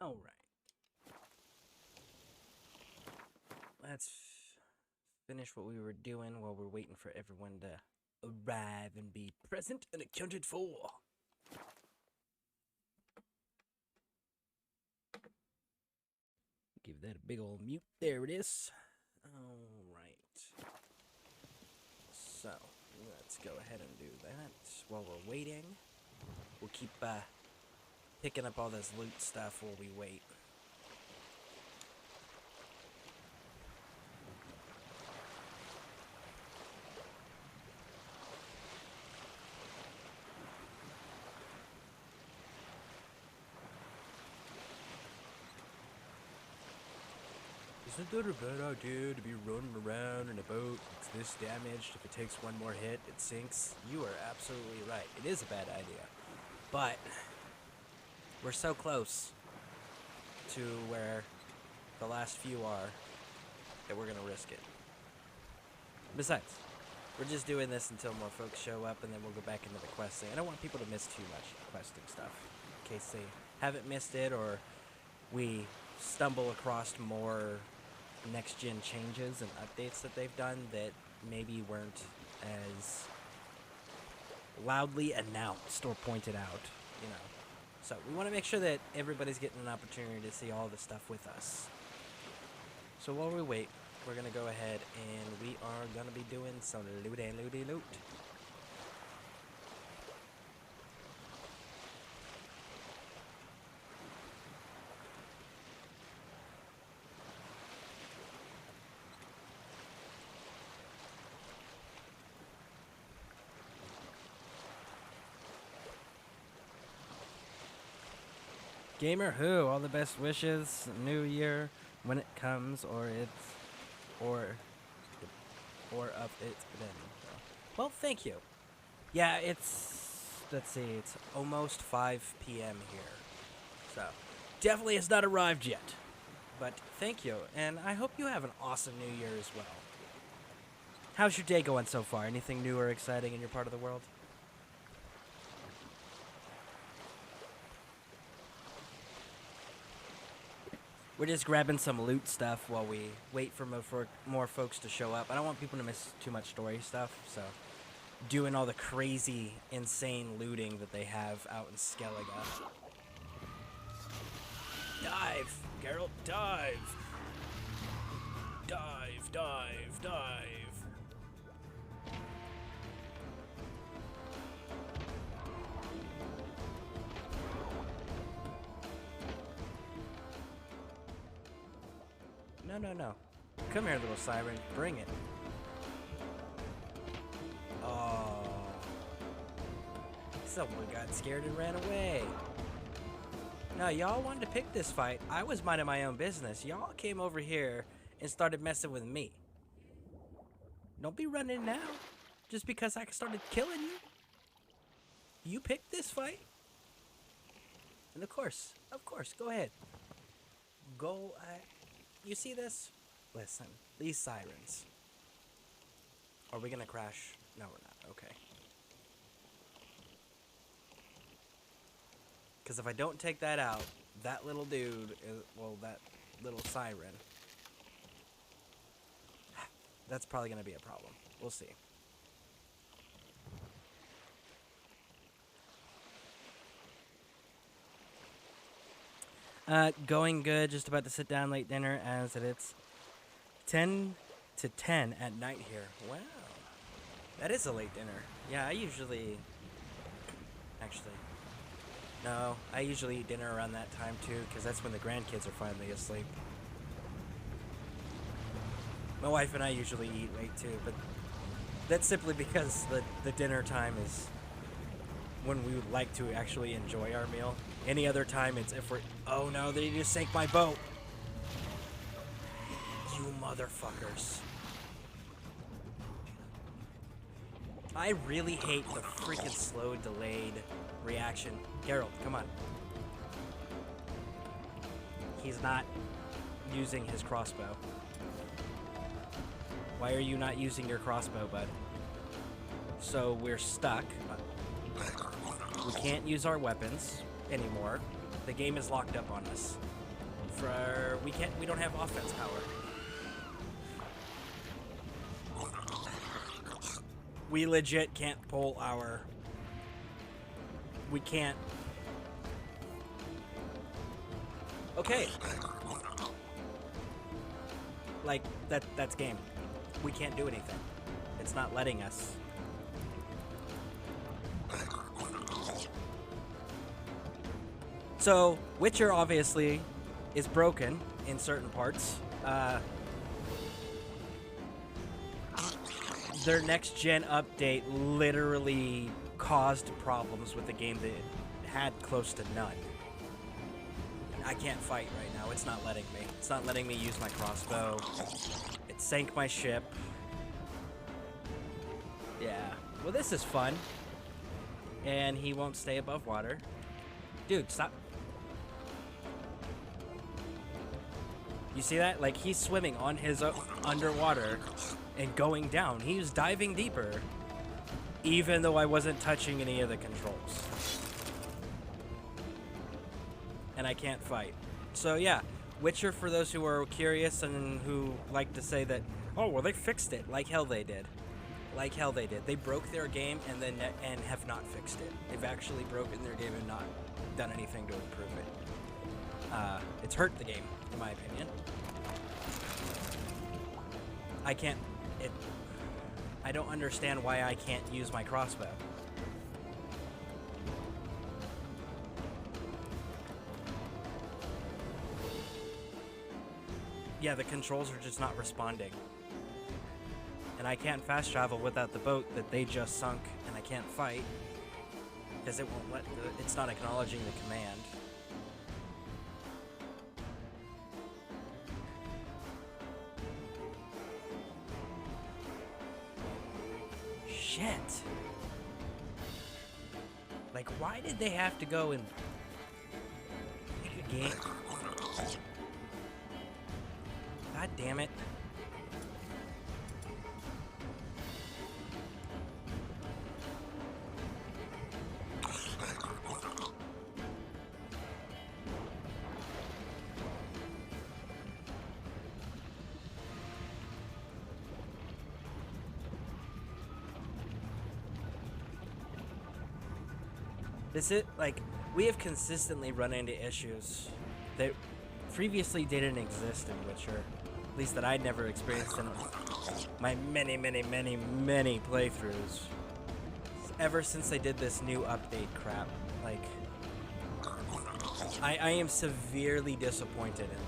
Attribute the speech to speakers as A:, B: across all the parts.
A: Alright. Let's finish what we were doing while we're waiting for everyone to arrive and be present and accounted for. Give that a big old mute. There it is. Alright. So, let's go ahead and do that while we're waiting. We'll keep picking up all this loot stuff while we wait. Isn't that a bad idea to be running around in a boat that's this damaged? If it takes one more hit, it sinks. You are absolutely right. It is a bad idea. But we're so close to where the last few are that we're going to risk it. Besides, we're just doing this until more folks show up, and then we'll go back into the questing. I don't want people to miss too much questing stuff in case they haven't missed it, or we stumble across more next-gen changes and updates that they've done that maybe weren't as loudly announced or pointed out, you know. So we want to make sure that everybody's getting an opportunity to see all the stuff with us. So while we wait, we're going to go ahead and we are going to be doing some loot. Gamer who, all the best wishes, new year, when it comes, or of it's been. Well, thank you. Yeah, let's see, it's almost 5 p.m. here. So, definitely has not arrived yet. But thank you, and I hope you have an awesome new year as well. How's your day going so far? Anything new or exciting in your part of the world? We're just grabbing some loot stuff while we wait for more folks to show up. I don't want people to miss too much story stuff, so doing all the crazy, insane looting that they have out in Skellige. Dive! Geralt, dive! Dive, dive, dive! No, no, no. Come here, little siren. Bring it. Oh. Someone got scared and ran away. No, y'all wanted to pick this fight. I was minding my own business. Y'all came over here and started messing with me. Don't be running now. Just because I started killing you. You picked this fight. And of course, go ahead. Go, you see this? Listen, these sirens. Are we gonna crash? No, we're not. Okay. Because if I don't take that out, that little dude, that little siren, that's probably gonna be a problem. We'll see. Going good. Just about to sit down, late dinner, as it's 10 to 10 at night here. Wow. That is a late dinner. Yeah, actually, no, I usually eat dinner around that time too, because that's when the grandkids are finally asleep. My wife and I usually eat late too, but that's simply because the dinner time is when we would like to actually enjoy our meal. Any other time, it's if we're... Oh no, they just sank my boat. You motherfuckers. I really hate the freaking slow, delayed reaction. Geralt, come on. He's not using his crossbow. Why are you not using your crossbow, bud? So we're stuck. We can't use our weapons anymore. The game is locked up on us. We don't have offense power. We legit can't pull our... We can't... Okay. Like, that's game. We can't do anything. It's not letting us. So, Witcher obviously is broken in certain parts. Their next-gen update literally caused problems with the game that it had close to none. I can't fight right now. It's not letting me. It's not letting me use my crossbow. It sank my ship. Yeah. Well, this is fun. And he won't stay above water. Dude, stop. You see that? Like, he's swimming on his underwater and going down. He was diving deeper, even though I wasn't touching any of the controls. And I can't fight. So yeah, Witcher, for those who are curious and who like to say that, oh, well, they fixed it. Like hell they did. Like hell they did. They broke their game and have not fixed it. They've actually broken their game and not done anything to improve it. It's hurt the game, in my opinion. I don't understand why I can't use my crossbow. Yeah, the controls are just not responding. And I can't fast travel without the boat that they just sunk, and I can't fight because it won't it's not acknowledging the command. Shit. Like, why did they have to go and make a game? God damn it. This is, like, we have consistently run into issues that previously didn't exist in Witcher. At least that I'd never experienced in my many playthroughs. Ever since they did this new update crap. Like, I am severely disappointed in them.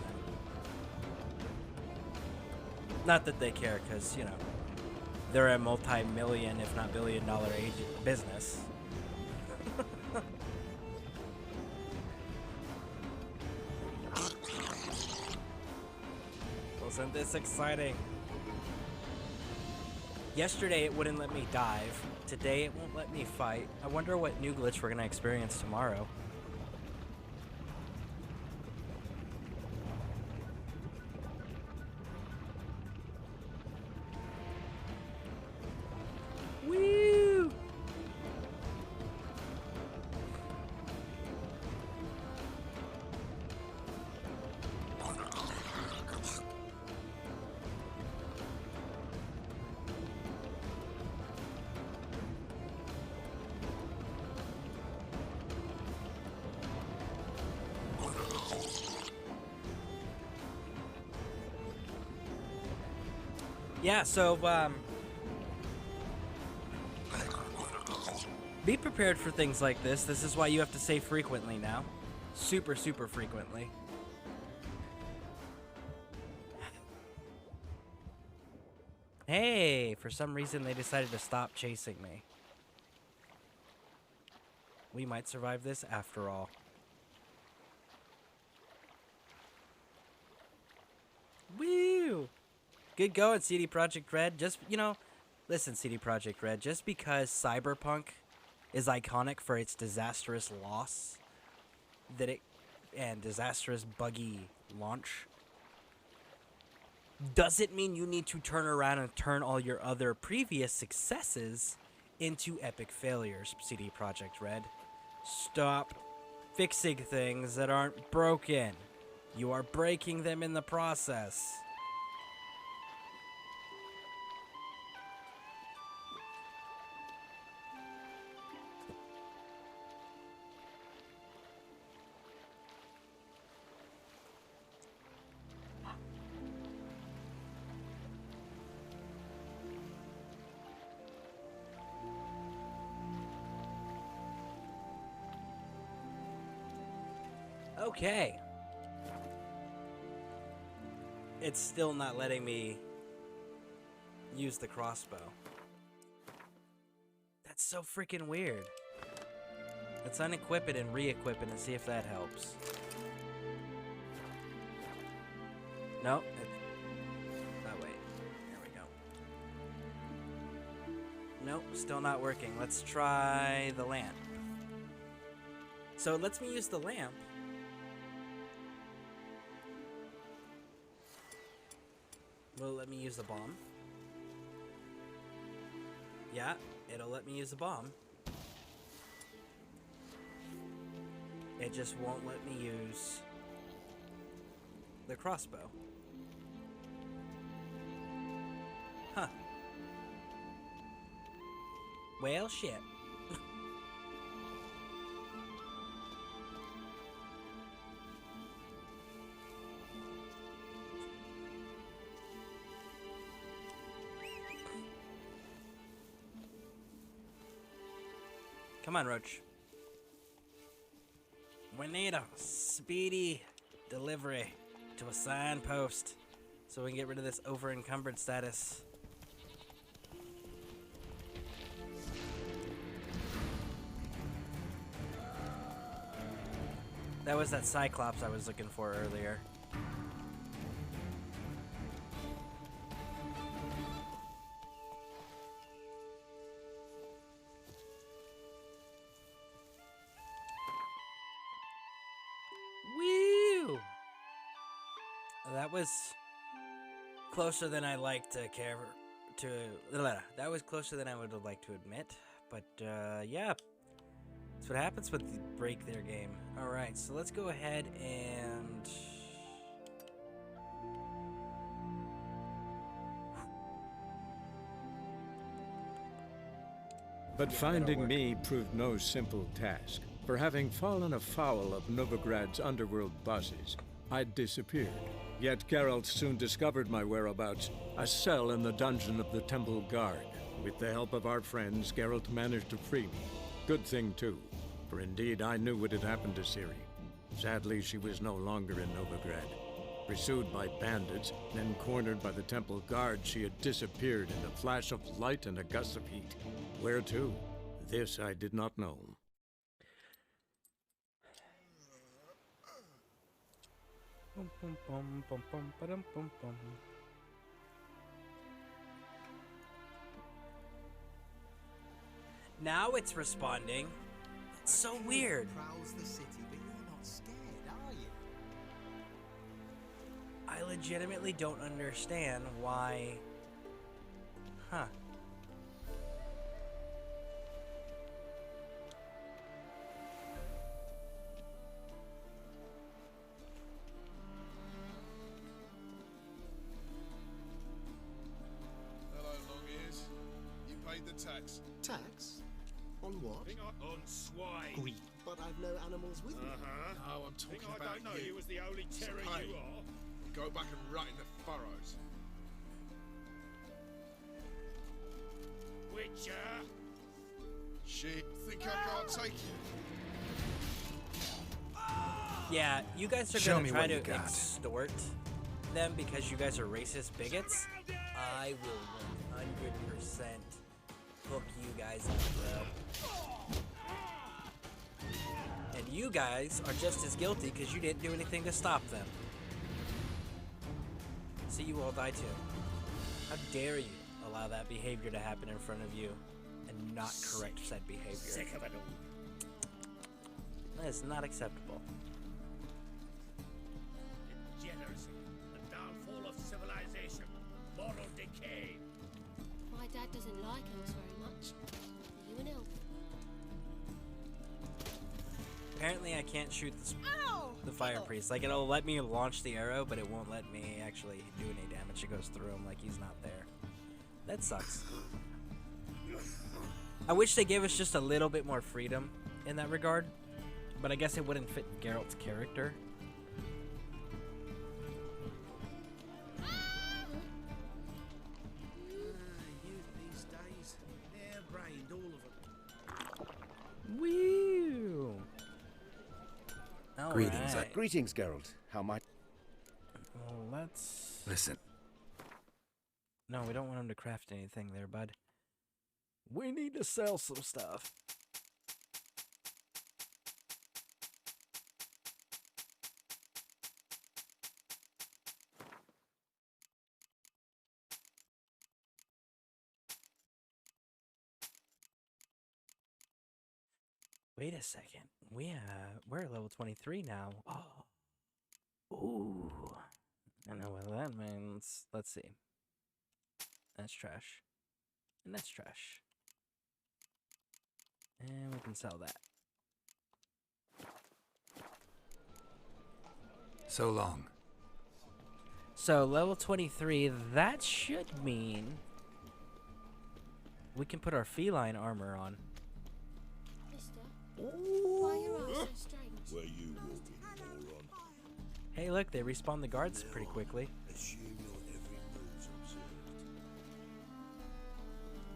A: Not that they care, because, you know, they're a multi-million, if not billion-dollar business. Wasn't this exciting? Yesterday it wouldn't let me dive. Today it won't let me fight. I wonder what new glitch we're gonna experience tomorrow. Woo! Yeah, so, be prepared for things like this. This is why you have to save frequently now. Super frequently. Hey, for some reason they decided to stop chasing me. We might survive this after all. Woo! Good going, CD Projekt Red. Just, you know, listen, CD Projekt Red, just because Cyberpunk is iconic for its disastrous loss and disastrous buggy launch, doesn't mean you need to turn around and turn all your other previous successes into epic failures, CD Projekt Red. Stop fixing things that aren't broken. You are breaking them in the process. Okay. It's still not letting me use the crossbow. That's so freaking weird. Let's unequip it and re-equip it and see if that helps. Nope. Oh, wait. There we go. Nope, still not working. Let's try the lamp. So it lets me use the lamp. Will it let me use the bomb? Yeah, it'll let me use the bomb. It just won't let me use the crossbow. Huh. Well, shit. Come on, Roach. We need a speedy delivery to a signpost so we can get rid of this over-encumbered status. That was that Cyclops I was looking for earlier. That was closer than I like to care to. That was closer than I would have liked to admit. But yeah, that's what happens with the break their game. All right, so let's go ahead and.
B: But finding me proved no simple task. For having fallen afoul of Novigrad's underworld bosses, I'd disappeared. Yet Geralt soon discovered my whereabouts, a cell in the dungeon of the Temple Guard. With the help of our friends, Geralt managed to free me. Good thing, too, for indeed I knew what had happened to Ciri. Sadly, she was no longer in Novigrad. Pursued by bandits, then cornered by the Temple Guard, she had disappeared in a flash of light and a gust of heat. Where to? This I did not know.
A: Now it's responding. It's so weird.
C: Prowls the city, but you're not scared, are you?
A: I legitimately don't understand why. Huh.
D: Hello, long ears. You paid the tax.
C: Tax? On what?
D: On swine.
C: Greed. But I've no animals with me.
D: No, I'm talking about
E: I don't know you was the only terror
D: So, hey,
E: you are.
D: Go back and rot in the furrows.
E: Witcher!
D: Shit, think I can't take you?
A: Yeah, you guys are
B: Show
A: gonna
B: me
A: try
B: what
A: to
B: you got.
A: extort them because you guys are racist bigots. I will 100% hook you guys up, bro. And you guys are just as guilty because you didn't do anything to stop them. So you all die too. How dare you allow that behavior to happen in front of you and not correct said behavior?
E: Sick of it all.
A: That is not acceptable.
E: Degeneracy, the downfall of civilization, moral decay.
F: My dad doesn't like elves very much. Are you an elf?
A: apparently I can't shoot the fire priest. Like, it'll let me launch the arrow, but it won't let me actually do any damage. It goes through him like he's not there. That sucks. I wish they gave us just a little bit more freedom in that regard, but I guess it wouldn't fit Geralt's character.
E: These days, hair-brained, all of them.
A: Woo!
G: Greetings,
A: Alright.
G: greetings, Geralt. How might...
A: Well, let's...
G: Listen.
A: No, we don't want him to craft anything there, bud. We need to sell some stuff. Wait a second. We're at level 23 now. Oh. Ooh. I know what that means. Let's see. That's trash. And that's trash. And we can sell that.
G: So long.
A: So, level 23, that should mean we can put our feline armor on.
F: Mister, why are your eyes so strange?
E: Where you walking, moron?
A: Hey, look, they respawn the guards pretty quickly.
E: Assume your every move's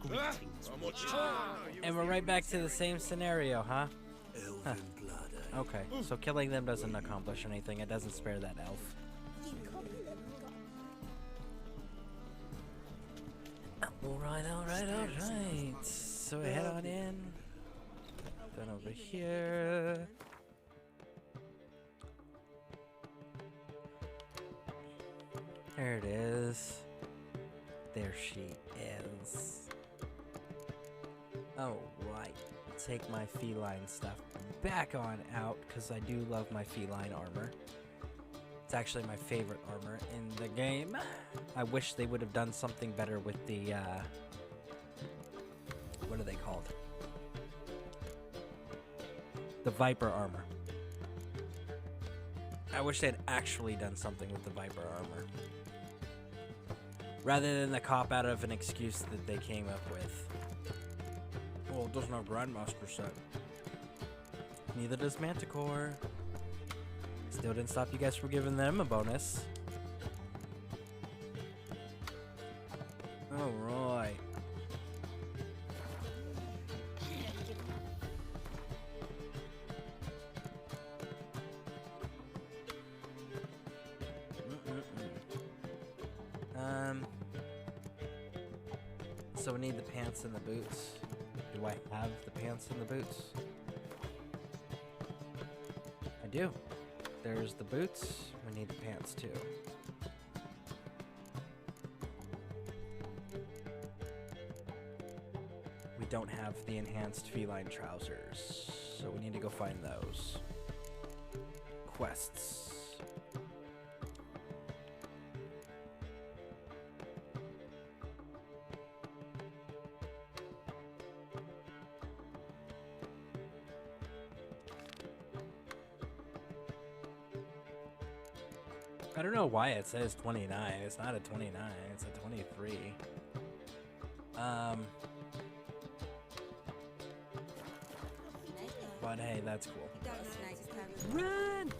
E: observed.
D: How much time?
A: And we're right back to the same scenario, huh?
E: Elven blood, eh?
A: Okay, so killing them doesn't accomplish anything. It doesn't spare that elf. Alright, alright, alright. So we head on in. Then over here. There it is. There she is. Alright. Take my feline stuff back on out, because I do love my feline armor. It's actually my favorite armor in the game. I wish they would have done something better with the, what are they called? The Viper armor. I wish they'd actually done something with the Viper armor, rather than the cop-out of an excuse that they came up with. Well, it doesn't have Grandmaster set. Neither does Manticore. Still didn't stop you guys from giving them a bonus. Alright. So we need the pants and the boots. Do I have the pants and the boots? I do. There's the boots. We need the pants too. We don't have the enhanced feline trousers, so we need to go find those. Quests. I don't know why it says 29. It's not a 29. It's a 23. But hey, that's cool. Run!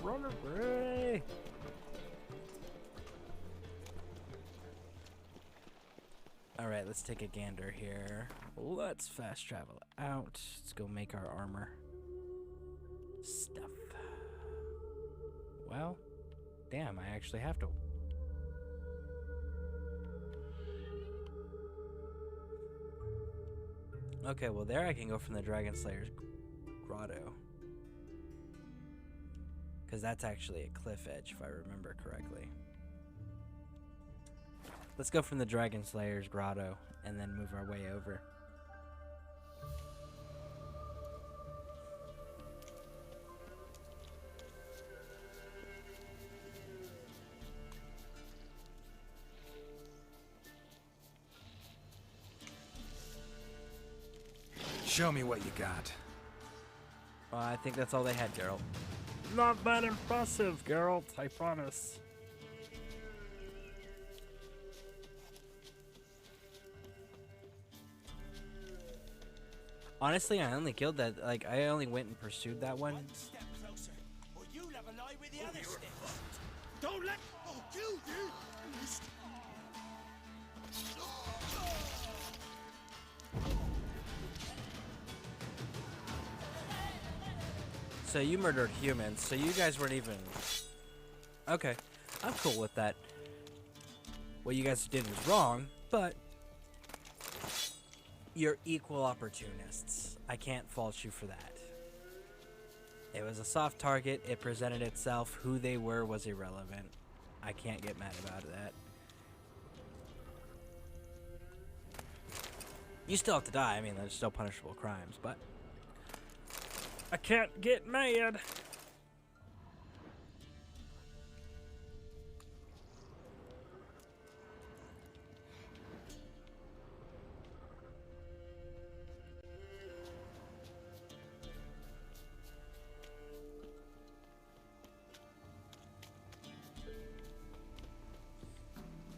A: Run away! Alright, let's take a gander here. Let's fast travel out. Let's go make our armor. Stuff. Well, damn, I actually have to. Okay, well there I can go from the Dragon Slayer's grotto. Because that's actually a cliff edge, if I remember correctly. Let's go from the Dragon Slayer's grotto and then move our way over.
G: Show me what you got.
A: Well, I think that's all they had, Geralt.
H: Not that impressive, Geralt, I promise.
A: Honestly, I only killed that. Like, I only went and pursued that one.
E: Step closer, or you'll have a lie with the other steps.
D: Don't let... Oh, killed you!
A: So you murdered humans. So you guys weren't even. Okay, I'm cool with that. What you guys did was wrong, but you're equal opportunists. I can't fault you for that. It was a soft target. It presented itself. Who they were was irrelevant. I can't get mad about that. You still have to die. I mean, there's still punishable crimes, but
H: I can't get mad.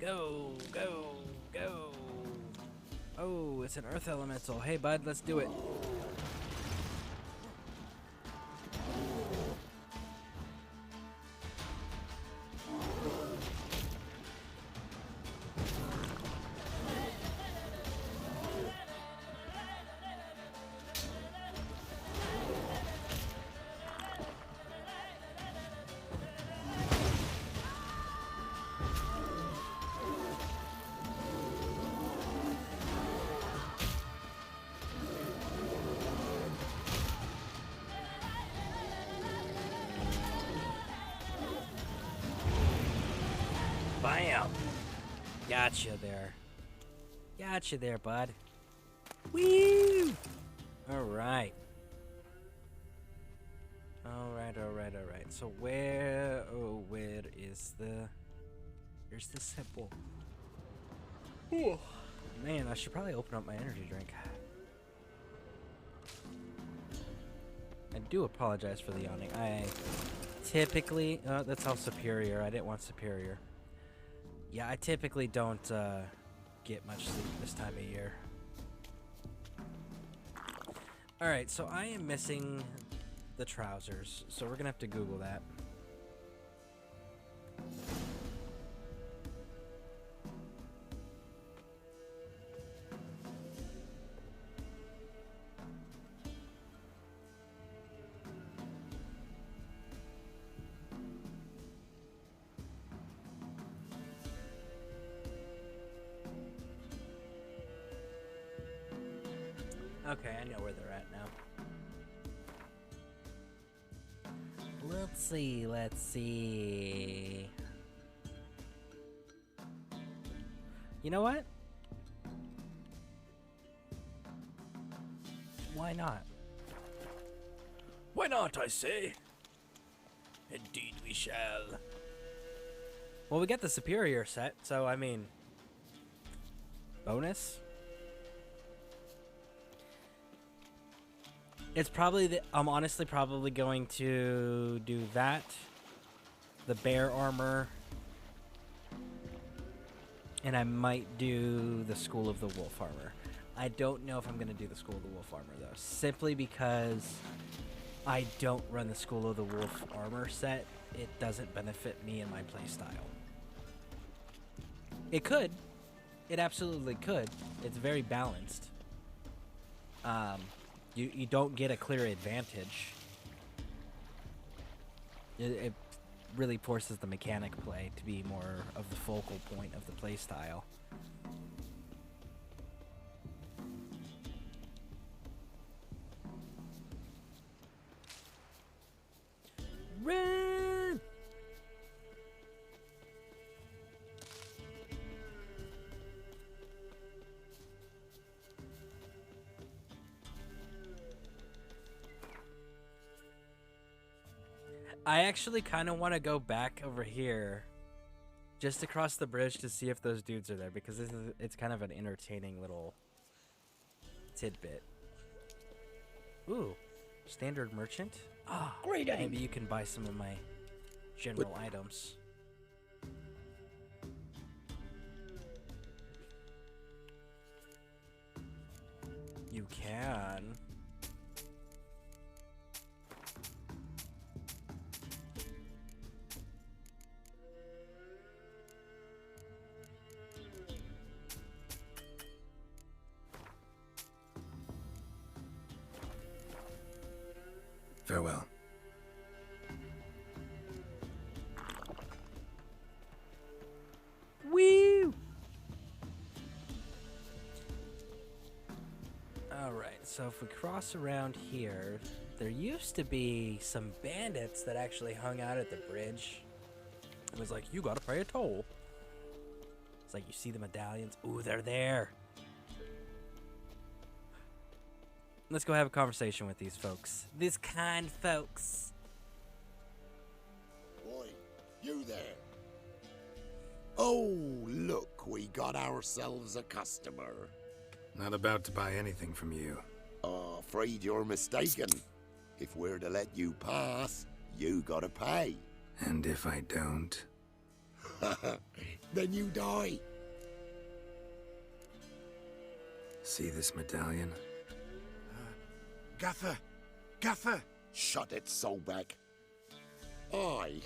A: go, go, go. Oh, it's an earth elemental. Hey, bud, let's do it. Bam! Gotcha there. Gotcha there, bud. Woo! Alright. Alright. So where is the... Here's the simple. Ooh. Man, I should probably open up my energy drink. I do apologize for the yawning. I typically... that's all superior. I didn't want superior. Yeah, I typically don't get much sleep this time of year. Alright, so I am missing the trousers, so we're gonna have to Google that. Okay, I know where they're at now. Let's see. You know what? Why not? Why not, I say? Indeed we shall. Well, we got the superior set, so I mean... bonus? It's probably I'm honestly probably going to do that, the bear armor, and I might do the School of the Wolf armor. I don't know if I'm going to do the School of the Wolf armor though, simply because I don't run the School of the Wolf armor set. It doesn't benefit me in my playstyle. It could. It absolutely could. It's very balanced. You don't get a clear advantage. It really forces the mechanic play to be more of the focal point of the play style. Run! I actually kind of want to go back over here just across the bridge to see if those dudes are there, because it's kind of an entertaining little tidbit. Ooh, Standard merchant? Ah,
H: Great
A: maybe you can buy some of my general items. You can.
G: Farewell.
A: Woo! Alright, so if we cross around here, there used to be some bandits that actually hung out at the bridge. It was like, you gotta pay a toll. It's like, you see the medallions? Ooh, they're there. Let's go have a conversation with these folks. These kind folks.
D: Oi, you there. Oh, look, we got ourselves a customer.
G: Not about to buy anything from you.
D: Afraid you're mistaken. If we're to let you pass, you gotta pay.
G: And if I don't?
D: Then you die.
G: See this medallion?
D: Gaffer! Gaffer! Shut it, Soulback. Aye.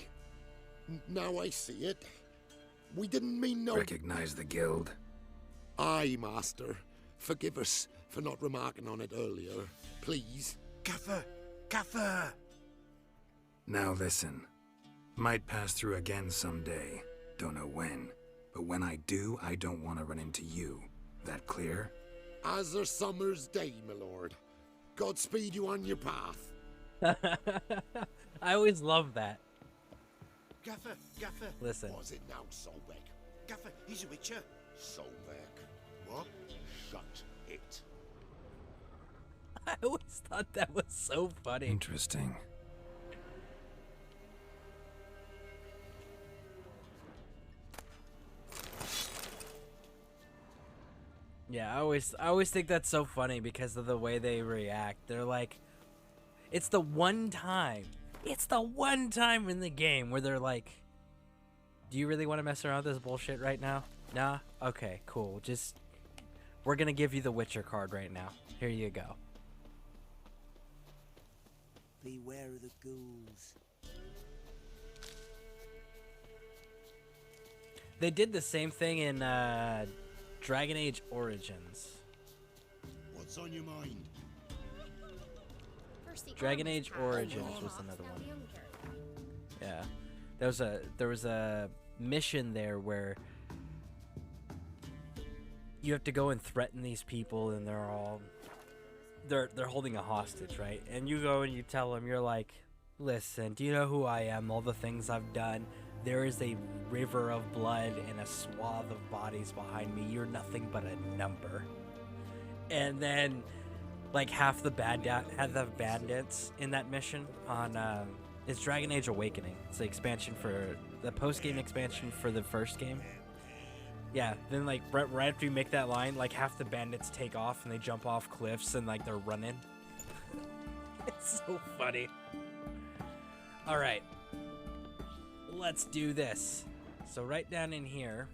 D: Now I see it. We didn't mean no...
G: Recognize the guild?
D: Aye, Master. Forgive us for not remarking on it earlier. Please. Gaffer! Gaffer!
G: Now listen. Might pass through again someday. Don't know when. But when I do, I don't want to run into you. That clear?
D: As a summer's day, my lord. Godspeed you on your path.
A: I always love that.
D: Gaffer, Gaffer.
A: Listen.
D: Was it now, Soulbeck? Gaffer, he's a witcher. Soulbeck. What? Shut it.
A: I always thought that was so funny.
G: Interesting.
A: Yeah, I always think that's so funny because of the way they react. They're like, it's the one time in the game where they're like, do you really want to mess around with this bullshit right now? Nah? Okay, cool. We're gonna give you the Witcher card right now. Here you go.
E: Beware of the ghouls.
A: They did the same thing in Dragon Age Origins.
D: What's on your mind?
A: Dragon Age Origins was another one. Yeah. There was a mission there where you have to go and threaten these people, and they're holding a hostage, right? And you go and you tell them, you're like, listen, do you know who I am? All the things I've done. There is a river of blood and a swath of bodies behind me. You're nothing but a number. And then, like, half the bandits in that mission on it's Dragon Age Awakening. It's the expansion for the post-game expansion for the first game. Yeah, then like right after you make that line, like half the bandits take off and they jump off cliffs and like they're running. It's so funny. All right. Let's do this. So right down in here.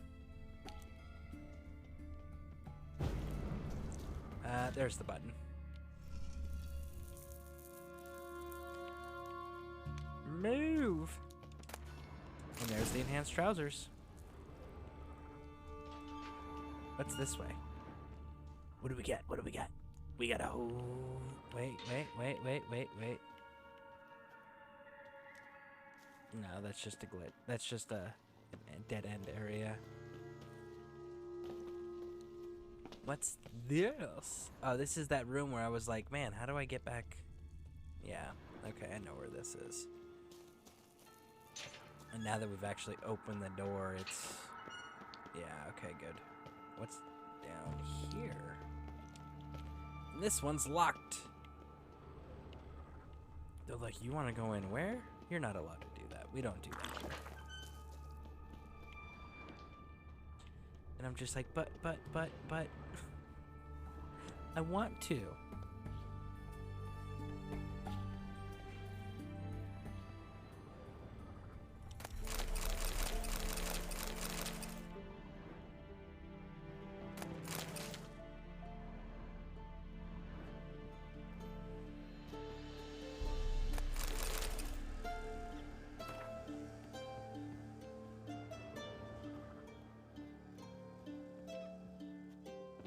A: There's the button. Move. And there's the enhanced trousers. What's this way? What do we get? What do we got? We got a whole... Wait. No, that's just a glitch. That's just a dead end area. What's this? Oh, this is that room where I was like, man, how do I get back? Yeah, okay, I know where this is. And now that we've actually opened the door, it's... Yeah, okay, good. What's down here? This one's locked. They're like, you want to go in where? You're not allowed to do that. We don't do that here. And I'm just like, but. I want to.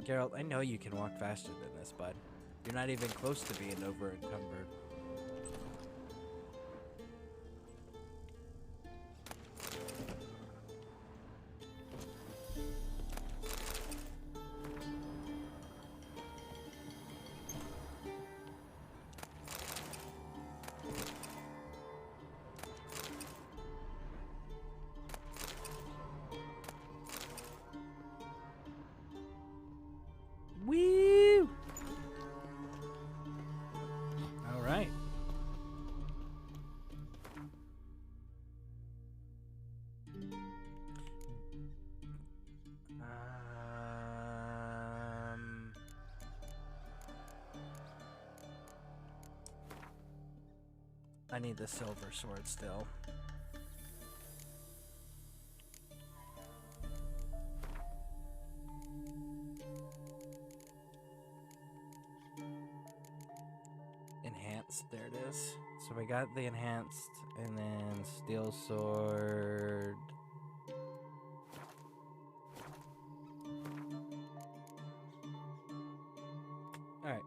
A: Geralt, I know you can walk faster than this, bud. You're not even close to being over encumbered. Woo! All right. I need the silver sword still. Enhanced, there it is. So we got the enhanced, and then steel sword. Alright.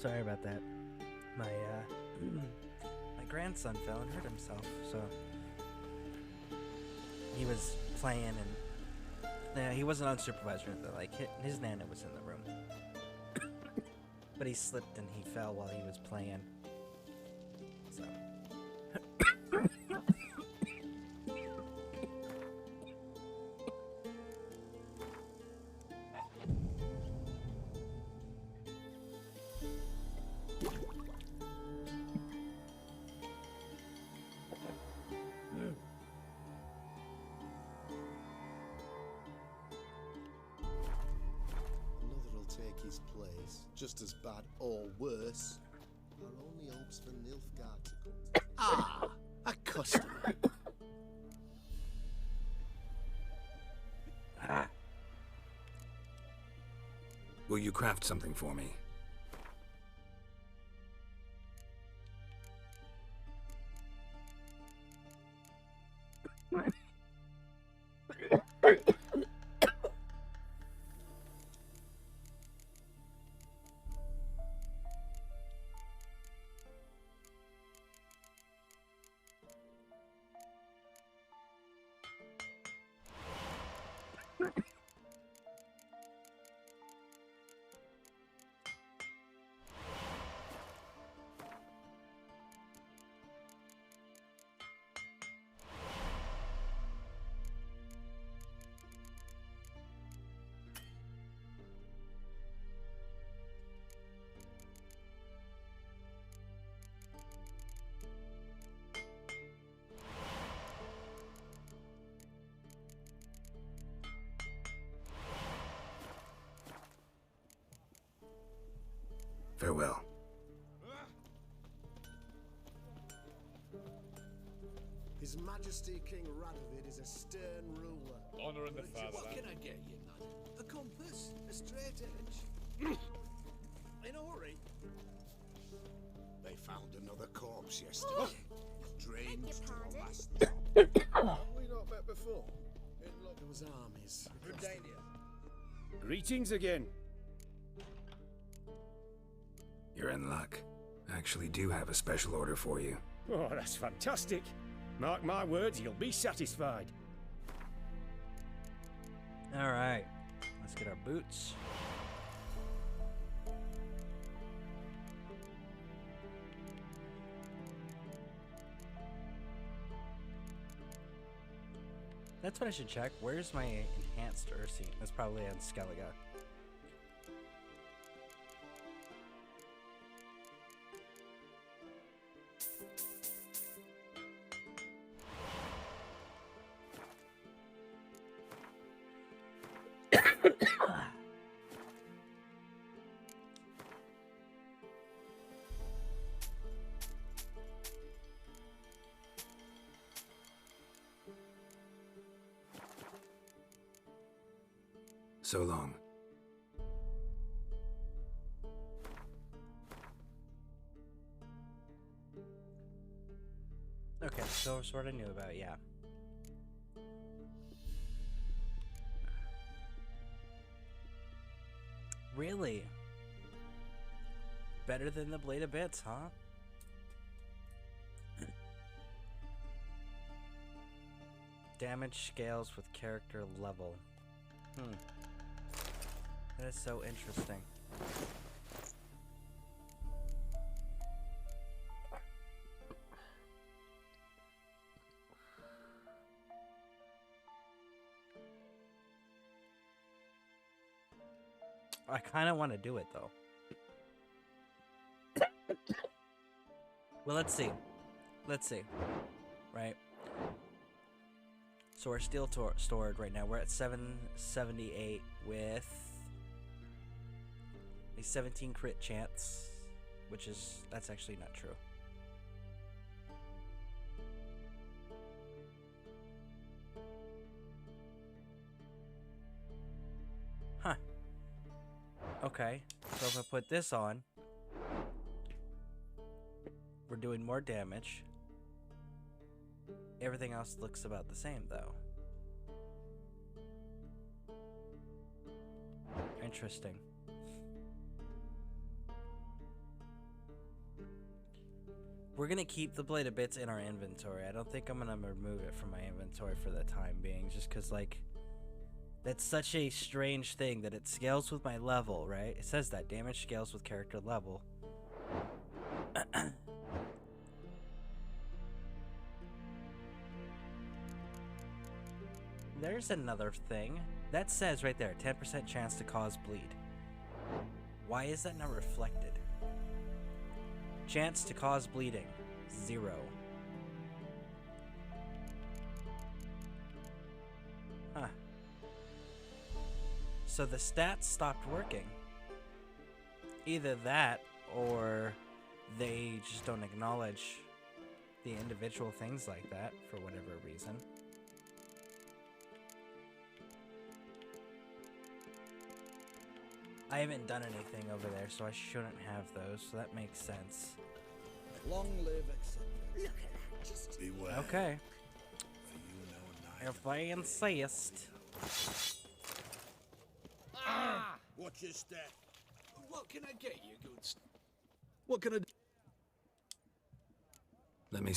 A: Sorry about that. My my grandson fell and hurt himself, so he was playing and he wasn't unsupervised or anything. Like his nana was in the room, but he slipped and he fell while he was playing. So.
C: Another'll take his place, just as bad or worse. Our only hopes for Nilfgaard to come. Ah, a customer.
G: Will you craft something for me? Farewell.
C: His Majesty King Radovid is a stern ruler.
I: Honouring the fatherland.
C: What can I get you, lad? A compass, a straight edge. In a hurry.
D: They found another corpse yesterday. Strange
F: Beg your
D: to a
F: pardon?
D: master.
C: We not met before. In those armies.
I: Greetings again.
G: You're in luck. I actually do have a special order for you.
I: Oh, that's fantastic. Mark my words, you'll be satisfied.
A: All right, let's get our boots. That's what I should check. Where's my enhanced Ursi? That's probably on Skellige.
G: So long.
A: Okay, Silver Sword I knew about, yeah. Really? Better than the Blade of Bits, huh? Damage scales with character level. That is so interesting. I kind of want to do it though. Well, let's see. Let's see. Right. So we're still stored right now. We're at 778 with a 17 crit chance, which is, that's actually not true. Huh. Okay, so if I put this on, we're doing more damage. Everything else looks about the same, though. Interesting. We're gonna keep the Blade of Bits in our inventory. I don't think I'm gonna remove it from my inventory for the time being, just because, like, that's such a strange thing that it scales with my level, right? It says that damage scales with character level. There's another thing. That says right there, 10% chance to cause bleed. Why is that not reflected? Chance to cause bleeding, 0. Huh. So the stats stopped working. Either that, or they just don't acknowledge the individual things like that for whatever reason. I haven't done anything over there, so I shouldn't have those, so that makes sense.
E: Long live, etc. Look at that, just
D: Beware.
A: Okay.
D: For you know neither
A: If I insist.
D: Watch your step.
E: what can I get you, good stuff?
I: What can I do?
G: Let me.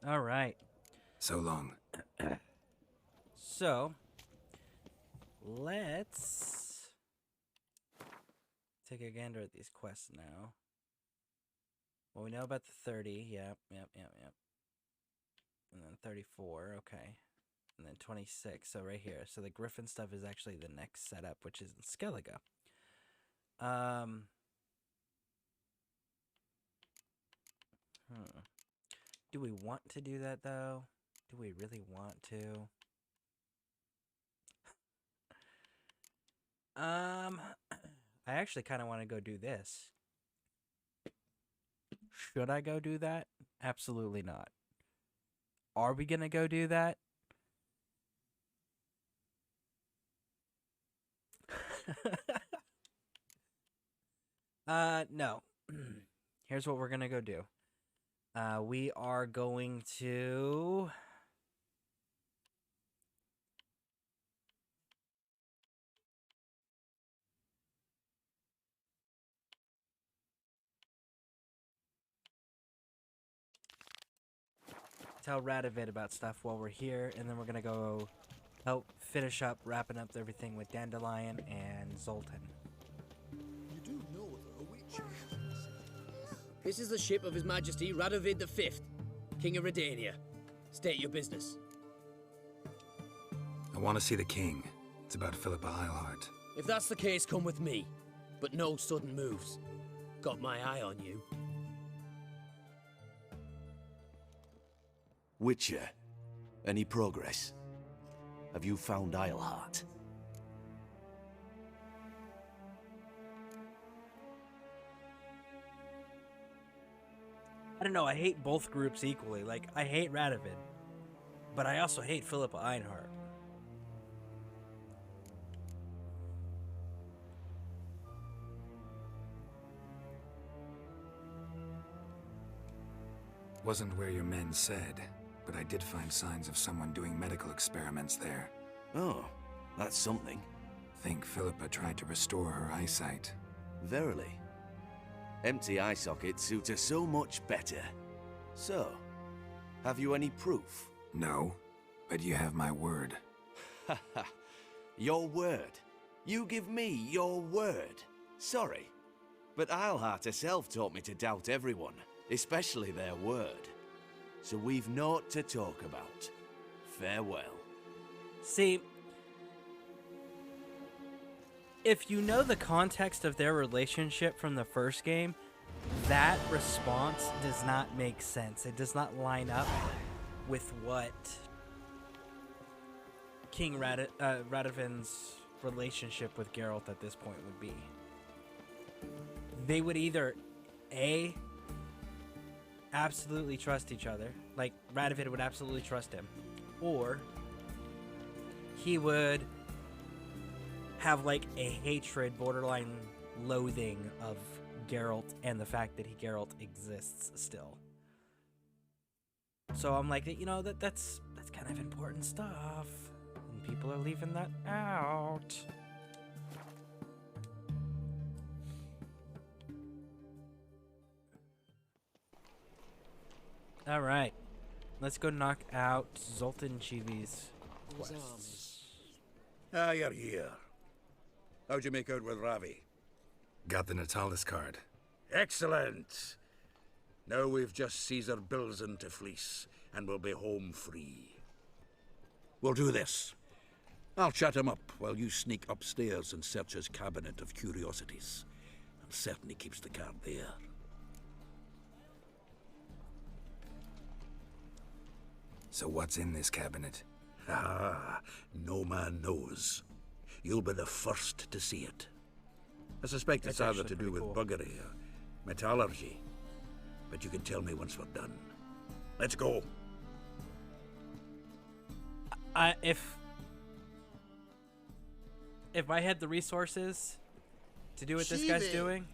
A: All right.
G: So long.
A: So, let's take a gander at these quests now. Well, we know about the 30. Yep. And then 34. Okay. And then 26. So right here. So the Griffin stuff is actually the next setup, which is in Skellige. Do we want to do that, though? Do we really want to? I actually kind of want to go do this. Should I go do that? Absolutely not. Are we gonna go do that? No. Here's what we're gonna go do. We are going to... tell Radovid about stuff while we're here, and then we're gonna go help finish up, wrapping up everything with Dandelion and Zoltan.
C: You do know they're a witcher.
E: This is the ship of His Majesty Radovid V, King of Redania. State your business.
G: I want to see the king. It's about Philippa Eilhart.
E: If that's the case, come with me. But no sudden moves. Got my eye on you.
J: Witcher, any progress? Have you found Eilhart?
A: I don't know, I hate both groups equally. Like, I hate Radovid, but I also hate Philippa Eilhart.
G: Wasn't where your men said, but I did find signs of someone doing medical experiments there.
J: Oh, that's something.
G: Think Philippa tried to restore her eyesight.
J: Verily. Empty eye sockets suit her so much better. So, have you any proof?
G: No, but you have my word.
J: Haha. Your word? You give me your word? Sorry, but Eilhart herself taught me to doubt everyone, especially their word. So we've naught to talk about. Farewell.
A: See, if you know the context of their relationship from the first game, that response does not make sense. It does not line up with what King Radovid's relationship with Geralt at this point would be. They would either A, absolutely trust each other. Like, Radovid would absolutely trust him. Or he would have, like, a hatred, borderline loathing of Geralt and the fact that Geralt exists still. So I'm like, you know, that's kind of important stuff. And people are leaving that out. All right, let's go knock out Zoltan Chivi's quests.
K: Ah, you're here. How'd you make out with Ravi?
G: Got the Natalis card.
K: Excellent! Now we've just Caesar Bilzen to fleece, and we'll be home free. We'll do this. I'll chat him up while you sneak upstairs and search his cabinet of curiosities. I'm certain he keeps the card there.
G: So what's in this cabinet?
K: Ah, no man knows. You'll be the first to see it. I suspect it's either to do with buggery or metallurgy. But you can tell me once we're done. Let's go.
A: If I had the resources to do what this guy's doing,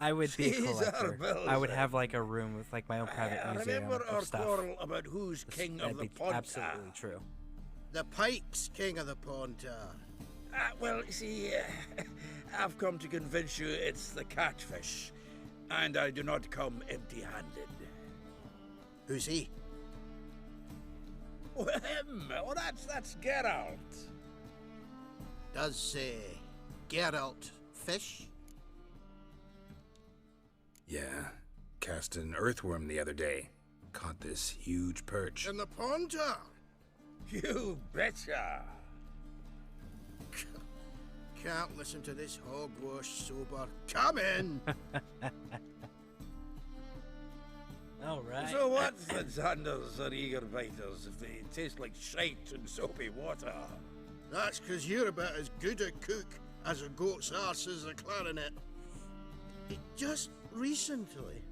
A: I would be a collector. I would have like a room with like my own private museum
K: Remember our
A: of stuff.
K: quarrel about who's king of the Pontar?
A: Absolutely true.
C: The Pike's king of the Pontar.
K: Well, see, I've come to convince you it's the catfish, and I do not come empty-handed.
C: Who's he?
K: Oh, him! Oh, that's Geralt.
C: Does Geralt fish?
G: Yeah, cast an earthworm the other day. Caught this huge perch.
C: In the Pontar?
K: You betcha!
C: Can't listen to this hogwash sober. Come in!
A: All right.
K: So what's the Xanders or eager biters if they taste like shite and soapy water?
C: That's 'cause you're about as good a cook as a goat's arse is a clarinet. Just recently,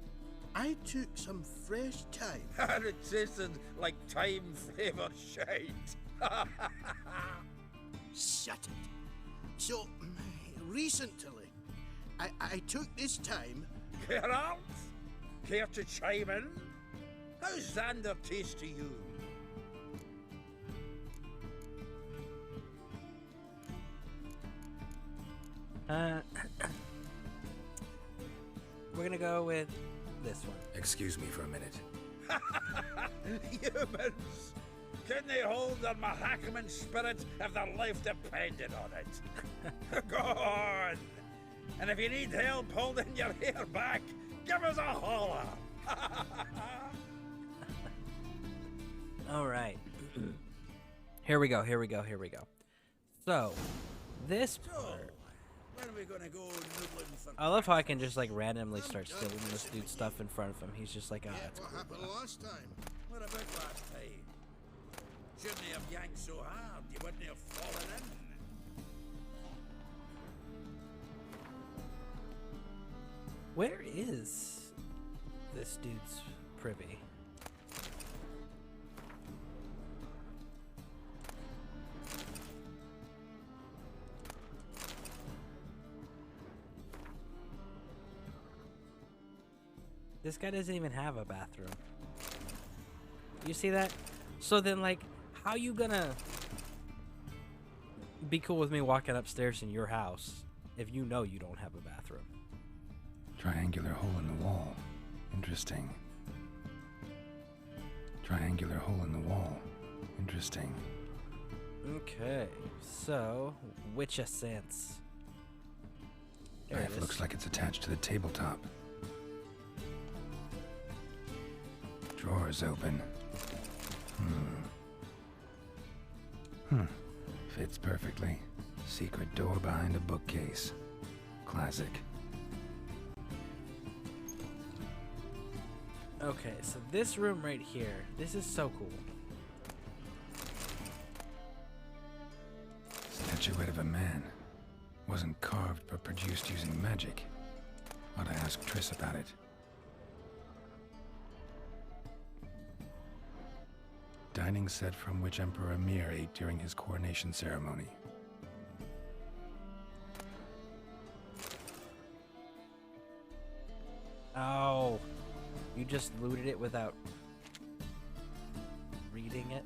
C: I took some fresh time.
K: And it tasted like time-flavoured shite.
C: Shut it. So, recently, I took this time...
K: Geralt? Care to chime in? How's Xander taste to you?
A: We're gonna go with this one.
G: Excuse me for a minute.
K: Humans! Can they hold their Mahakaman spirit if their life depended on it? Go on! And if you need help holding your hair back, give us a holler!
A: All right. Here we go. So, this part...
K: When are we gonna go noodling for...
A: I love how I can just like randomly start stealing this dude's stuff in front of him. He's just like, ah, that's
C: What
A: cool.
C: happened last time?
K: What about last time? Shouldn't have yanked so hard, you wouldn't have fallen in.
A: Where is this dude's privy? This guy doesn't even have a bathroom. You see that? So then, like, how you gonna be cool with me walking upstairs in your house if you know you don't have a bathroom?
G: Triangular hole in the wall. Interesting. Triangular hole in the wall. Interesting.
A: Okay, so Witcher sense. There it is.
G: Looks like it's attached to the tabletop. Drawers open. Fits perfectly. Secret door behind a bookcase. Classic.
A: Okay, so this room right here, this is so cool.
G: Statuette of a man. Wasn't carved but produced using magic. Ought to ask Triss about it. dining set from which Emperor Emir ate during his coronation ceremony.
A: Oh, you just looted it without reading it?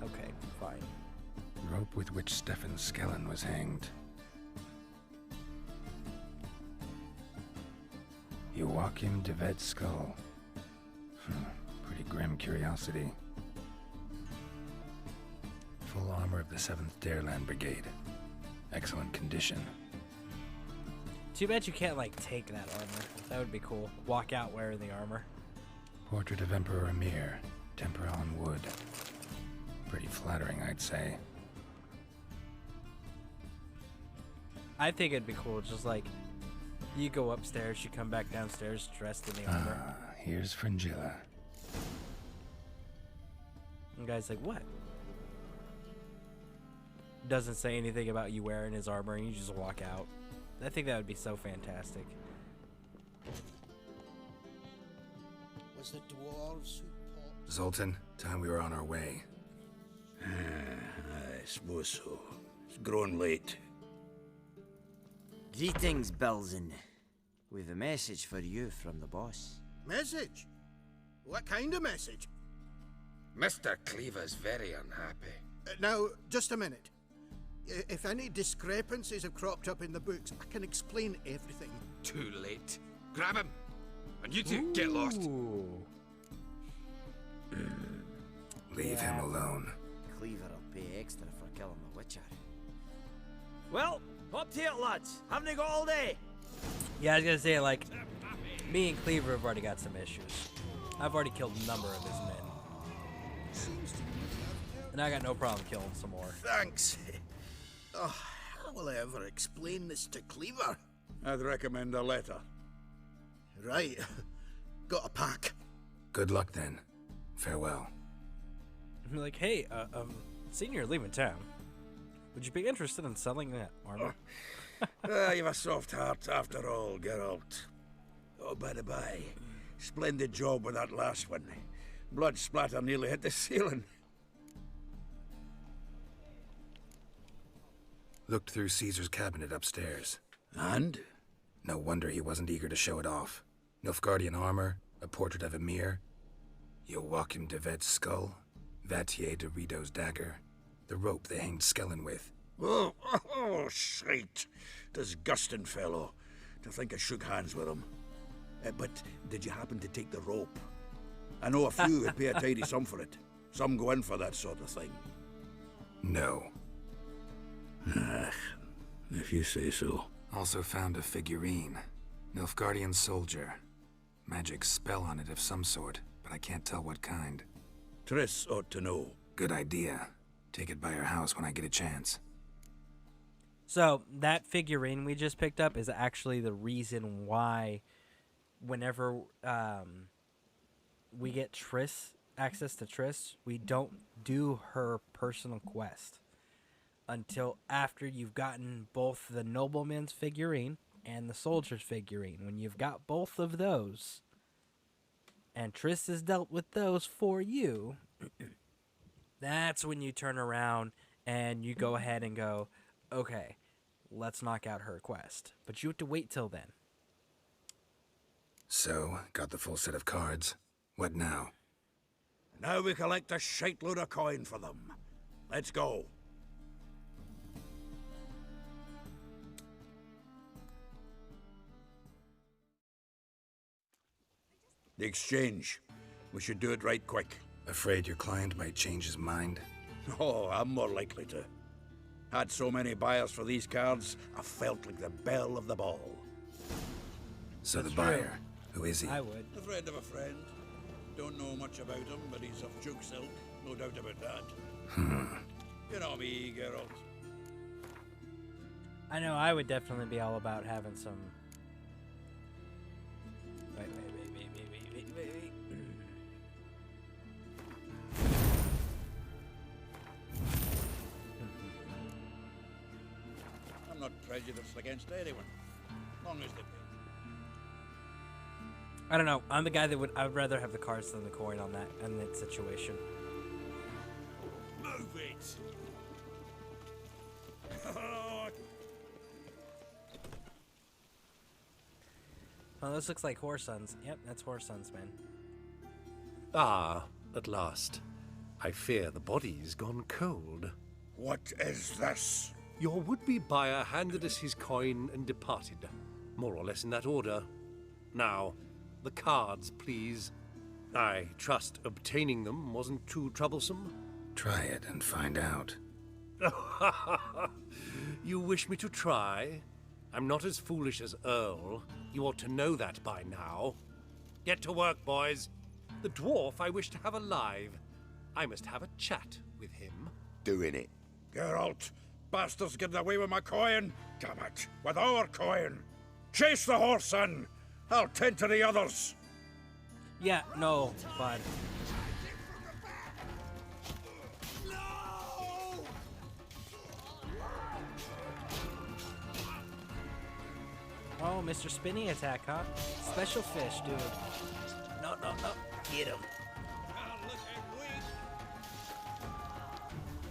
A: Okay, fine.
G: Rope with which Stefan Skellen was hanged. Joachim de Vet's skull. Pretty grim curiosity. Full armor of the 7th Dareland Brigade. Excellent condition.
A: Too bad you can't, like, take that armor. That would be cool. Walk out wearing the armor.
G: Portrait of Emperor Emir. Tempera on wood. Pretty flattering, I'd say.
A: I think it'd be cool, just like, you go upstairs, you come back downstairs dressed in the armor.
G: Here's Fringilla.
A: And the guy's like, what? Doesn't say anything about you wearing his armor, and you just walk out. I think that would be so fantastic.
C: Was the dwarves who popped?
G: Zoltan, time we were on our way.
K: I suppose so. It's growing late.
L: Greetings, Belzen. We've a message for you from the boss.
C: Message? What kind of message?
D: Mr. Cleaver's very unhappy.
C: Now, just a minute. If any discrepancies have cropped up in the books, I can explain everything.
D: Too late. Grab him! And you two, get lost.
G: Leave him alone.
L: Cleaver will pay extra for killing the Witcher.
E: Well, up to it, lads. Haven't they got all day?
A: Yeah, I was gonna say, like, me and Cleaver have already got some issues. I've already killed a number of his men. And I got no problem killing some more.
C: Thanks. Oh, how will I ever explain this to Cleaver?
K: I'd recommend a letter.
C: Right. Got a pack.
G: Good luck then. Farewell.
A: I'm like, hey, seeing you're leaving town, would you be interested in selling that armor?
K: You've a soft heart after all, Geralt. Oh, by the by, splendid job with that last one. Blood splatter nearly hit the ceiling.
G: Looked through Caesar's cabinet upstairs.
K: And?
G: No wonder he wasn't eager to show it off. Nilfgaardian armor, a portrait of Emir, Joachim de Vet's skull, Vatier de Rideau's dagger, the rope they hanged Skellen with.
K: Oh, shite. Disgusting fellow. To think I shook hands with him. But did you happen to take the rope? I know a few would pay a tidy sum for it. Some go in for that sort of thing.
G: No.
K: If you say so.
G: Also found a figurine. Nilfgaardian soldier. Magic spell on it of some sort, but I can't tell what kind.
K: Triss ought to know.
G: Good idea. Take it by her house when I get a chance.
A: So, that figurine we just picked up is actually the reason why whenever we get Triss, access to Triss, we don't do her personal quest until after you've gotten both the nobleman's figurine and the soldier's figurine. When you've got both of those, and Triss has dealt with those for you, that's when you turn around and you go ahead and go, okay, let's knock out her quest. But you have to wait till then.
G: So, got the full set of cards. What now?
K: Now we collect a shite load of coin for them. Let's go. The exchange. We should do it right quick.
G: Afraid your client might change his mind?
K: Oh, I'm more likely to. Had so many buyers for these cards, I felt like the belle of the ball.
G: So the buyer, who is he?
A: I would.
K: A friend of a friend. Don't know much about him, but he's of Duke Silk. No doubt about that. You know me, Geralt.
A: I know I would definitely be all about having some... Wait.
K: I'm not prejudiced against anyone, long as they pay.
A: I don't know. I'm the guy that I'd rather have the cards than the coin on that in that situation.
I: Move it!
A: Oh, this looks like Whoresons. Yep, that's Whoresons, man.
M: Ah, at last. I fear the body's gone cold.
D: What is this?
M: Your would-be buyer handed us his coin and departed. More or less in that order. Now, the cards, please. I trust obtaining them wasn't too troublesome.
G: Try it and find out.
M: You wish me to try? I'm not as foolish as Earl. You ought to know that by now. Get to work, boys. The dwarf I wish to have alive. I must have a chat with him.
D: Doing it.
K: Geralt, bastards getting away with my coin. Damn it, with our coin. Chase the horse, son. I'll tend to the others.
A: Yeah, no, bud. Oh, Mr. Spinny attack, huh? Special fish, dude. No, no, no. Get him.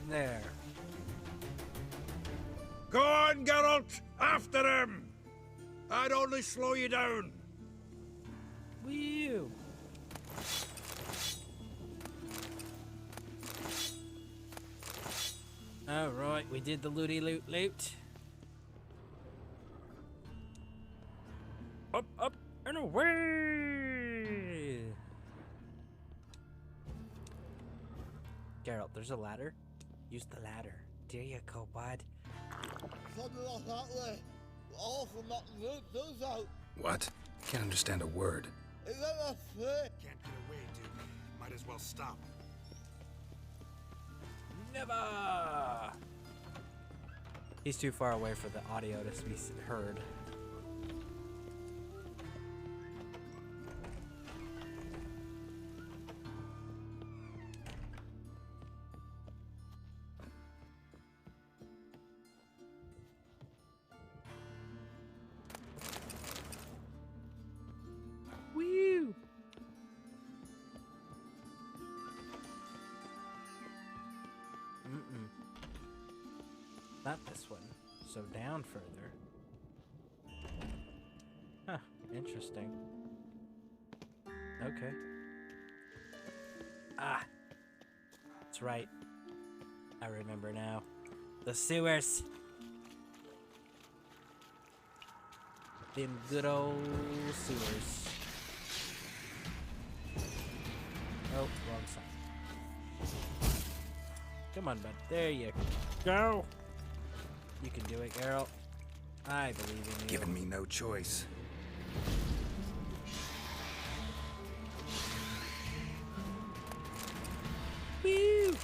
A: There.
K: Go on, Geralt! After him! I'd only slow you down.
A: Whew. Alright, we did the looty loot loot. Up, up, and away! Geralt, there's a ladder. Use the ladder. There you go, bud.
G: What? Can't understand a word.
I: Can't get away, Duke. Might as well stop.
A: Never! He's too far away for the audio to be heard. Woo! Not this one. So down further. Huh, interesting. Okay. Ah! That's right. I remember now. The sewers! Them good old sewers. Oh, wrong side. Come on, bud. There you go. You can do it, Geralt. I believe in you.
G: Giving me no choice.
A: Woo!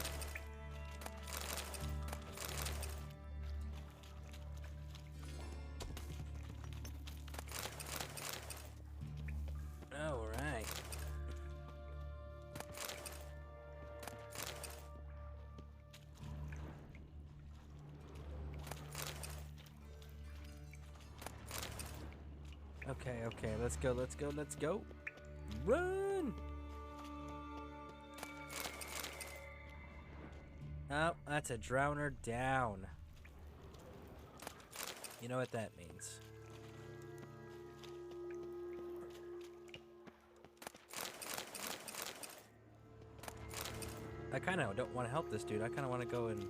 A: All right. Okay, let's go. Run! Oh, that's a drowner down. You know what that means. I kind of don't want to help this dude. I kind of want to go and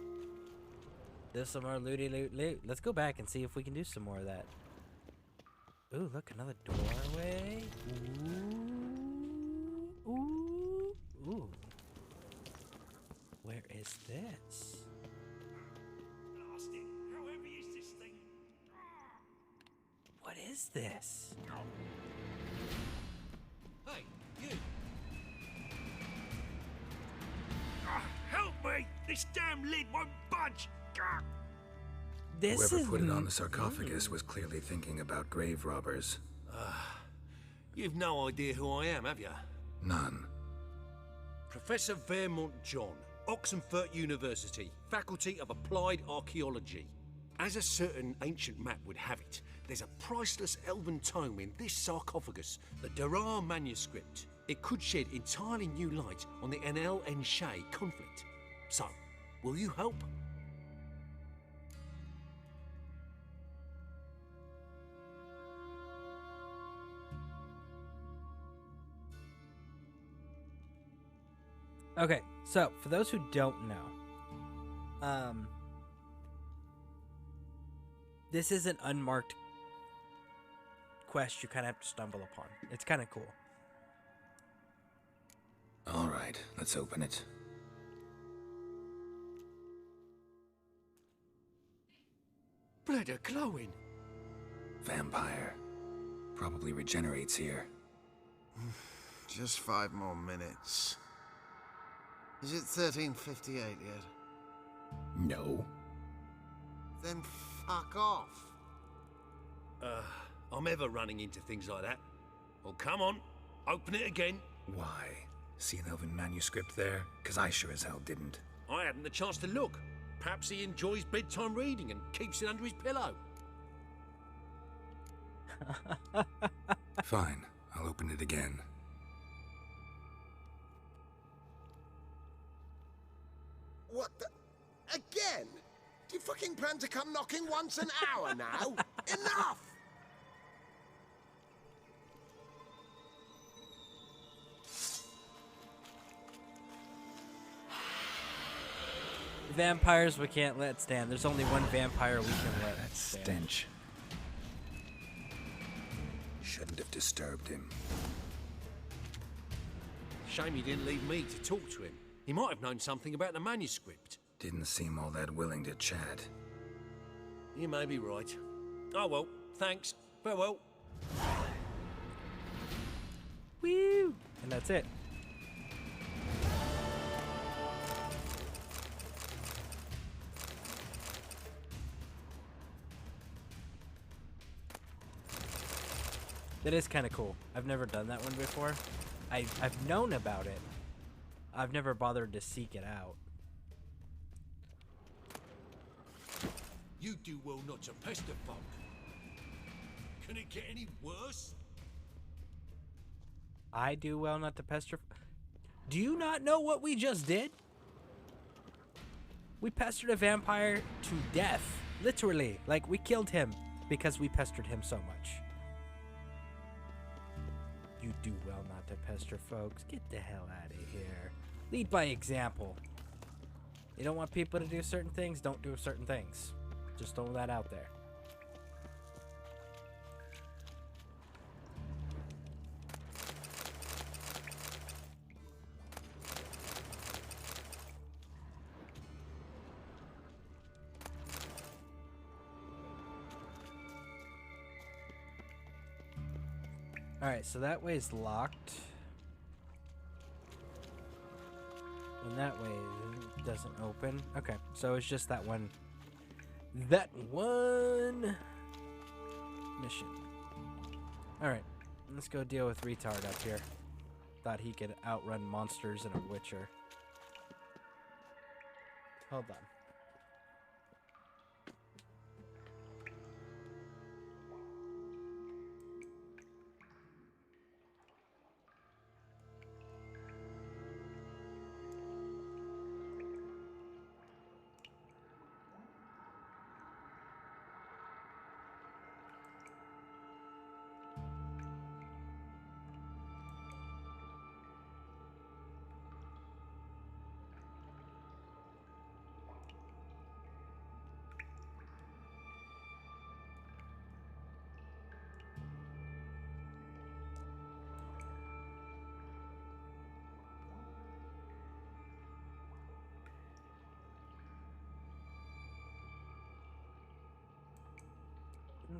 A: do some more looty loot loot. Let's go back and see if we can do some more of that. Ooh, look, another doorway. Ooh. Ooh. Ooh. Where is this?
I: Blasted. How heavy is this thing?
A: What is this?
I: Hey, you! Help me! This damn lid won't budge!
A: This
G: Whoever
A: is
G: put it on the sarcophagus was clearly thinking about grave robbers.
M: You've no idea who I am, have you?
G: None.
M: Professor Vermont John, Oxenford University, Faculty of Applied Archaeology. As a certain ancient map would have it, there's a priceless elven tome in this sarcophagus, the Durar manuscript. It could shed entirely new light on the Enel and Shay conflict. So, will you help?
A: Okay, so for those who don't know, this is an unmarked quest you kind of have to stumble upon. It's kind of cool.
G: All right, let's open it.
M: Blood are glowing.
G: Vampire. Probably regenerates here.
C: Just 5 more minutes. Is it 1358 yet?
G: No.
C: Then fuck off.
M: I'm ever running into things like that. Well, come on, open it again.
G: Why? See an elven manuscript there? 'Cause I sure as hell didn't.
M: I hadn't the chance to look. Perhaps he enjoys bedtime reading and keeps it under his pillow.
G: Fine, I'll open it again.
D: What the? Again? Do you fucking plan to come knocking once an hour now? Enough!
A: Vampires we can't let stand. There's only one vampire we can let stand.
G: Stench. Shouldn't have disturbed him.
M: Shame he didn't leave me to talk to him. He might have known something about the manuscript.
G: Didn't seem all that willing to chat.
M: You may be right. Oh well, thanks. Farewell.
A: Woo! And that's it. That is kind of cool. I've never done that one before. I've known about it. I've never bothered to seek it out.
M: You do well not to pester folk. Can it get any worse?
A: I do well not to pester. Do you not know what we just did? We pestered a vampire to death. Literally. Like, we killed him because we pestered him so much. You do well not to pester folks. Get the hell out of here. Lead by example. You don't want people to do certain things, don't do certain things. Just throw that out there. Alright, so that way's locked. And that way doesn't open. Okay, so it's just that one. That one mission. Alright, let's go deal with Retard up here. Thought he could outrun monsters in a Witcher. Hold on.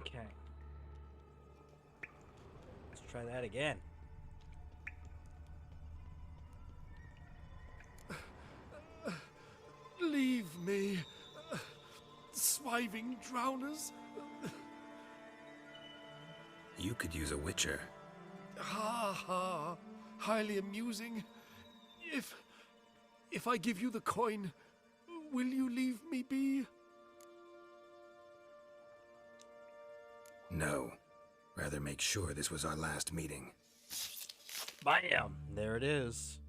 A: Okay. Let's try that again.
M: Leave me, swiving drowners.
G: You could use a Witcher.
M: Ha ha, highly amusing. If I give you the coin, will you leave me be?
G: No. Rather make sure this was our last meeting.
A: Bam! There it is.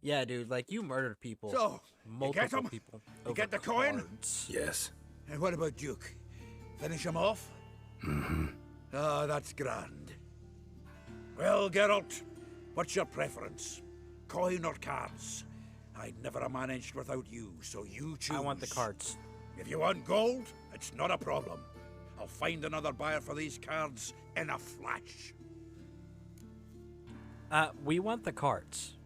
A: Yeah, dude, like, you murdered people.
K: So, you get
A: multiple
K: 'em?
A: people.
K: You
A: over
K: get the coin?
A: cards.
G: Yes.
K: And what about Duke? Finish him off?
G: Mm-hmm.
K: Ah, that's grand. Well, Geralt, what's your preference? Coin or cards? I'd never have managed without you, so you choose.
A: I want the cards.
K: If you want gold, it's not a problem. I'll find another buyer for these cards in a flash.
A: We want the cards.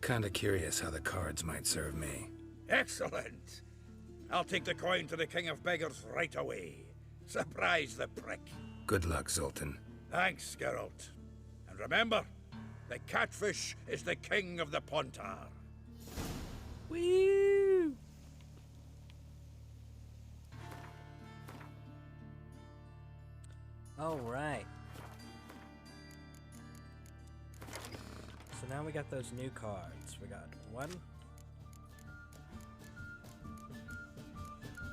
G: Kinda curious how the cards might serve me.
K: Excellent. I'll take the coin to the King of Beggars right away. Surprise the prick.
G: Good luck, Zoltan.
K: Thanks, Geralt. And remember, the catfish is the king of the Pontar.
A: Woo! All right. So now we got those new cards. We got one,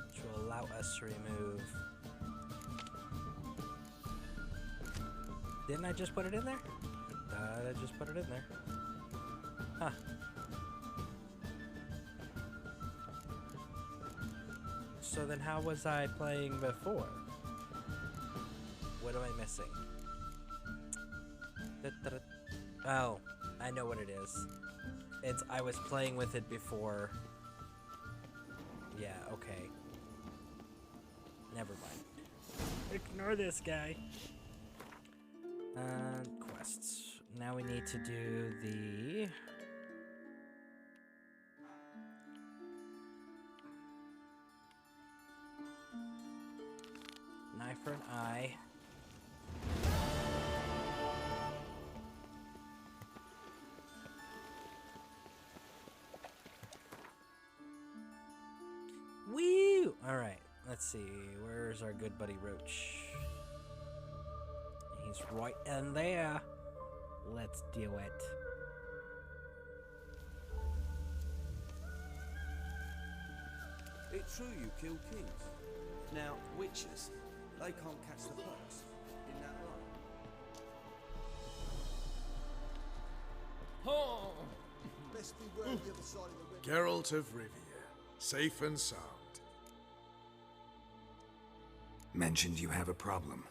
A: which will allow us to remove. Didn't I just put it in there? I just put it in there. Huh. So then how was I playing before? What am I missing? Oh, I know what it is. I was playing with it before. Yeah, okay. Never mind. Ignore this guy. Quests. Now we need to do the... an eye for an eye. Woo! Alright, let's see. Where's our good buddy Roach? He's right in there. Let's do it.
N: It's true you kill kings. Now, witches, they can't catch the fox. Isn't that right?
O: Oh! Best beware on the other side of the river.
P: Geralt of Rivia, safe and sound.
G: Mentioned you have a problem.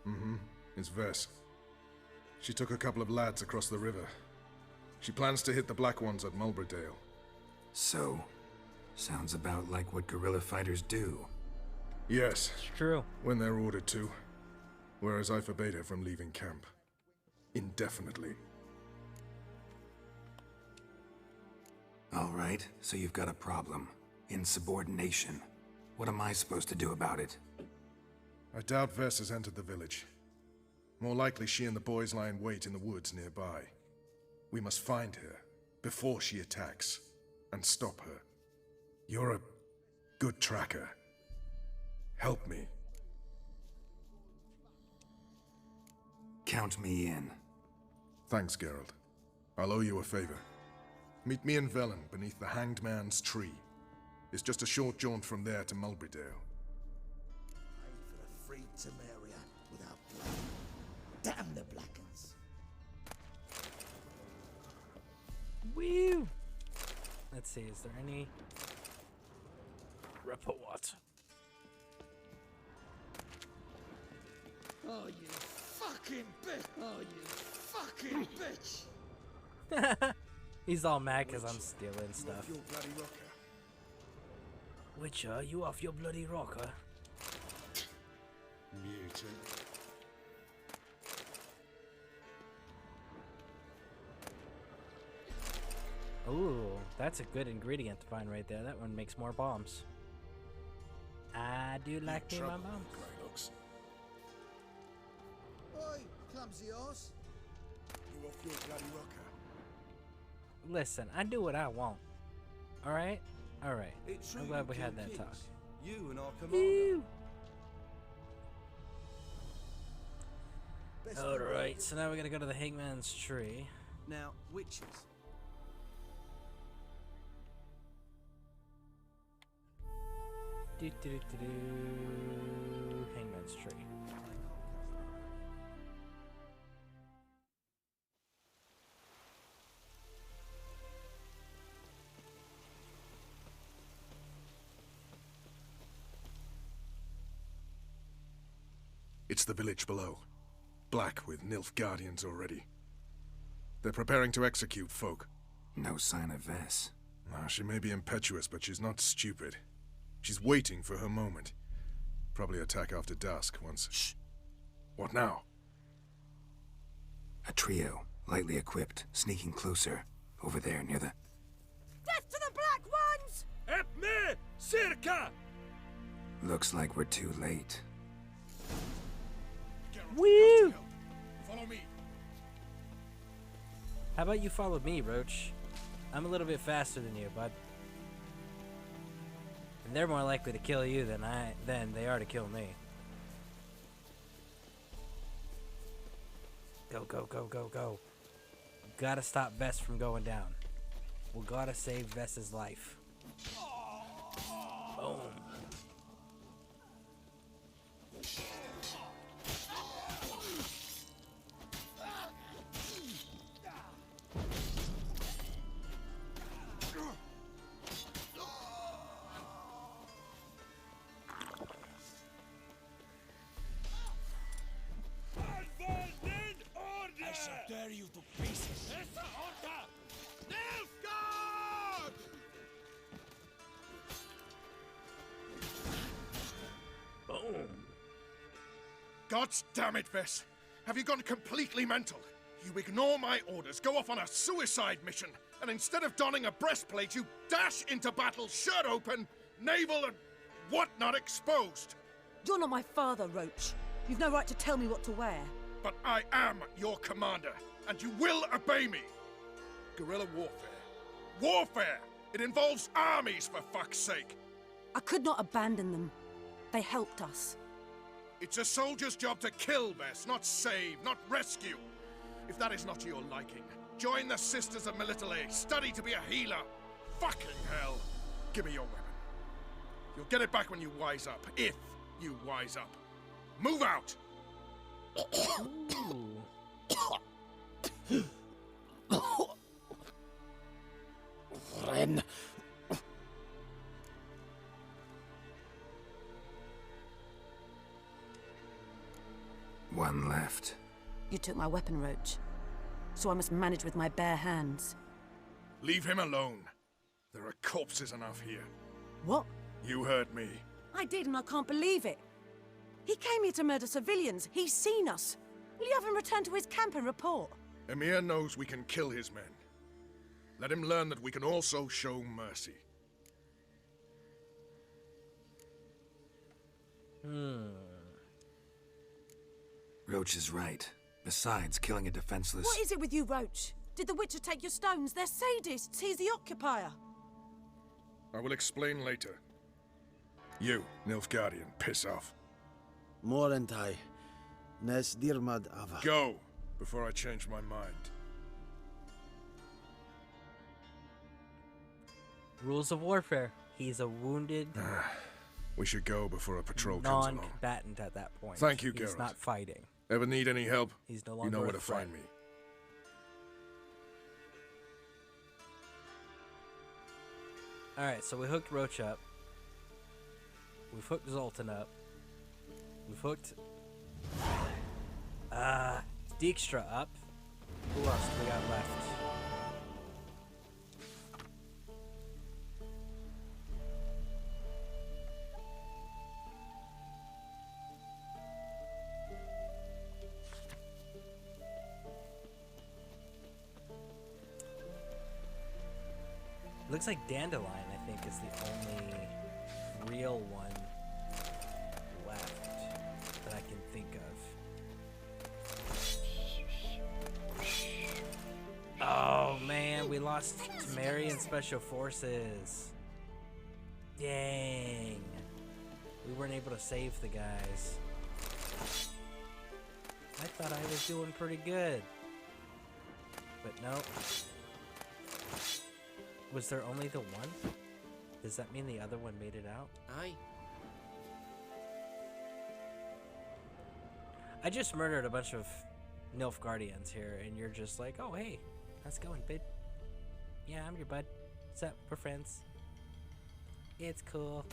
P: Mm-hmm. It's Vess. She took a couple of lads across the river. She plans to hit the Black Ones at Mulberdale.
G: So, sounds about like what guerrilla fighters do.
P: Yes.
A: It's true.
P: When they're ordered to. Whereas I forbade her from leaving camp. Indefinitely.
G: Alright, so you've got a problem. Insubordination. What am I supposed to do about it?
P: I doubt Vess has entered the village. More likely she and the boys lie in wait in the woods nearby. We must find her before she attacks and stop her. You're a good tracker. Help me.
G: Count me in.
P: Thanks, Geralt. I'll owe you a favor. Meet me in Velen beneath the Hanged Man's tree. It's just a short jaunt from there to Mulberdale.
D: For a free Temeria without blood. Damn the Blackens.
A: Woo! Let's see, is there any report?
O: Oh, you fucking bitch! Oh, you fucking bitch!
A: He's all mad because I'm stealing stuff.
P: You off your bloody rocker.
A: Witcher, you off your bloody rocker?
P: Mutant.
A: Ooh, that's a good ingredient to find right there. That one makes more bombs. I do like me my bombs.
O: Oi, clumsy ass!
P: You off your bloody rocker.
A: Listen, I do what I want. Alright? Alright.
N: It's true
A: I'm glad
N: you
A: we
N: kill
A: had that
N: kings.
A: talk.
N: You and our commander.
A: Woo!
O: Best
A: Alright, so now we gotta go to the Hangman's Tree.
N: Now, witches.
A: Hangman's tree.
P: It's the village below. Black with Nilfgaardians already. They're preparing to execute folk.
G: No sign of Vess.
P: She may be impetuous, but she's not stupid. She's waiting for her moment. Probably attack after dusk once... Shh! What now?
G: A trio, lightly equipped, sneaking closer. Over there, near the...
Q: Death to the Black Ones!
I: Help me! Circa!
G: Looks like we're too late.
A: Woo!
P: Follow me.
A: How about you follow me, Roach? I'm a little bit faster than you, bud. And they're more likely to kill you than they are to kill me. Go, go, go, go, go. Gotta stop Vess from going down. We gotta save Vess's life. Boom.
I: I shall tear you to pieces.
A: Boom.
P: God's damn it, Vess. Have you gone completely mental? You ignore my orders, go off on a suicide mission, and instead of donning a breastplate, you dash into battle, shirt open, navel and whatnot exposed.
Q: You're not my father, Roach. You've no right to tell me what to wear.
P: But I am your commander, and you will obey me. Guerrilla warfare. Warfare! It involves armies, for fuck's sake.
Q: I could not abandon them. They helped us.
P: It's a soldier's job to kill, Vess, not save, not rescue. If that is not to your liking, join the Sisters of Melitele, study to be a healer. Fucking hell. Give me your weapon. You'll get it back when you wise up, if you wise up. Move out!
D: Ren.
G: One left.
Q: You took my weapon, Roach. So I must manage with my bare hands.
P: Leave him alone. There are corpses enough here.
Q: What?
P: You heard me.
Q: I did, and I can't believe it. He came here to murder civilians. He's seen us. Will you have him return to his camp and report?
P: Emir knows we can kill his men. Let him learn that we can also show mercy.
G: Roach is right. Besides, killing a defenseless...
Q: What is it with you, Roach? Did the Witcher take your stones? They're sadists. He's the occupier.
P: I will explain later. You, Nilfgaardian, piss off.
L: Morentai. Nes dirmad ava.
P: Go, before I change my mind.
A: Rules of warfare. He's a wounded...
P: We should go before a patrol comes along.
A: Non-combatant at that point.
P: Thank you,
A: He's
P: Geralt.
A: not fighting.
P: Ever need any help?
A: He's no longer
P: You know
A: a
P: where to
A: threat.
P: find me.
A: Alright, so we hooked Roach up. We've hooked Zoltan up. We've hooked... Dijkstra up. Who else do we got left? Looks like Dandelion, I think, is the only real one left that I can think of. Oh man, we lost Temerian Special Forces. Dang. We weren't able to save the guys. I thought I was doing pretty good. But no. Was there only the one? Does that mean the other one made it out?
E: Aye.
A: I just murdered a bunch of Nilfgaardians here, and you're just like, oh, hey, how's it going, bud? Yeah, I'm your bud. What's up? We're friends. It's cool.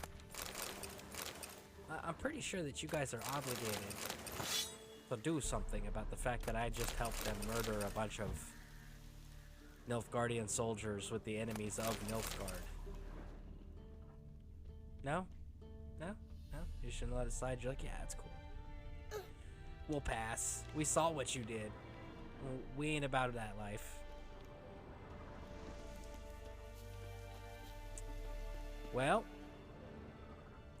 A: I'm pretty sure that you guys are obligated to do something about the fact that I just helped them murder a bunch of Nilfgaardian soldiers with the enemies of Nilfgaard. No? No? No? You shouldn't let it slide? You're like, yeah, it's cool. We'll pass. We saw what you did. We ain't about that life. Well,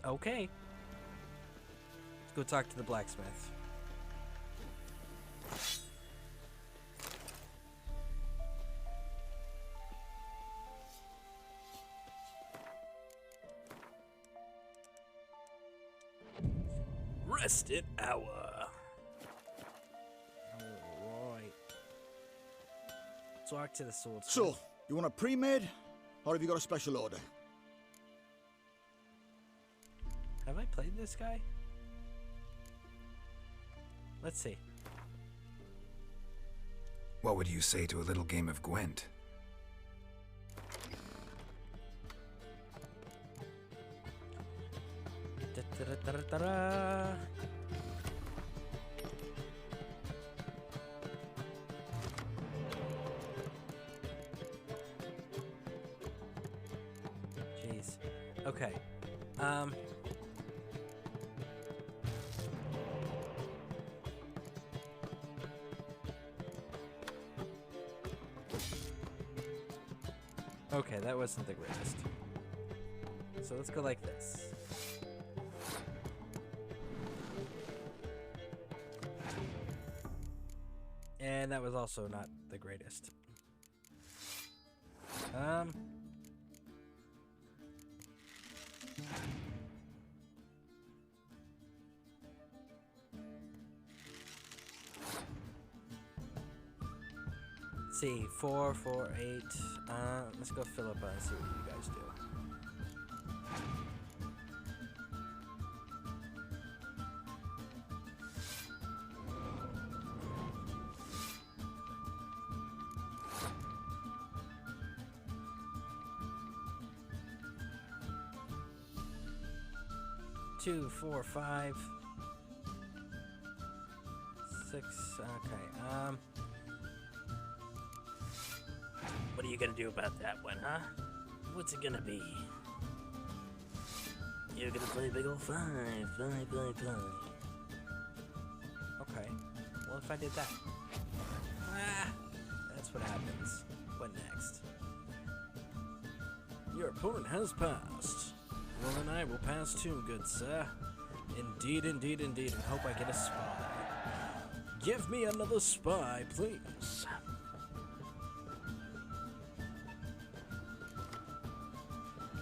A: okay. Let's go talk to the blacksmith. Rested hour. Alright. Talk to the swordsmith.
O: So, you want a pre-made, or have you got a special order?
A: Have I played this guy? Let's see.
G: What would you say to a little game of Gwent?
A: Da-da-da-da-da-da. Jeez. Okay. Okay, that wasn't the greatest. So let's go like this. And that was also not the greatest. Let's see, 4, 4, 8. Let's go Philippa and see what you guys do. Two, 4, 5, 6. Okay. What are you gonna do about that one, huh? What's it gonna be? You're gonna play big ol' 5, 5, 5, 5. Okay. Well, if I did that. That's what happens. What next? Your opponent has passed. Well, then I will pass too, good sir. Indeed, indeed, indeed. I hope I get a spy. Give me another spy, please.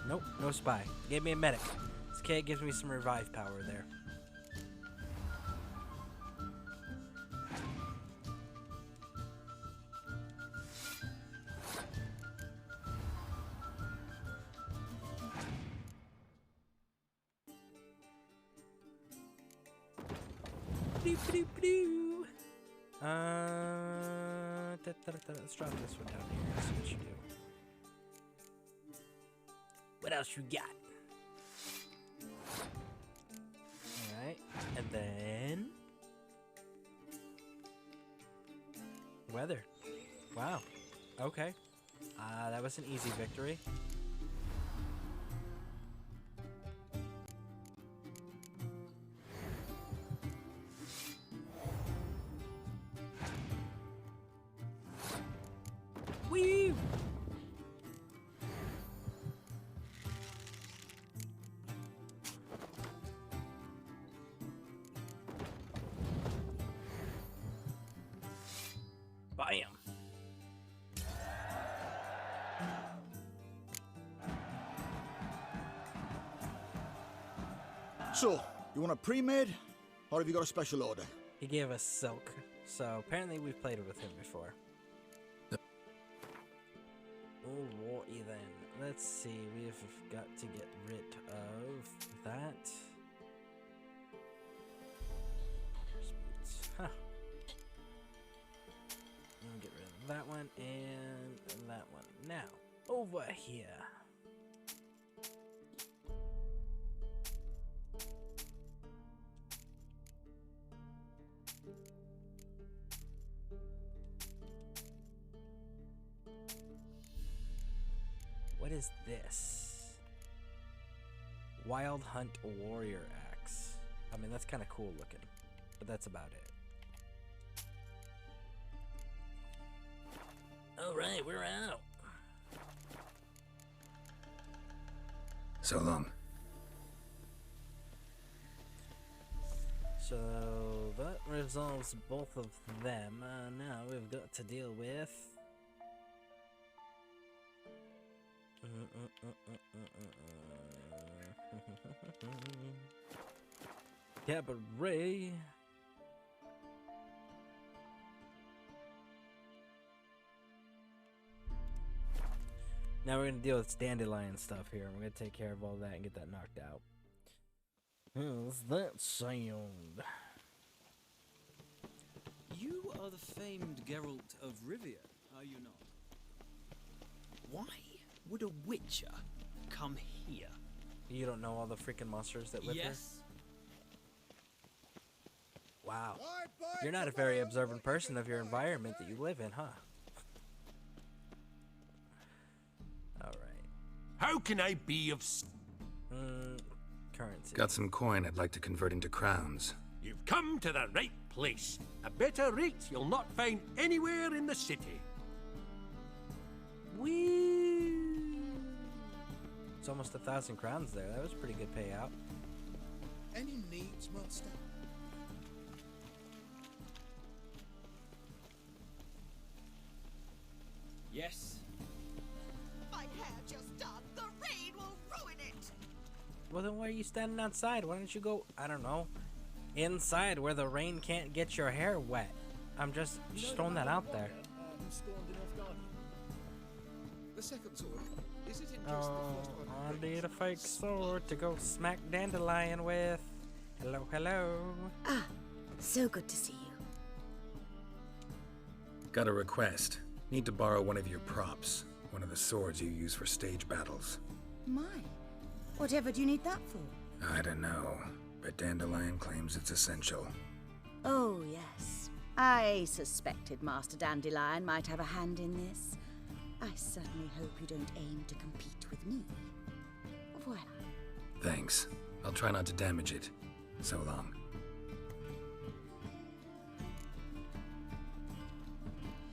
A: Nope, no spy. Gave me a medic. This kid gives me some revive power there. Let's drop this one down here. That's what you do. What else you got? Alright, and then weather. Wow. Okay. That was an easy victory. Woo! Bam!
O: So, you want a pre-made, or have you got a special order?
A: He gave us silk, so apparently we've played with him before. Alrighty then, let's see, we've got to get rid of that. Boots. Huh. I'll get rid of that one and that one. Now, over here. What is this? Wild Hunt Warrior Axe. I mean, that's kind of cool looking, but that's about it. Alright, we're out.
G: So long.
A: So that resolves both of them. Now we've got to deal with... Cabaret. Now we're gonna deal with dandelion stuff here. We're gonna take care of all that and get that knocked out. How's that sound?
N: You are the famed Geralt of Rivia, are you not? Why would a witcher come here?
A: You don't know all the freaking monsters that live here?
N: Yes.
A: Wow. You're not a very observant person of your environment that you live in, huh? Alright.
M: How can I be of...
A: Currency.
G: Got some coin I'd like to convert into crowns.
M: You've come to the right place. A better rate you'll not find anywhere in the city.
A: Whee! It's almost 1,000 crowns there. That was a pretty good payout.
O: Any needs, master?
N: Yes.
R: My hair just done. The rain will ruin it.
A: Well, then why are you standing outside? Why don't you go, I don't know, inside where the rain can't get your hair wet? I'm just throwing that out there.
O: The second sword. Is it in just
A: Oh,
O: the first one?
A: I need a fake sword to go smack dandelion with. Hello, hello.
S: Ah, so good to see you.
G: Got a request. Need to borrow one of your props. One of the swords you use for stage battles.
S: My, whatever do you need that for?
G: I don't know, but Dandelion claims it's essential.
S: Oh, yes. I suspected Master Dandelion might have a hand in this. I certainly hope you don't aim to compete with me. Voilà.
G: Thanks. I'll try not to damage it. So long.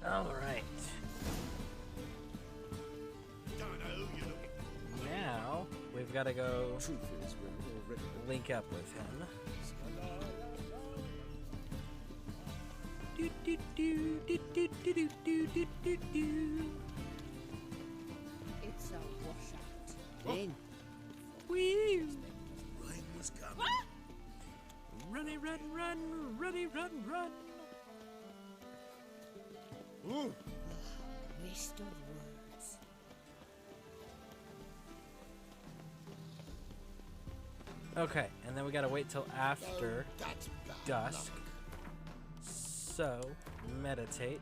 A: Alright. Now, we've got to go link up with him.
R: It's a washout.
S: In.
A: Whee!
C: Rain was coming.
A: Runny, run, run, runny, run, run.
C: Ooh.
R: Waste of words.
A: Okay, and then we gotta wait till after dusk. So, meditate.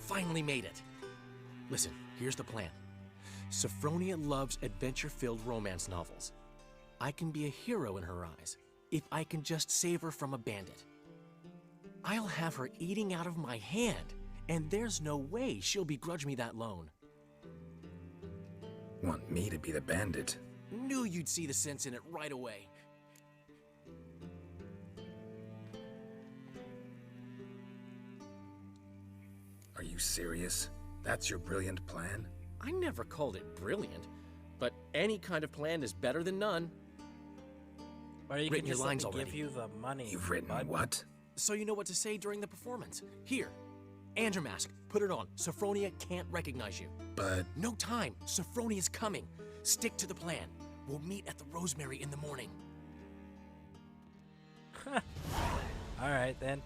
T: Finally made it. Listen, here's the plan. Sophronia loves adventure-filled romance novels. I can be a hero in her eyes if I can just save her from a bandit. I'll have her eating out of my hand, and there's no way she'll begrudge me that loan.
G: Want me to be the bandit?
T: Knew you'd see the sense in it right away.
G: Are you serious? That's your brilliant plan?
T: I never called it brilliant, but any kind of plan is better than none.
A: Or you
T: Written
A: can
T: your
A: just
T: lines
A: let me
T: already.
A: give you the money.
G: You've written
A: bud.
G: what?
T: So you know what to say during the performance. Here, and your mask. Put it on. Sophronia can't recognize you.
G: But...
T: No time. Sophronia's coming. Stick to the plan. We'll meet at the Rosemary in the morning.
A: Alright then.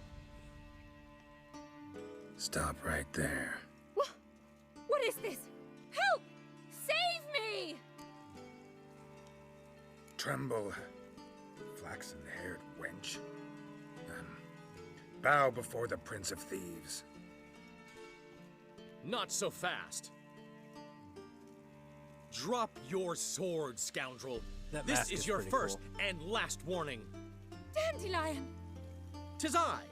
G: Stop right there.
F: What is this? Help! Save me!
G: Tremble, flaxen-haired wench. Bow before the Prince of Thieves.
T: Not so fast. Drop your sword, scoundrel.
A: That
T: This
A: mask
T: is
A: is
T: your
A: pretty
T: first
A: cool.
T: and last warning.
F: Dandelion!
T: 'Tis I,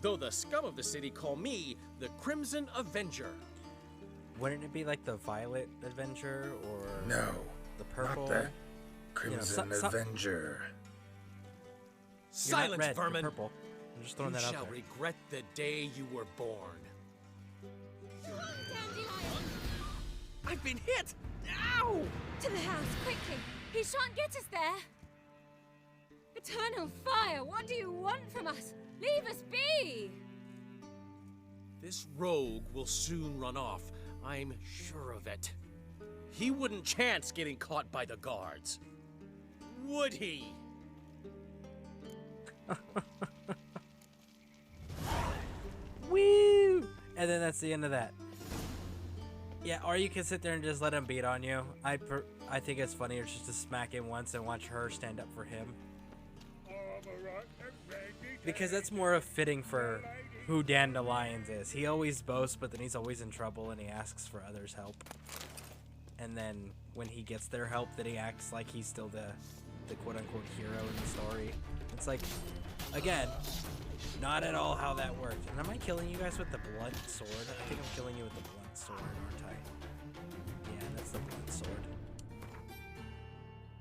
T: though the scum of the city call me the Crimson Avenger.
A: Wouldn't it be like the Violet Avenger or
G: No,
A: the Purple?
G: not the Crimson Avenger.
A: You're not
T: Silence,
A: red, you're
T: vermin!
A: purple. I'm just throwing
T: You
A: that out
T: shall
A: there.
T: regret the day you were born. I've been hit! Ow!
F: To the house, quickly! He shan't get us there! Eternal fire, what do you want from us? Leave us be!
T: This rogue will soon run off. I'm sure of it. He wouldn't chance getting caught by the guards. Would he?
A: Woo! And then that's the end of that. Yeah, or you can sit there and just let him beat on you. I think it's funnier just to smack him once and watch her stand up for him. Because that's more of fitting for who Dandelions is. He always boasts, but then he's always in trouble and he asks for others' help. And then when he gets their help, then he acts like he's still the quote-unquote hero in the story. It's like, again, not at all how that worked. And am I killing you guys with the blunt sword? I think I'm killing you with the blunt sword, aren't I? Yeah, that's the blunt sword.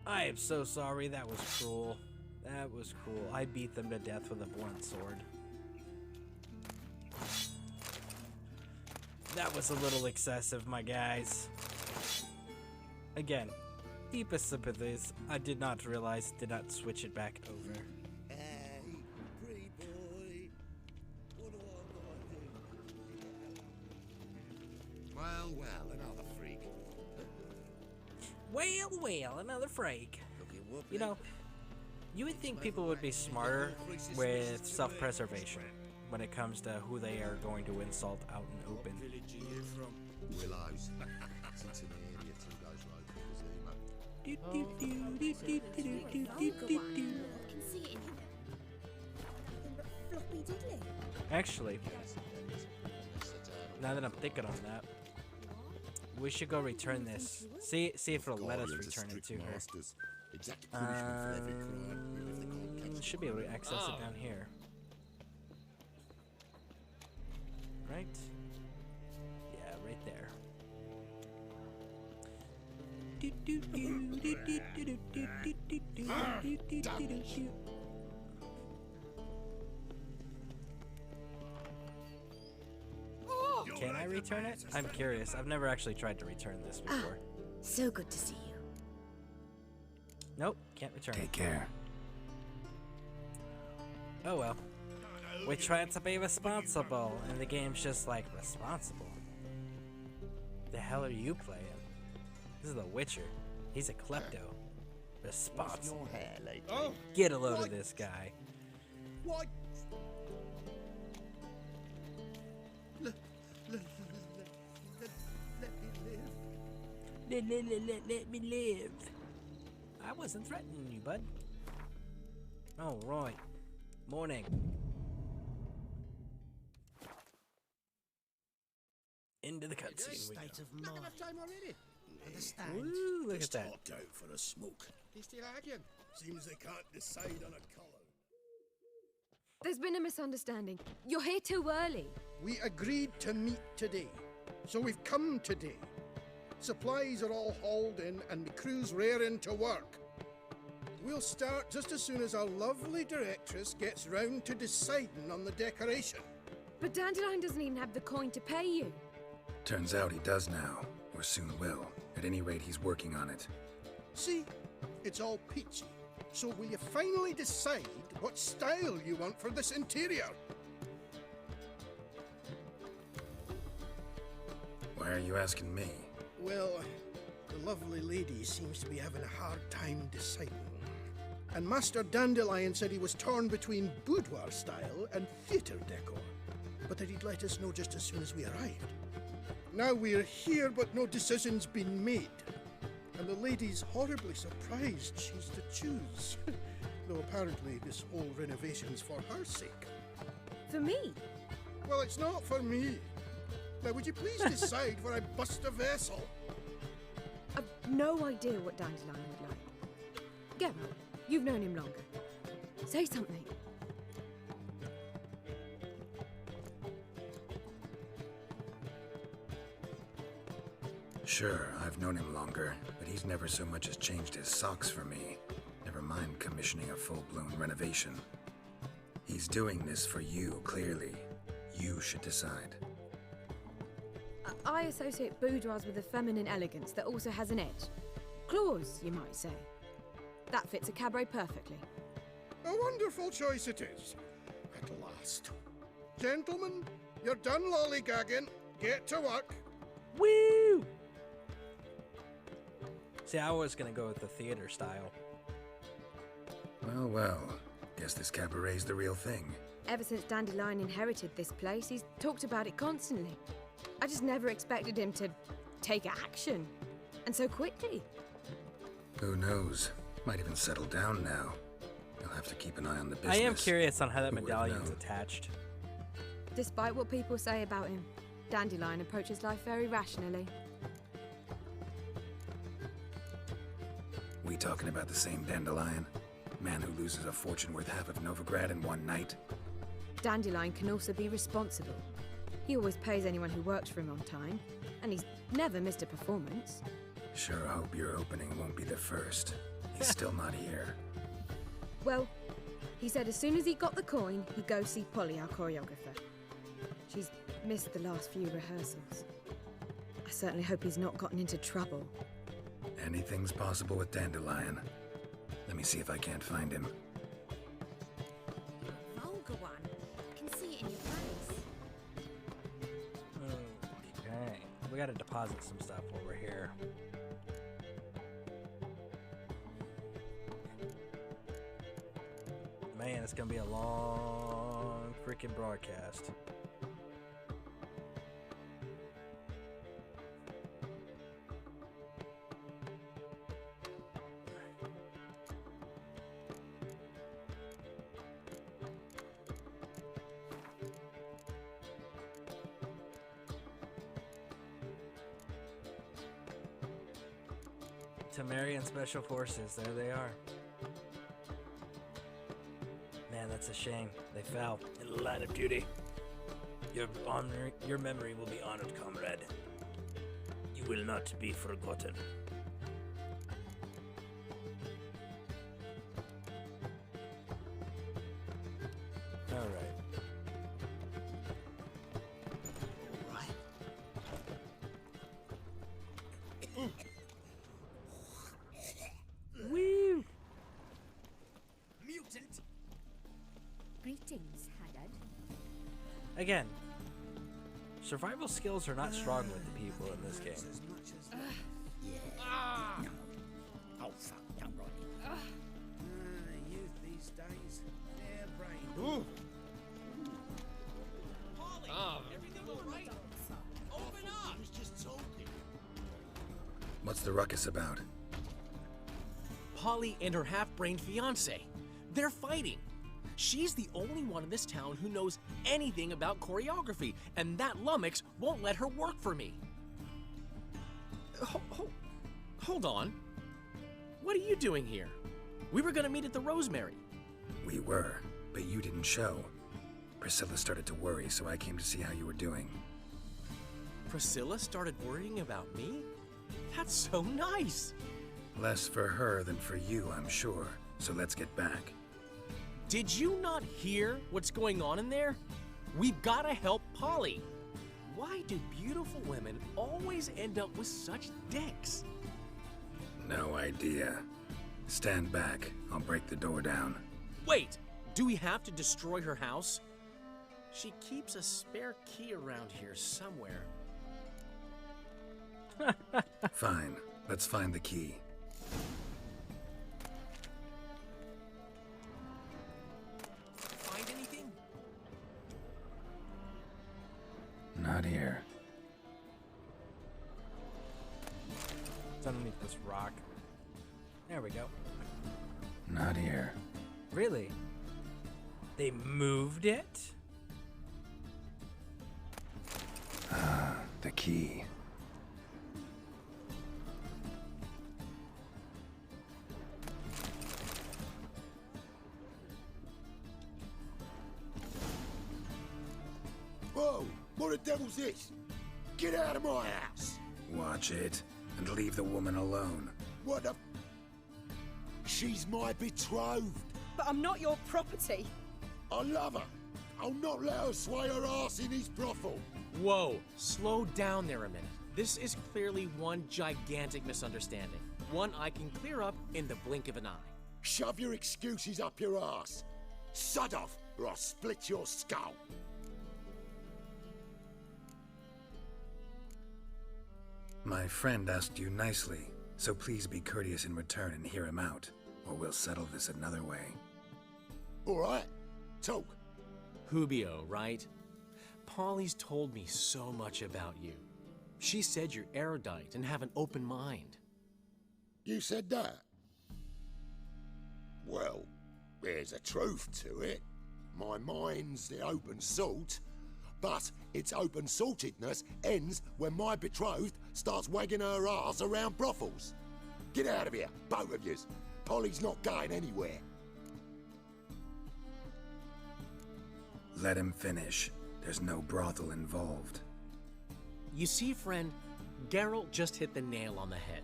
A: I am so sorry, that was cruel. That was cruel. I beat them to death with a blunt sword. That was a little excessive, my guys. Again, deepest sympathies. I did not realize, did not switch it back over.
D: Hey, pretty boy. What do I do? Well, another freak.
A: Well, another freak. You know, you would think people would be smarter with self-preservation when it comes to who they are going to insult out in open.
D: What village are you from? Willows. It's in the area 2 days road from
A: Actually, now that I'm thinking on that, we should go return this. See if it'll let us return it to her. Should be able to access it down here. Right? Yeah, right there. Can I return it? I'm curious. I've never actually tried to return this before.
S: So good to see you.
A: Nope, can't return it.
G: Take care.
A: Oh well. We're trying to be responsible, and the game's just like, responsible? The hell are you playing? This is the Witcher. He's a klepto. Responsible. Get a load of this guy.
C: What?
A: Let me live. I wasn't threatening you, bud. All right. Morning. Into the cutscene we go.
C: Not enough time already. Understand?
A: Ooh, look at
C: Just
A: that.
C: talked out for a smoke. They still arguing. Seems they can't decide on a colour.
F: There's been a misunderstanding. You're here too early.
C: We agreed to meet today, so we've come today. Supplies are all hauled in and the crew's raring to work. We'll start just as soon as our lovely directress gets round to deciding on the decoration.
F: But Dandelion doesn't even have the coin to pay you.
G: Turns out he does now, or soon will. At any rate, he's working on it.
C: See, it's all peachy. So will you finally decide what style you want for this interior?
G: Why are you asking me?
C: Well, the lovely lady seems to be having a hard time deciding. and Master Dandelion said he was torn between boudoir style and theatre decor, but that he'd let us know just as soon as we arrived. Now we're here, but no decision's been made. And the lady's horribly surprised she's to choose. Though apparently this whole renovation's for her sake.
F: For me?
C: Well, it's not for me. Now, would you please decide where I bust a vessel?
F: I've no idea what Dandelion would like. Geralt, you've known him longer. Say something.
G: Sure, I've known him longer, but he's never so much as changed his socks for me. Never mind commissioning a full-blown renovation. He's doing this for you, clearly. You should decide.
F: I associate boudoirs with a feminine elegance that also has an edge. Claws, you might say. That fits a cabaret perfectly.
C: A wonderful choice it is. At last. Gentlemen, you're done lollygagging. Get to work.
A: Woo! See, I was gonna go with the theater style.
G: Well, well. Guess this cabaret's the real thing.
F: Ever since Dandelion inherited this place, he's talked about it constantly. I just never expected him to take action. And so quickly.
G: Who knows? Might even settle down now. You'll have to keep an eye on the business.
A: I am curious on how that
G: Who would've
A: medallion's
G: known?
A: attached.
F: Despite what people say about him, Dandelion approaches life very rationally.
G: We talking about the same Dandelion? Man who loses a fortune worth half of Novigrad in one night?
F: Dandelion can also be responsible. He always pays anyone who works for him on time, and he's never missed a performance.
G: Sure hope your opening won't be the first. He's still not here.
F: Well, he said as soon as he got the coin, he'd go see Polly, our choreographer. She's missed the last few rehearsals. I certainly hope he's not gotten into trouble.
G: Anything's possible with Dandelion. Let me see if I can't find him.
R: Vulgar one. I can see it in your face.
A: Okay. We gotta deposit some stuff while we're here. Man, it's gonna be a long freaking broadcast. Temerian Special Forces, there they are. Man, that's a shame. They fell in the line of duty. Your memory will be honored, comrade. You will not be forgotten. All right. Woo!
R: Mutant. Greetings, Haggard.
A: Again, survival skills are not strong with the people in this game.
D: Oh, fuck, don't run.
O: Youth these days, they're brain.
M: Everything all right? Open up!
O: I was just talking.
G: What's the ruckus about?
T: Polly and her half-brained fiancé. They're fighting. She's the only one in this town who knows anything about choreography, and that lummox won't let her work for me. Hold on. What are you doing here? We were gonna meet at the Rosemary.
G: We were, but you didn't show. Priscilla started to worry, so I came to see how you were doing.
T: Priscilla started worrying about me? That's so nice.
G: Less for her than for you, I'm sure. So let's get back.
T: Did you not hear what's going on in there? We've gotta help Polly. Why do beautiful women always end up with such dicks?
G: No idea. Stand back. I'll break the door down.
T: Wait, do we have to destroy her house? She keeps a spare key around here somewhere.
G: Fine. Let's find the key. Not here.
A: It's underneath this rock. There we go.
G: Not here.
A: Really? They moved it?
G: Ah, the key.
D: Whoa! What the devil's this? Get out of my house!
G: Watch it, and leave the woman alone.
D: What the... She's my betrothed.
Q: But I'm not your property.
D: I love her. I'll not let her sway her ass in his brothel.
T: Whoa, slow down there a minute. This is clearly one gigantic misunderstanding. One I can clear up in the blink of an eye.
D: Shove your excuses up your ass. Sod off, or I'll split your skull.
G: My friend asked you nicely, so please be courteous in return and hear him out, or we'll settle this another way.
D: All right, talk.
T: Hubio, right? Polly's told me so much about you. She said you're erudite and have an open mind.
D: You said that? Well, there's a truth to it. My mind's the open salt, but its open saltedness ends when my betrothed starts wagging her ass around brothels. Get out of here, both of yous. Polly's not going anywhere.
G: Let him finish. There's no brothel involved.
T: You see, friend, Geralt just hit the nail on the head.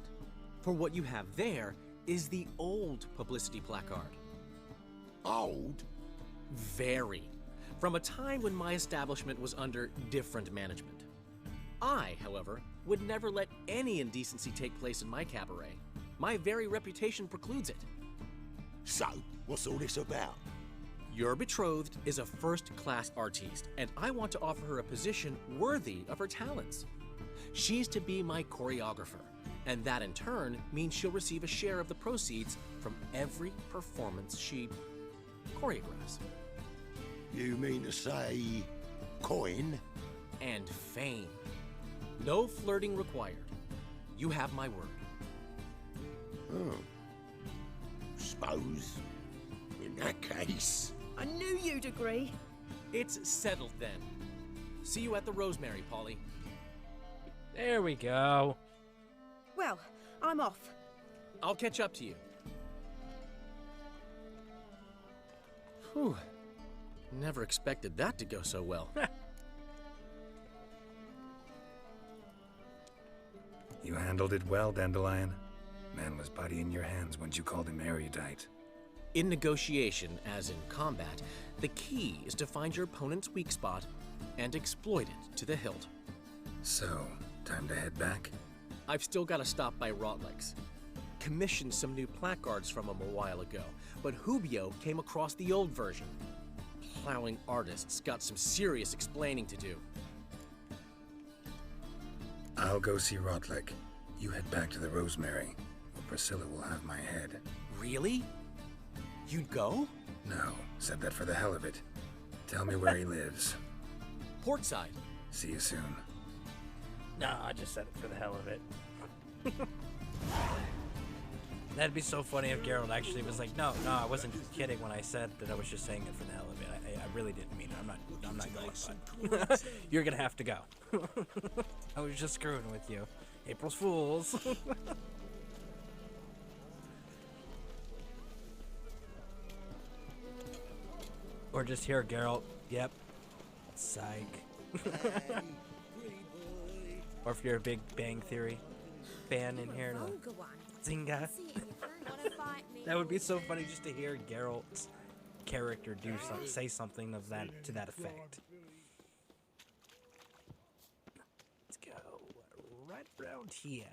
T: For what you have there is the old publicity placard.
D: Old?
T: Very. From a time when my establishment was under different management. I, however, would never let any indecency take place in my cabaret. My very reputation precludes it.
D: So, what's all this about?
T: Your betrothed is a first-class artiste, and I want to offer her a position worthy of her talents. She's to be my choreographer, and that in turn means she'll receive a share of the proceeds from every performance she choreographs.
D: You mean to say... coin?
T: And fame. No flirting required. You have my word.
D: Oh. Suppose, in that case...
Q: I knew you'd agree.
T: It's settled then. See you at the Rosemary, Polly.
A: There we go.
Q: Well, I'm off.
T: I'll catch up to you. Whew. Never expected that to go so well.
G: You handled it well, Dandelion. Man was body in your hands once you called him erudite.
T: In negotiation, as in combat, the key is to find your opponent's weak spot and exploit it to the hilt.
G: So, time to head back?
T: I've still got to stop by Rotlegs. Commissioned some new placards from him a while ago, but Hubio came across the old version. Plowing artists got some serious explaining to do.
G: I'll go see Rotlick. You head back to the Rosemary, or Priscilla will have my head.
T: Really? You'd go?
G: No, said that for the hell of it. Tell me where he lives.
T: Portside.
G: See you soon.
A: No, I just said it for the hell of it. That'd be so funny if Geralt actually was like, no, I wasn't kidding when I said that I was just saying it for the hell of it. I really didn't mean it. I'm not going, but you're gonna have to go. I was just screwing with you. April's Fools. Or just hear Geralt. Yep. Psych. Or if you're a big Bang Theory fan in here, Zynga. That would be so funny just to hear Geralt's character say something of that to that effect. Let's go right around here.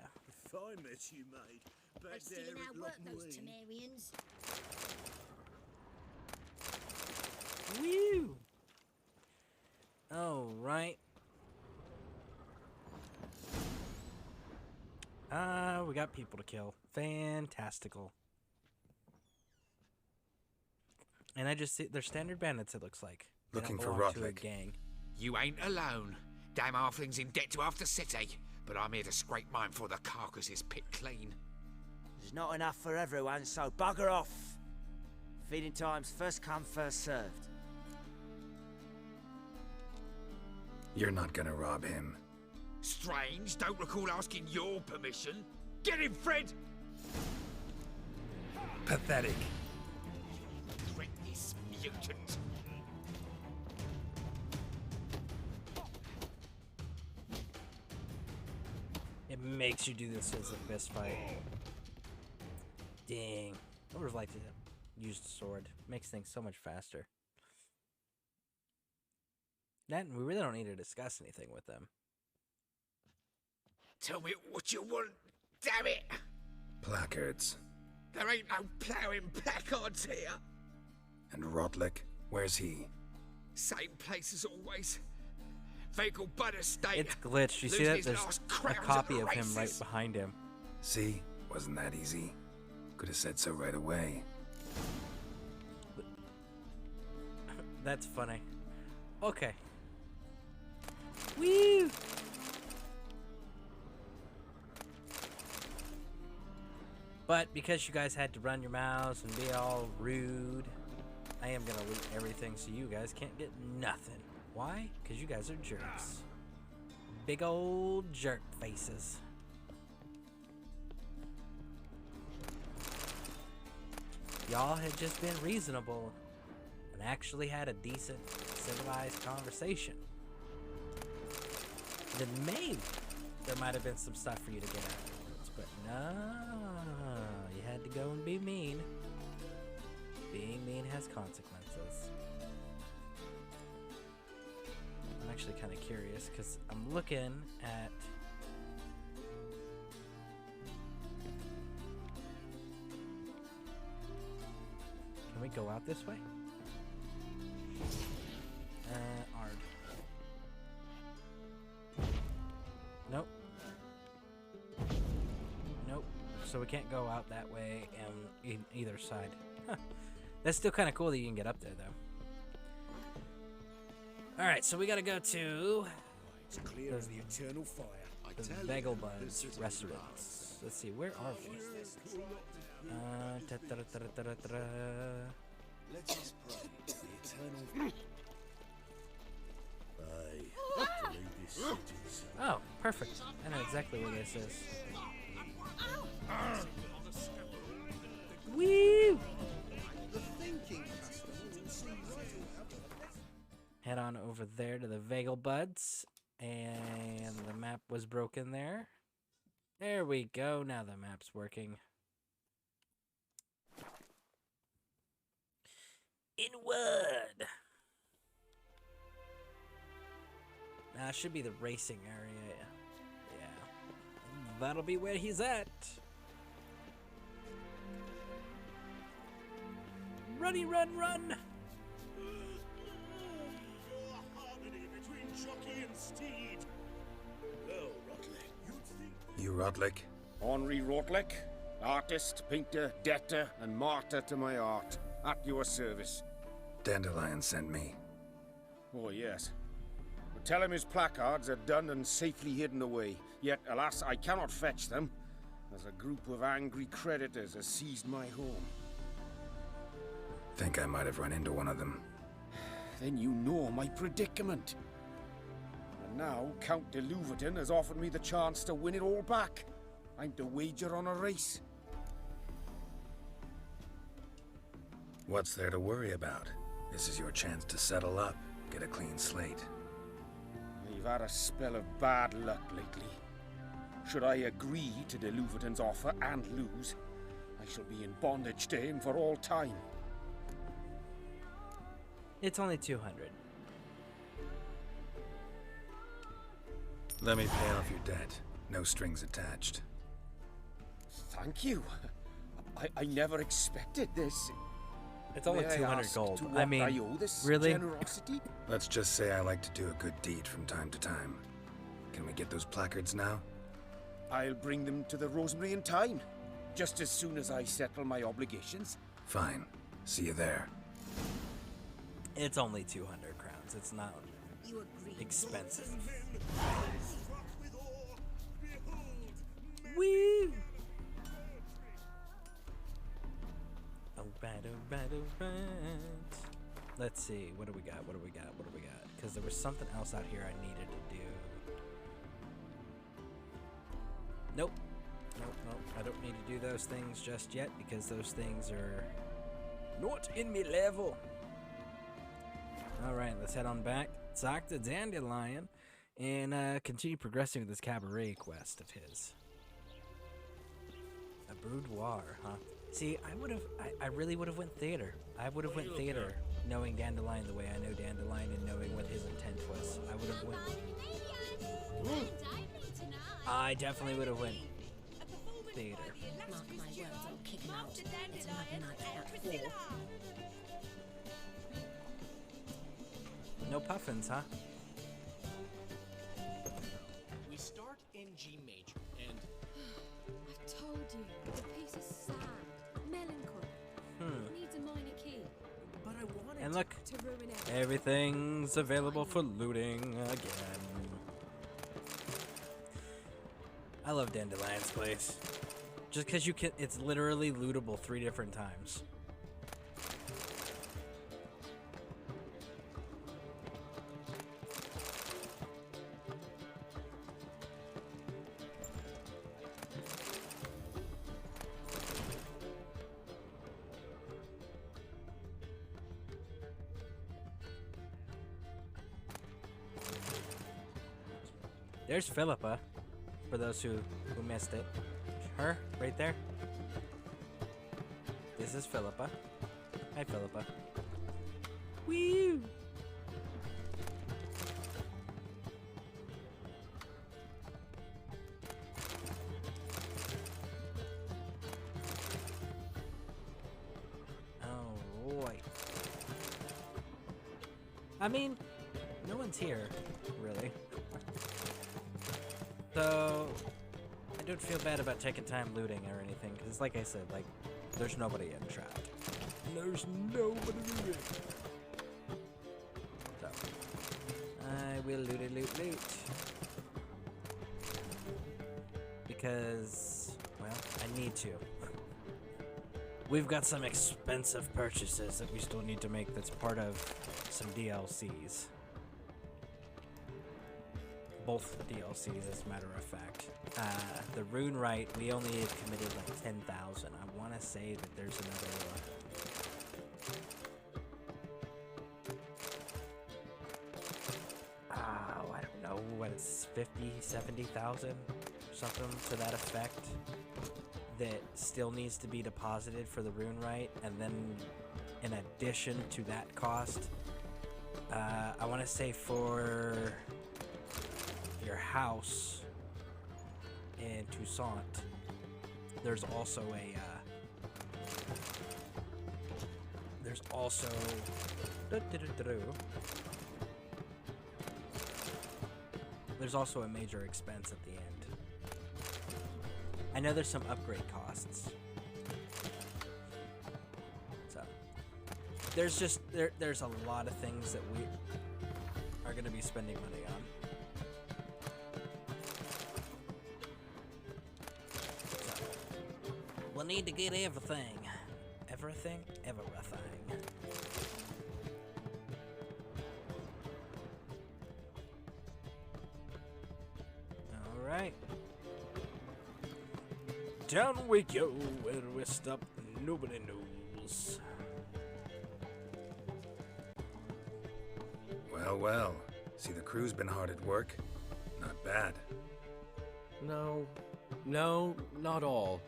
O: If I met you, mate, back there at Lochmuin.
A: Woo! All right. We got people to kill. Fantastical. And I just see they're standard bandits, it looks like. They
G: Looking
A: don't
G: for
A: belong to a
G: Rotlick.
A: gang.
K: You ain't alone.
U: Damn halflings in debt to half the city, but I'm here to scrape mine before the carcass is picked clean.
L: There's not enough for everyone, so bugger off. Feeding time's first come, first served.
G: You're not gonna rob him.
U: Strange, don't recall asking your permission. Get him, Fred!
G: Pathetic.
U: Dread this mutant.
A: It makes you do this as a fist fight. Dang. I would have liked to use the sword. Makes things so much faster. That, we really don't need to discuss anything with them.
U: Tell me what you want, damn it!
G: Placards.
U: There ain't no ploughing placards here.
G: And Rotlick, where's he?
U: Same place as always. Vehicle Bud Estate.
A: It's glitched. You see that? There's a copy of him right behind him.
G: See? Wasn't that easy? Could have said so right away.
A: That's funny. Okay. Woo! But because you guys had to run your mouths and be all rude, I am gonna loot everything so you guys can't get nothing. Why? Because you guys are jerks. Big old jerk faces. Y'all had just been reasonable and actually had a decent, civilized conversation. Then maybe there might have been some stuff for you to get afterwards, but no, you had to go and be mean. Being mean has consequences. I'm actually kind of curious because I'm looking at can we go out this way? Ard. Nope. Nope. So we can't go out that way and either side. Huh. That's still kind of cool that you can get up there, though. All right, so we got to go to
I: It's clear of the eternal fire.
A: the Vegelbud's residence. Let's see, where are we?
I: Let us pray the eternal. Aye, to lead this city.
A: Oh, perfect. I know exactly where this is. Woo! Head on over there to the Vegelbuds, and the map was broken there. There we go. Now the map's working. Inward. Now it should be the racing area. Yeah, that'll be where he's at. Runny, run, run!
I: Harmony between jockey and steed. Well, Rotlick,
G: You Rotlick?
I: Henri Rotlick, artist, painter, debtor, and martyr to my art. At your service.
G: Dandelion sent me.
I: Oh, yes. But tell him his placards are done and safely hidden away. Yet, alas, I cannot fetch them, as a group of angry creditors has seized my home.
G: Think I might have run into one of them.
I: Then you know my predicament. And now, Count de Louverton has offered me the chance to win it all back. I'm to wager on a race.
G: What's there to worry about? This is your chance to settle up, get a clean slate.
I: I've had a spell of bad luck lately. Should I agree to de Louverton's offer and lose, I shall be in bondage to him for all time.
A: It's only 200.
G: Let me pay off your debt. No strings attached.
I: Thank you. I never expected this.
A: It's only
I: May I
A: 200
I: ask
A: gold.
I: to
A: I
I: what
A: mean,
I: I owe this
A: really?
I: generosity?
G: Let's just say I like to do a good deed from time to time. Can we get those placards now?
I: I'll bring them to the Rosemary in time, just as soon as I settle my obligations.
G: Fine. See you there.
A: It's only 200 crowns. It's not expensive. Woo! Alright. Let's see, what do we got? Because there was something else out here I needed to do. Nope. I don't need to do those things just yet because those things are not in me level. Alright, let's head on back. Talk to Dandelion and continue progressing with this cabaret quest of his. A boudoir, huh? See, I really would have went theater. I would have went theater knowing Dandelion the way I know Dandelion and knowing what his intent was. I would have went... I definitely would have went theater.
Q: Mark my words, I'll kick him out. It's another night at 4.
A: No puffins, huh?
T: We start in G major, and...
F: I told you, the piece is sad, melancholy. It needs a minor key.
T: But I wanted
A: And look,
F: to ruin everything.
A: everything's available for looting again. I love Dandelion's place. Just because you can, it's literally lootable 3 different times. There's Philippa, for those who missed it. Her, right there. This is Philippa. Hi, Philippa. Woo! Alright. I mean, no one's here, really. So, I don't feel bad about taking time looting or anything, because like I said, like, there's nobody in trap. There's nobody looting. So, I will loot. Because, well, I need to. We've got some expensive purchases that we still need to make that's part of some DLCs. Both DLCs, as a matter of fact. The Rune Rite, we only committed like 10,000. I want to say that there's another... I don't know, what it's 50, 70,000? Something to that effect. That still needs to be deposited for the Rune Rite. And then, in addition to that cost, I want to say for... your house in Toussaint, there's also a major expense at the end. I know there's some upgrade costs. So there's a lot of things that we are going to be spending money on. We'll need to get everything. Everything? Everything. Alright. Down we go. Where do we stop? Nobody knows.
G: Well. See, the crew's been hard at work. Not bad.
T: No, not all.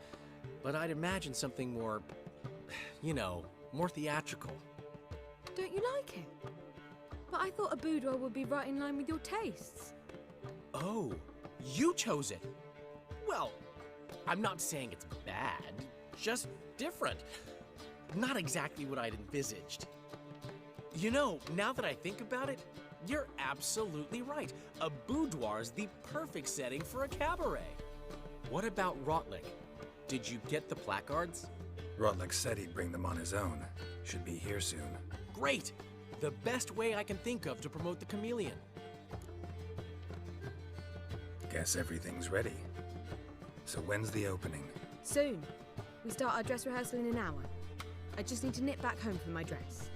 T: But I'd imagine something more, you know, more theatrical.
F: Don't you like it? But I thought a boudoir would be right in line with your tastes.
T: Oh, you chose it. Well, I'm not saying it's bad, just different. Not exactly what I'd envisaged. You know, now that I think about it, you're absolutely right. A boudoir's the perfect setting for a cabaret. What about Rotlick? Did you get the placards?
G: Rotlick said he'd bring them on his own. Should be here soon.
T: Great! The best way I can think of to promote the chameleon.
G: Guess everything's ready. So when's the opening?
F: Soon. We start our dress rehearsal in an hour. I just need to nip back home for my dress.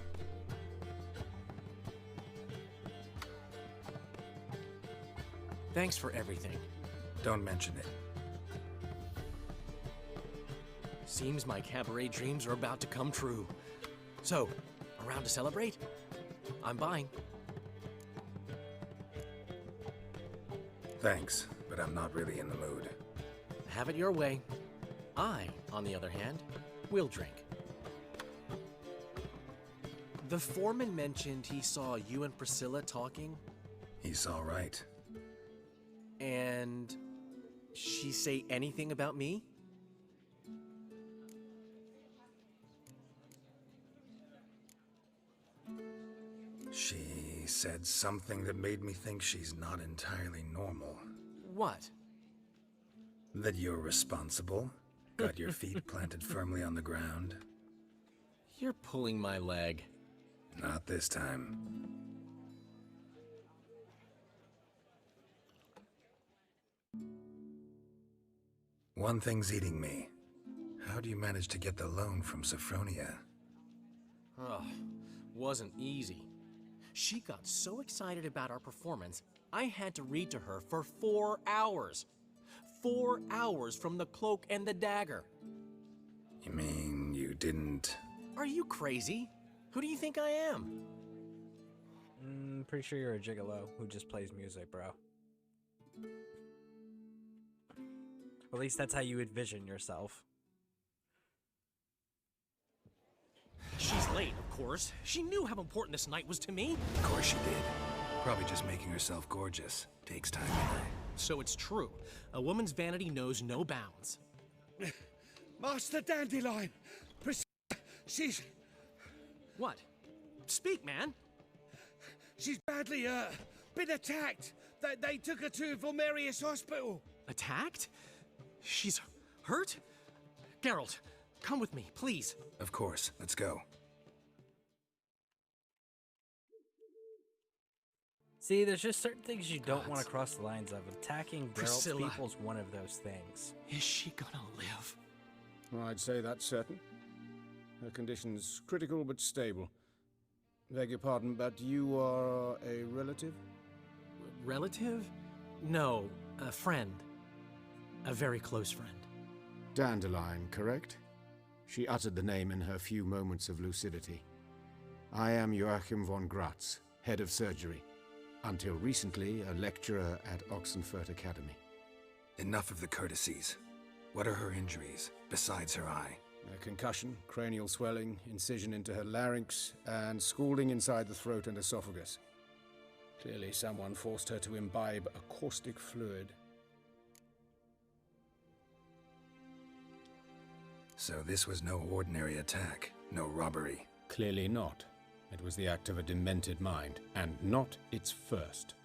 T: Thanks for everything.
G: Don't mention it.
T: Seems my cabaret dreams are about to come true. So, around to celebrate? I'm buying.
G: Thanks, but I'm not really in the mood.
T: Have it your way. I, on the other hand, will drink. The foreman mentioned he saw you and Priscilla talking.
G: He's all right.
T: And she say anything about me?
G: She said something that made me think she's not entirely normal.
T: What?
G: That you're responsible, got your feet planted firmly on the ground.
T: You're pulling my leg.
G: Not this time. One thing's eating me. How do you manage to get the loan from Sophronia?
T: Ugh, wasn't easy. She got so excited about our performance, I had to read to her for 4 hours. 4 hours from the Cloak and the Dagger.
G: You mean you didn't...
T: Are you crazy? Who do you think I am?
A: Pretty sure you're a gigolo who just plays music, bro. Or at least that's how you envision yourself.
T: She's late, of course. She knew how important this night was to me.
G: Of course she did. Probably just making herself gorgeous. Takes time anyway.
T: So it's true. A woman's vanity knows no bounds.
I: Master Dandelion! She's...
T: What? Speak, man!
I: She's badly, been attacked. They took her to Vulmerius Hospital.
T: Attacked? She's hurt? Geralt, come with me, please.
G: Of course. Let's go.
A: See, there's just certain things you don't want to cross the lines of. Attacking Geralt's
T: Priscilla.
A: people's one of those things.
T: Is she gonna live?
I: Well, I'd say that's certain. Her condition's critical but stable. Beg your pardon, but you are a relative?
T: Relative? No, a friend. A very close friend.
I: Dandelion, correct? She uttered the name in her few moments of lucidity. I am Joachim von Gratz, head of surgery. Until recently, a lecturer at Oxenfurt Academy.
G: Enough of the courtesies. What are her injuries, besides her eye?
I: A concussion, cranial swelling, incision into her larynx, and scalding inside the throat and esophagus. Clearly someone forced her to imbibe a caustic fluid.
G: So this was no ordinary attack, no robbery.
I: Clearly not. It was the act of a demented mind, and not its first.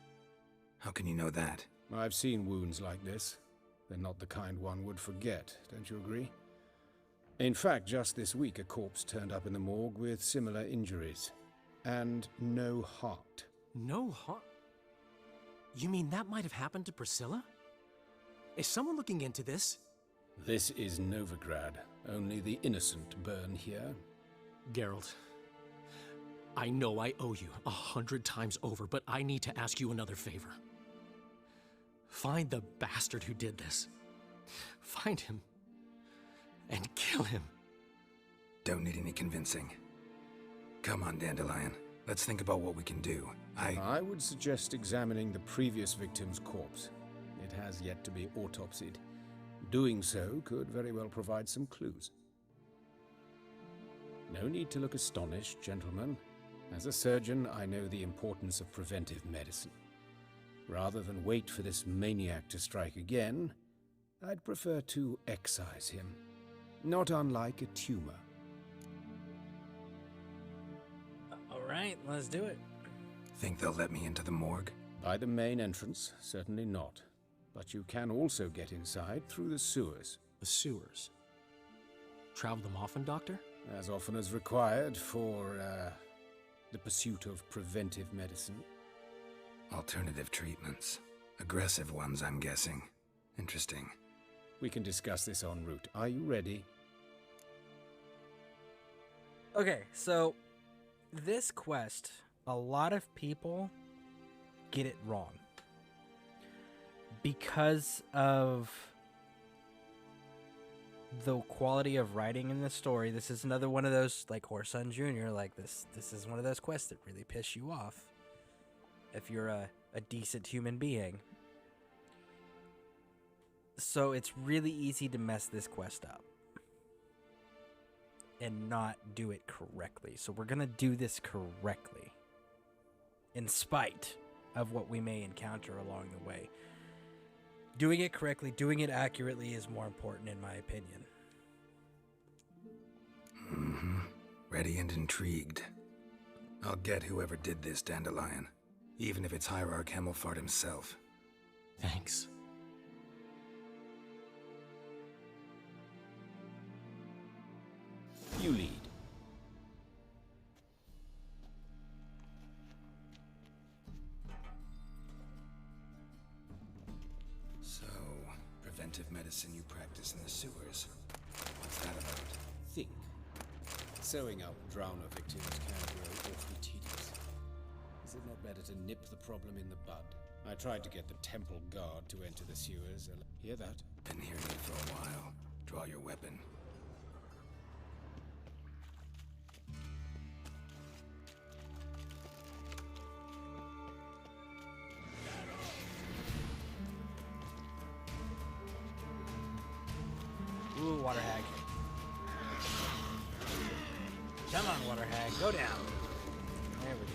G: How can you know that?
I: I've seen wounds like this. They're not the kind one would forget, don't you agree? In fact, just this week a corpse turned up in the morgue with similar injuries. And no heart.
T: No heart? You mean that might have happened to Priscilla? Is someone looking into this?
I: This is Novigrad. Only the innocent burn here.
T: Geralt, I know I owe you 100 times over, but I need to ask you another favor. Find the bastard who did this. Find him and kill him.
G: Don't need any convincing. Come on, Dandelion. Let's think about what we can do.
I: I would suggest examining the previous victim's corpse. It has yet to be autopsied. Doing so could very well provide some clues. No need to look astonished, gentlemen. As a surgeon, I know the importance of preventive medicine. Rather than wait for this maniac to strike again, I'd prefer to excise him. Not unlike a tumor.
A: All right, let's do it.
G: Think they'll let me into the morgue?
I: By the main entrance, certainly not. But you can also get inside through the sewers.
T: The sewers? Travel them often, Doctor?
I: As often as required for, the pursuit of preventive medicine.
G: Alternative treatments. Aggressive ones, I'm guessing. Interesting.
I: We can discuss this en route. Are you ready?
A: Okay, so this quest, a lot of people get it wrong. Because of the quality of writing in the story, this is another one of those, like Horse Son Jr., like this is one of those quests that really piss you off if you're a decent human being. So it's really easy to mess this quest up and not do it correctly. So we're going to do this correctly in spite of what we may encounter along the way. Doing it correctly, doing it accurately is more important in my opinion.
G: Mm-hmm. Ready and intrigued. I'll get whoever did this, Dandelion. Even if it's Hierarch Hemmelfart himself.
T: Thanks.
I: You lead.
G: So, preventive medicine you practice in the sewers. What's that about?
I: Think. Sewing up drowner victims can grow awfully tedious. Is it not better to nip the problem in the bud? I tried to get the temple guard to enter the sewers. Hear that?
G: Been hearing it for a while. Draw your weapon.
A: Ooh, water hag. Come on, water hag, go down. There we go.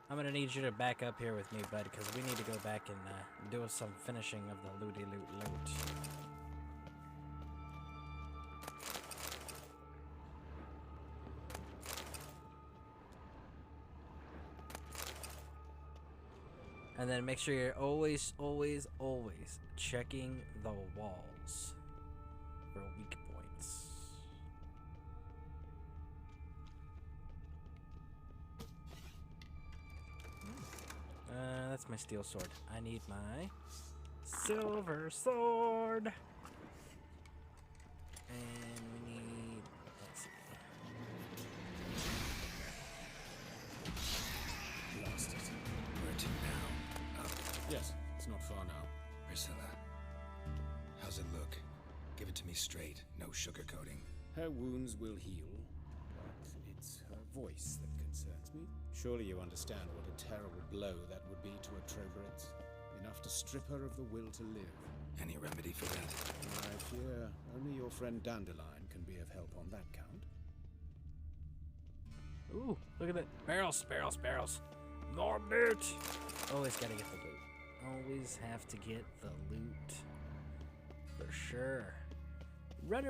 A: I'm gonna need you to back up here with me, bud, because we need to go back and do some finishing of the looty loot. And then make sure you're always checking the walls for weak points. That's my steel sword. I need my silver sword. And we need, let's see.
G: Lost it. Where to now? Up.
I: Yes, it's not far now.
G: Priscilla, how's it look? Give it to me straight, no sugarcoating.
I: Her wounds will heal, but it's her voice that concerns me. Surely you understand what a terrible blow that would be to a Trobritz. Enough to strip her of the will to live.
G: Any remedy for that?
I: I fear only your friend Dandelion can be of help on that count.
A: Ooh, look at that. Barrels. More loot. Always gotta get the loot. Always have to get the loot. For sure. Run.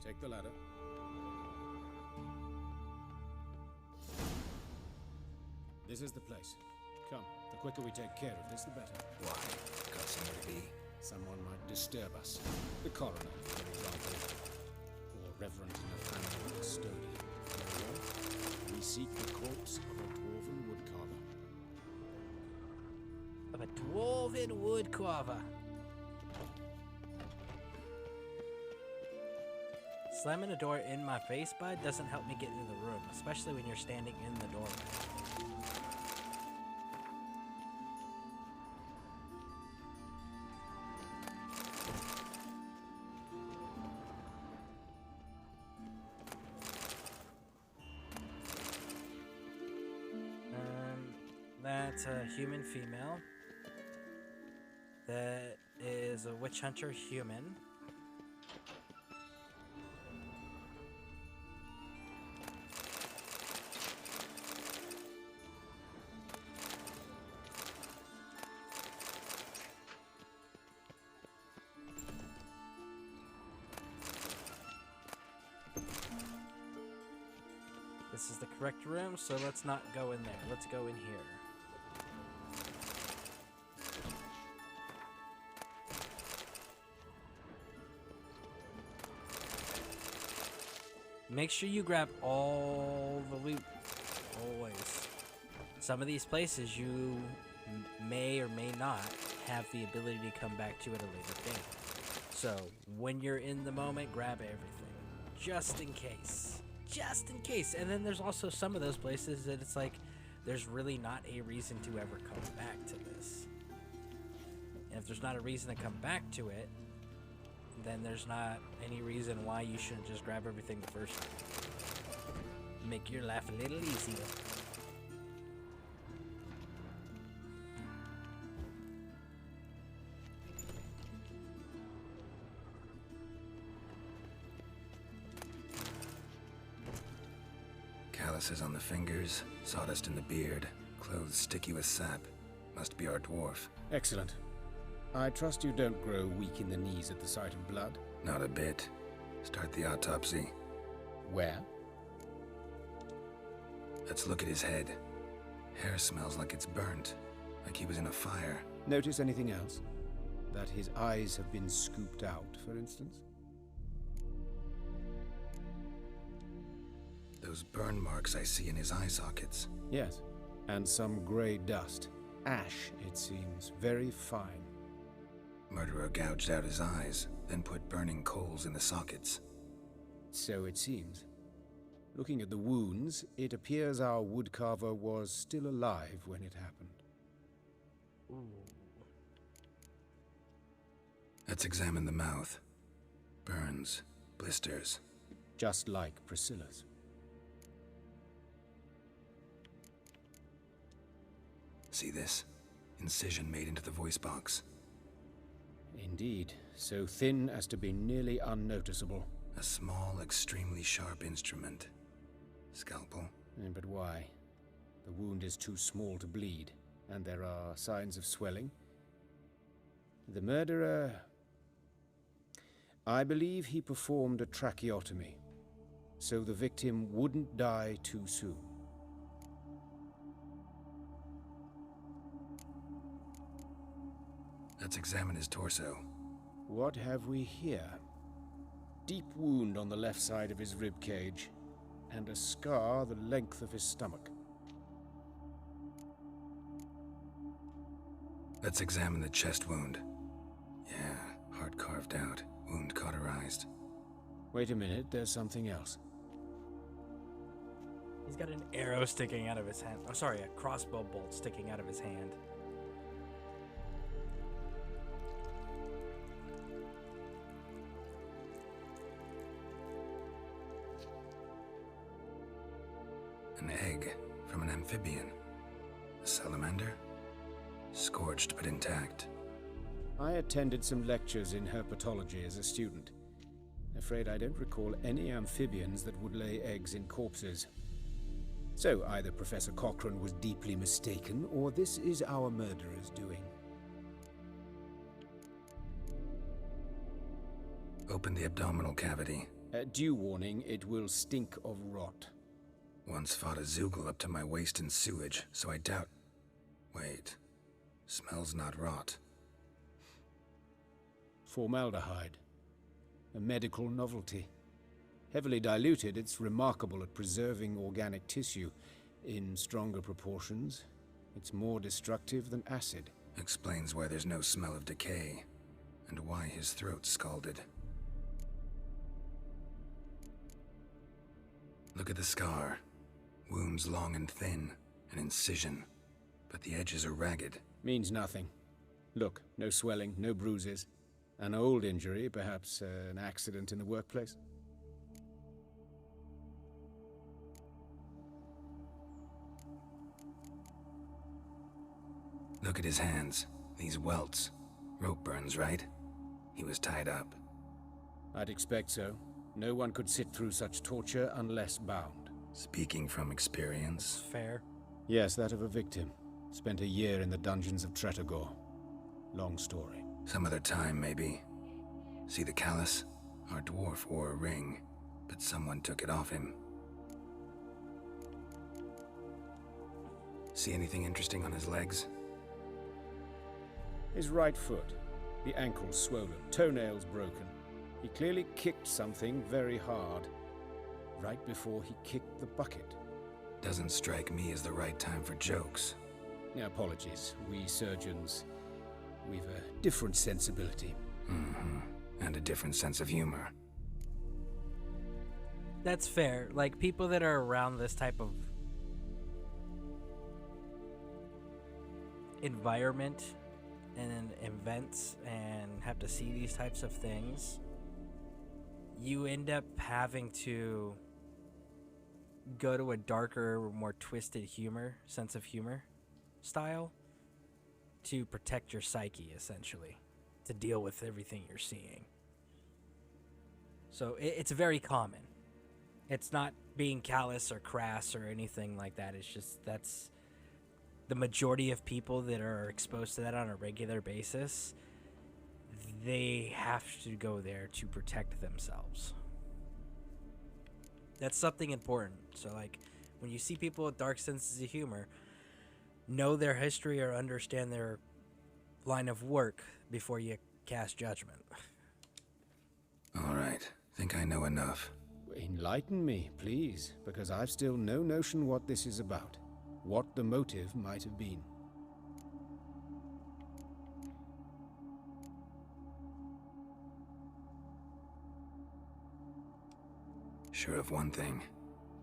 I: Take the ladder. This is the place. Come, the quicker we take care of this, the better.
G: Why? Got somewhere to be?
I: Someone might disturb us. The coroner, for example. Or Reverend Nathaniel Custodian. We seek the corpse of a dwarven woodcarver.
A: Of a dwarven woodcarver. Slamming a door in my face, bud, doesn't help me get into the room, especially when you're standing in the doorway. That's a human female. That is a witch hunter human. This is the correct room, so let's not go in there. Let's go in here. make sure you grab all the loot. Always. Some of these places you may or may not have the ability to come back to at a later date. So when you're in the moment, grab everything. Just in case. Just in case. And then there's also some of those places that it's like, there's really not a reason to ever come back to this. And if there's not a reason to come back to it, then there's not any reason why you shouldn't just grab everything the first time. Make your life a little easier.
G: Calluses on the fingers, sawdust in the beard, clothes sticky with sap. Must be our dwarf.
I: Excellent. I trust you don't grow weak in the knees at the sight of blood?
G: Not a bit. Start the autopsy.
I: Where?
G: Let's look at his head. Hair smells like it's burnt, like he was in a fire.
I: Notice anything else? That his eyes have been scooped out, for instance?
G: Those burn marks I see in his eye sockets.
I: Yes, and some grey dust. Ash, it seems. Very fine.
G: Murderer gouged out his eyes, then put burning coals in the sockets.
I: So it seems. Looking at the wounds, it appears our woodcarver was still alive when it happened.
A: Ooh.
G: Let's examine the mouth. Burns, blisters.
I: Just like Priscilla's.
G: See this? Incision made into the voice box.
I: Indeed, so thin as to be nearly unnoticeable.
G: A small, extremely sharp instrument. Scalpel.
I: But why? The wound is too small to bleed, and there are signs of swelling. The murderer... I believe he performed a tracheotomy, so the victim wouldn't die too soon.
G: Let's examine his torso.
I: What have we here? Deep wound on the left side of his rib cage, and a scar the length of his stomach.
G: Let's examine the chest wound. Yeah, heart carved out, wound cauterized.
I: Wait a minute, there's something else.
A: He's got an arrow sticking out of his hand. Oh, sorry, a crossbow bolt sticking out of his hand.
G: An egg from an amphibian. A salamander? Scorched but intact.
I: I attended some lectures in herpetology as a student. Afraid I don't recall any amphibians that would lay eggs in corpses. So either Professor Cochrane was deeply mistaken, or this is our murderer's doing.
G: Open the abdominal cavity.
I: Due warning, it will stink of rot.
G: Once fought a Zoogle up to my waist in sewage, so I doubt... Wait. Smells not rot.
I: Formaldehyde. A medical novelty. Heavily diluted, it's remarkable at preserving organic tissue. In stronger proportions, it's more destructive than acid.
G: Explains why there's no smell of decay, and why his throat's scalded. Look at the scar. Wounds long and thin, an incision, but the edges are ragged.
I: Means nothing. Look, no swelling, no bruises. An old injury, perhaps an accident in the workplace.
G: Look at his hands. These welts. Rope burns, right? He was tied up.
I: I'd expect so. No one could sit through such torture unless bound.
G: Speaking from experience.
A: Fair.
I: Yes, that of a victim. Spent a year in the dungeons of Tretogor. Long story.
G: Some other time, maybe. See the callus? Our dwarf wore a ring, but someone took it off him. See anything interesting on his legs?
I: His right foot. The ankle swollen, toenails broken. He clearly kicked something very hard. right before he kicked the bucket.
G: Doesn't strike me as the right time for jokes.
I: Apologies. We surgeons, we've a different sensibility.
G: Mm-hmm. And a different sense of humor.
A: That's fair. Like, people that are around this type of environment and events and have to see these types of things, you end up having to go to a darker, more twisted sense of humor style to protect your psyche, essentially, to deal with everything you're seeing. So it's very common. It's not being callous or crass or anything like that. It's just that's the majority of people that are exposed to that on a regular basis. They have to go there to protect themselves. That's something important. So, like, when you see people with dark senses of humor, know their history or understand their line of work before you cast judgment.
G: All right. Think I know enough.
I: Enlighten me, please, because I've still no notion what this is about. What the motive might have been.
G: Sure of one thing.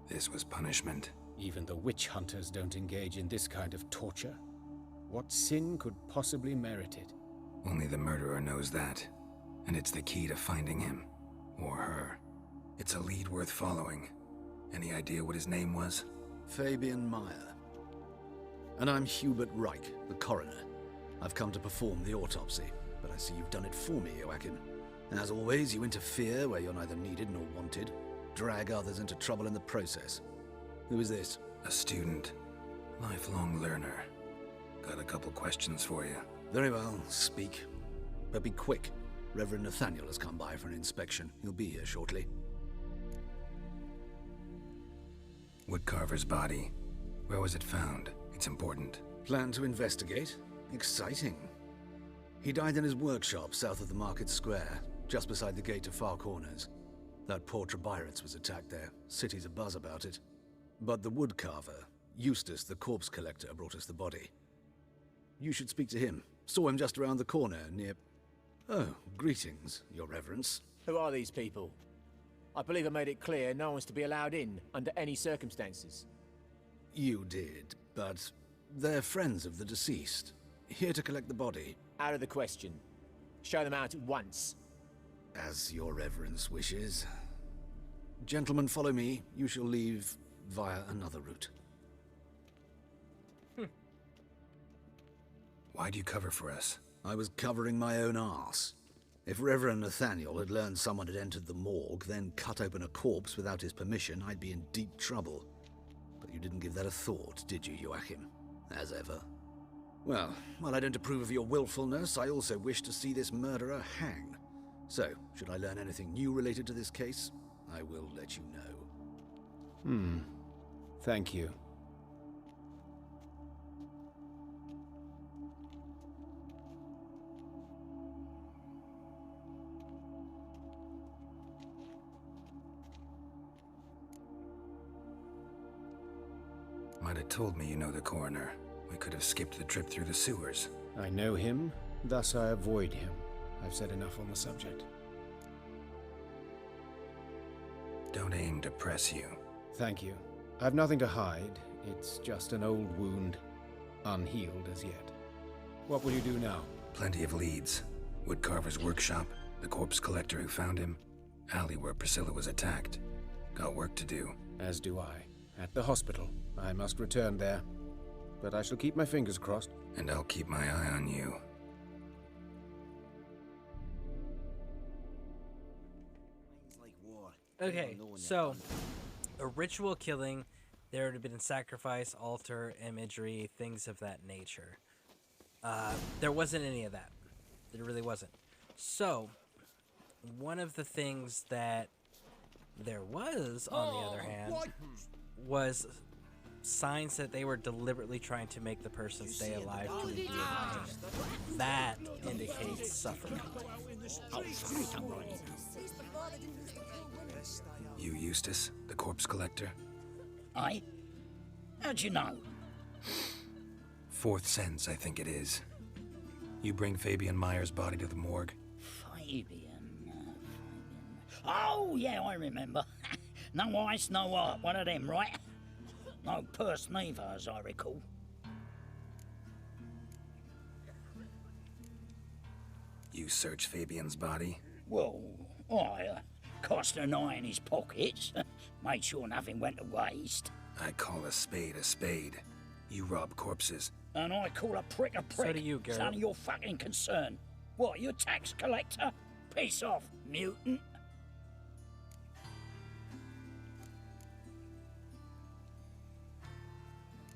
G: This was punishment.
I: Even the witch hunters don't engage in this kind of torture. What sin could possibly merit it?
G: Only the murderer knows that. And it's the key to finding him. Or her. It's a lead worth following. Any idea what his name was?
B: Fabian Meyer. And I'm Hubert Reich, the coroner. I've come to perform the autopsy, but I see you've done it for me, Joachim. And as always, you interfere where you're neither needed nor wanted. Drag others into trouble in the process. Who is this?
G: A student. Lifelong learner. Got a couple questions for you.
B: Very well, speak. But be quick. Reverend Nathaniel has come by for an inspection. He'll be here shortly.
G: Woodcarver's body. Where was it found? It's important.
B: Plan to investigate? Exciting. He died in his workshop south of the market square, just beside the gate to Far Corners. That poor Trebirates was attacked there. City's abuzz about it. But the woodcarver, Eustace the corpse collector, brought us the body. You should speak to him. Saw him just around the corner near... Oh, greetings, your reverence.
V: Who are these people? I believe I made it clear no one's to be allowed in under any circumstances.
B: You did, but they're friends of the deceased. Here to collect the body.
V: Out of the question. Show them out at once.
B: As your reverence wishes. Gentlemen, follow me. You shall leave via another route.
G: Why'd you cover for us?
B: I was covering my own arse. If Reverend Nathaniel had learned someone had entered the morgue, then cut open a corpse without his permission, I'd be in deep trouble. But you didn't give that a thought, did you, Joachim? As ever. Well, while I don't approve of your willfulness, I also wish to see this murderer hang. So, should I learn anything new related to this case, I will let you know.
I: Thank you.
G: Might have told me you know the coroner. We could have skipped the trip through the sewers.
I: I know him, thus I avoid him. I've said enough on the subject.
G: Don't aim to press you.
I: Thank you. I've nothing to hide. It's just an old wound, unhealed as yet. What will you do now?
G: Plenty of leads. Woodcarver's workshop, the corpse collector who found him, alley where Priscilla was attacked. Got work to do.
I: As do I. At the hospital. I must return there. But I shall keep my fingers crossed.
G: And I'll keep my eye on you.
A: Okay, so a ritual killing, there would have been sacrifice, altar, imagery, things of that nature. There wasn't any of that. There really wasn't. So, one of the things that there was, on the other hand, was signs that they were deliberately trying to make the person stay alive to endure pain. That indicates suffering.
G: You Eustace, the corpse collector?
H: Aye? How'd you know?
G: Fourth sense, I think it is. You bring Fabian Meyer's body to the morgue?
H: Fabian. Oh, yeah, I remember. No ice, no art, one of them, right? No purse neither, as I recall.
G: You search Fabian's body?
H: Well, I cast an eye in his pockets, made sure nothing went to waste.
G: I call a spade a spade. You rob corpses.
H: And I call a prick a prick.
A: So do you,
H: It's
A: Geralt.
H: none of your fucking concern. What, you a tax collector? Piss off, mutant.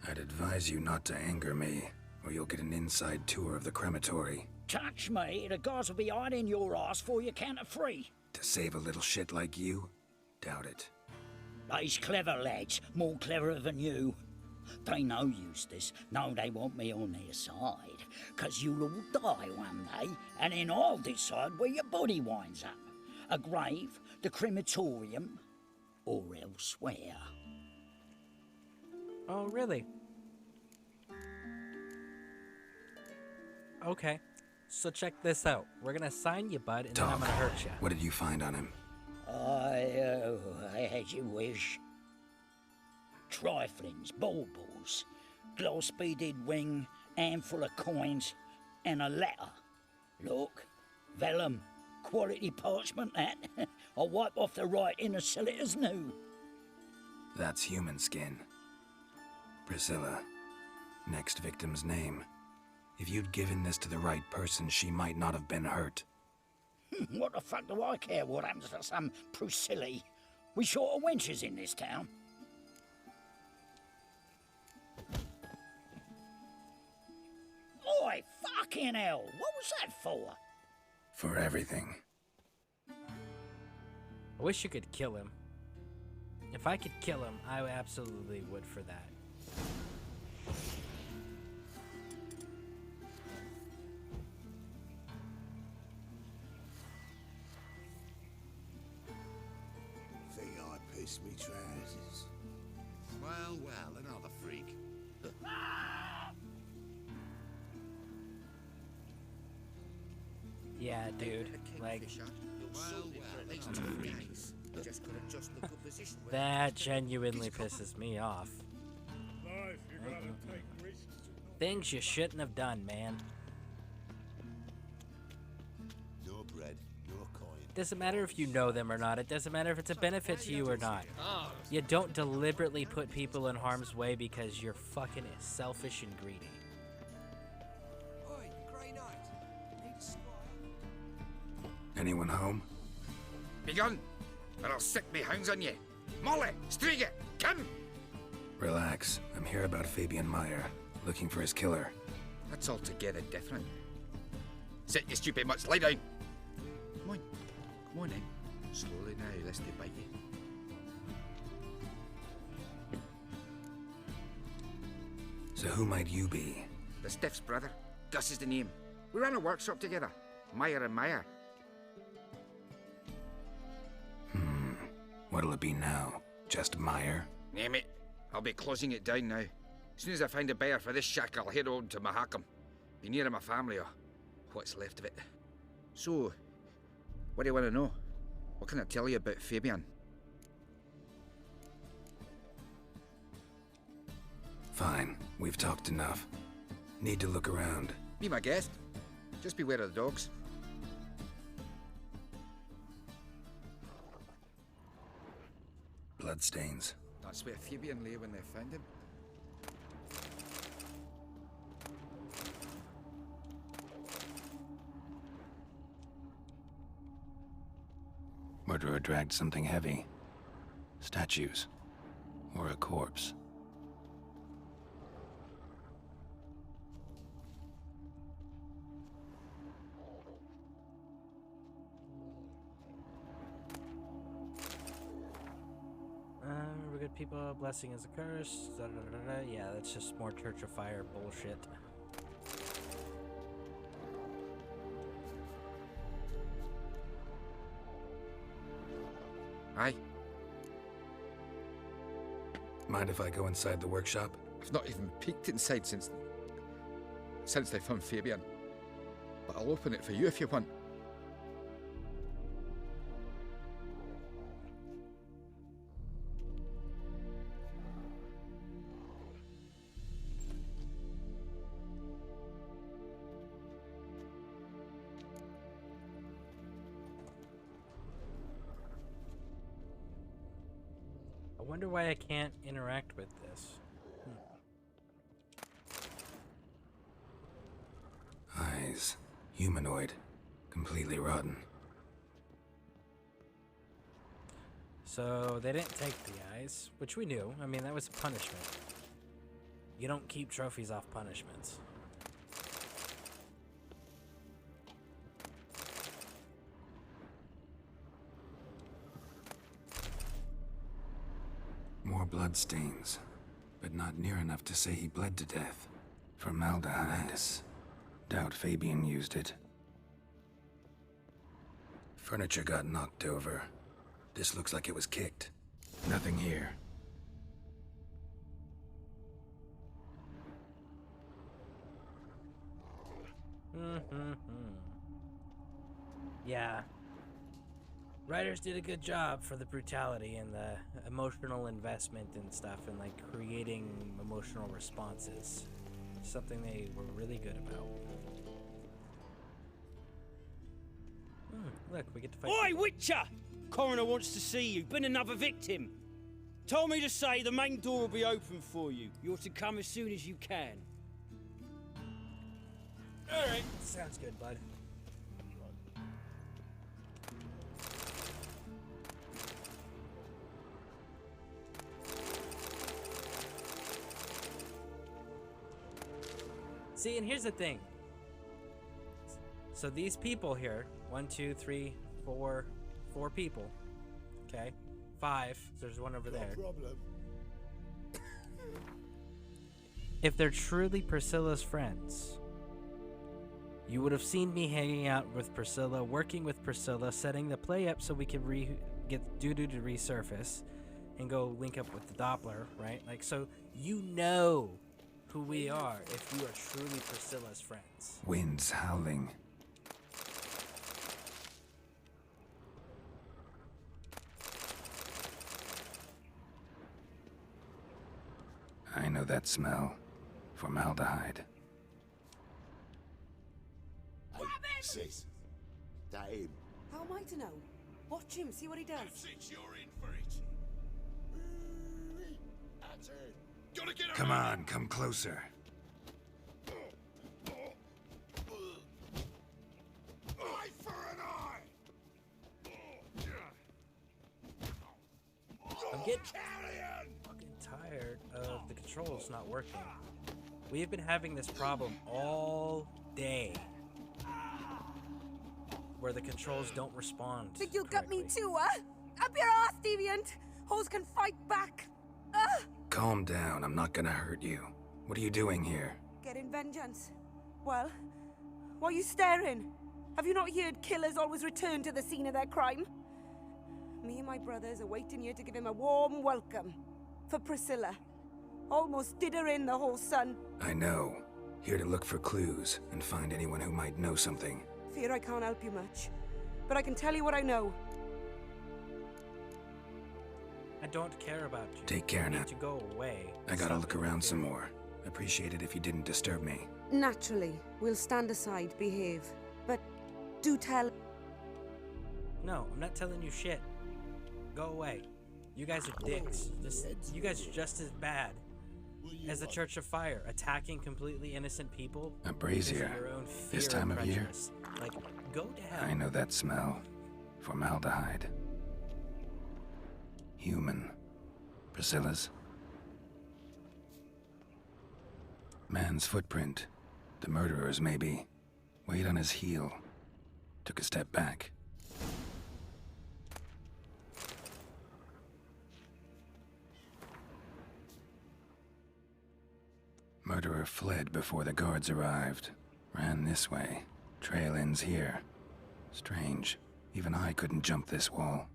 G: I'd advise you not to anger me, or you'll get an inside tour of the crematory.
H: Touch me, the guards will be hiding your ass for your count of 3.
G: To save a little shit like you? Doubt it.
H: They's clever lads, more cleverer than you. They know Eustace, know they want me on their side, 'cause you'll all die one day, and then I'll decide where your body winds up. A grave, the crematorium, or elsewhere.
A: Oh, really? Okay. So check this out. We're gonna sign you, bud, and then I'm gonna hurt you.
G: What did you find on him?
H: As you wish. Triflings, baubles, glass-beaded ring, handful of coins, and a letter. Look, vellum, quality parchment that. I'll wipe off the writing and sell it as new.
G: That's human skin. Priscilla. Next victim's name. If you'd given this to the right person, she might not have been hurt.
H: What the fuck do I care what happens to some Priscilla? We short of wenches in this town. Oi, fucking hell! What was that for?
G: For everything.
A: I wish you could kill him. If I could kill him, I absolutely would for that.
D: Think I pissed me trousers.
U: Well, another freak.
A: Yeah, dude. Like, that genuinely pisses me off. Things you shouldn't have done, man.
D: No bread, no coin.
A: Doesn't matter if you know them or not. It doesn't matter if it's a benefit to you or not. You don't deliberately put people in harm's way because you're fucking selfish and greedy.
G: Anyone home?
U: Begone, or I'll sick me hounds on you. Molly, Striga, come!
G: Relax. I'm here about Fabian Meyer, looking for his killer.
U: That's altogether different. Sit, you stupid mutts, lie down. Come on in. Slowly now, lest they bite you.
G: So who might you be?
U: The Stiff's brother. Gus is the name. We ran a workshop together. Meyer and Meyer.
G: What'll it be now? Just Meyer?
U: Name it. I'll be closing it down now. As soon as I find a buyer for this shack, I'll head on to Mahakam. Be near my family, or what's left of it. So, what do you want to know? What can I tell you about Fabian?
G: Fine. We've talked enough. Need to look around.
U: Be my guest. Just beware of the dogs.
G: Bloodstains.
U: That's where Fabian lay when they found him.
G: Murderer dragged something heavy. Statues. Or a corpse.
A: people, blessing is a curse. Da, da, da, da, da. Yeah, that's just more Church of Fire bullshit.
U: Aye.
G: Mind if I go inside the workshop?
U: I've not even peeked inside since they found Fabian. But I'll open it for you if you want.
A: I wonder why I can't interact with this.
G: Eyes. Humanoid. Completely rotten.
A: So they didn't take the eyes, which we knew. I mean, that was a punishment. You don't keep trophies off punishments.
G: More bloodstains, but not near enough to say he bled to death. Formaldehyde. Doubt Fabian used it. Furniture got knocked over. This looks like it was kicked. Nothing here.
A: Yeah. Writers did a good job for the brutality and the emotional investment and stuff, and like creating emotional responses. Something they were really good about. Look, we get to fight.
J: Oi, Witcher! Coroner wants to see you. Been another victim. Told me to say the main door will be open for you. You're to come as soon as you can.
A: Alright, sounds good, bud. See, and here's the thing. So these people here, 1, 2, 3, 4 people. Okay, 5. There's one over there.
D: No problem.
A: If they're truly Priscilla's friends, you would have seen me hanging out with Priscilla, working with Priscilla, setting the play up so we could get Dudu to resurface and go link up with the Doppler, right? Like, so you know who we are if you are truly Priscilla's friends.
G: Winds howling. I know that smell. Formaldehyde.
D: Sis, that him.
Q: How am I to know? Watch him, see what he does.
D: Since you're in for it. That's it. Gotta get
G: Come on, come closer.
D: Eye for an eye.
A: I'm getting fucking tired of the controls not working. We have been having this problem all day, where the controls don't respond.
Q: Think you'll get me too, huh? Up your ass, deviant! Hoes can fight back!
G: Calm down, I'm not gonna hurt you. What are you doing here?
Q: Getting vengeance. Well, why are you staring? Have you not heard killers always return to the scene of their crime? Me and my brothers are waiting here to give him a warm welcome. For Priscilla. Almost did her in, the whole son.
G: I know. Here to look for clues and find anyone who might know something.
Q: Fear I can't help you much. But I can tell you what I know.
A: I don't care about you.
G: Take care
A: You
G: now.
A: need to go away.
G: I gotta
A: Stop
G: look around
A: interfering.
G: some more. Appreciate it if you didn't disturb me.
Q: Naturally, we'll stand aside, behave. But do tell.
A: No, I'm not telling you shit. Go away. You guys are dicks. You guys are just as bad as the Church of Fire, attacking completely innocent people.
G: A
A: because of
G: brazier.
A: your own
G: This
A: fear
G: time
A: and
G: of year.
A: prejudice. Like, go to hell.
G: I know that smell. Formaldehyde. Human. Priscilla's. Man's footprint. The murderer's, maybe. Weight on his heel. Took a step back. murderer fled before the guards arrived. Ran this way. Trail ends here. Strange. Even I couldn't jump this wall.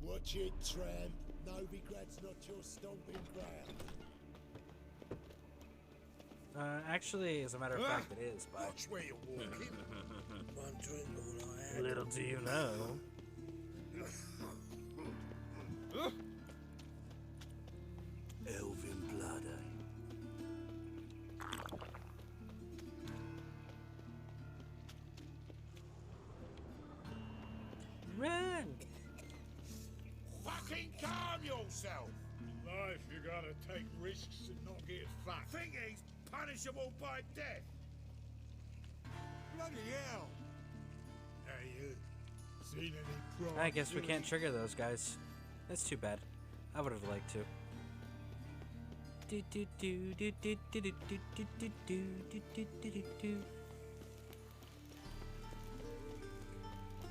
D: Watch it, tramp. Novigrad's not your stomping ground.
A: Actually, as a matter of fact, it is, but...
D: Watch where you're walking. Wondering all I had.
A: Little do you know.
D: Elven blood, eh?
A: Run!
D: Fucking calm yourself!
E: Life, you gotta take risks and not get fucked.
D: Think he's punishable by death? Bloody hell!
E: Hey, you seen any crime?
A: I guess we can't trigger those guys. That's too bad. I would have liked to.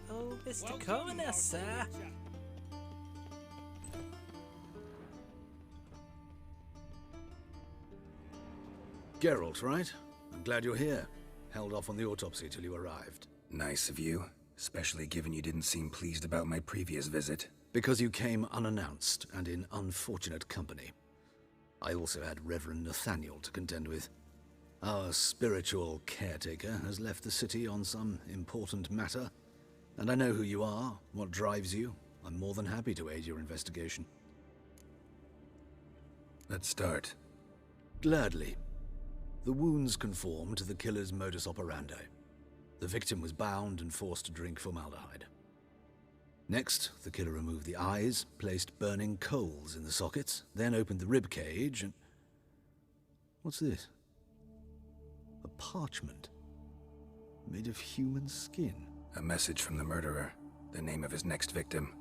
A: Oh, Mr. Coroner, sir.
B: Geralt, right? I'm glad you're here. Held off on the autopsy till you arrived.
G: Nice of you, especially given you didn't seem pleased about my previous visit.
B: Because you came unannounced and in unfortunate company. I also had Reverend Nathaniel to contend with. Our spiritual caretaker has left the city on some important matter, and I know who you are, what drives you. I'm more than happy to aid your investigation.
G: Let's start.
B: Gladly. The wounds conform to the killer's modus operandi. The victim was bound and forced to drink formaldehyde. Next, the killer removed the eyes, placed burning coals in the sockets, then opened the rib cage and... What's this? A parchment. Made of human skin.
G: A message from the murderer. The name of his next victim.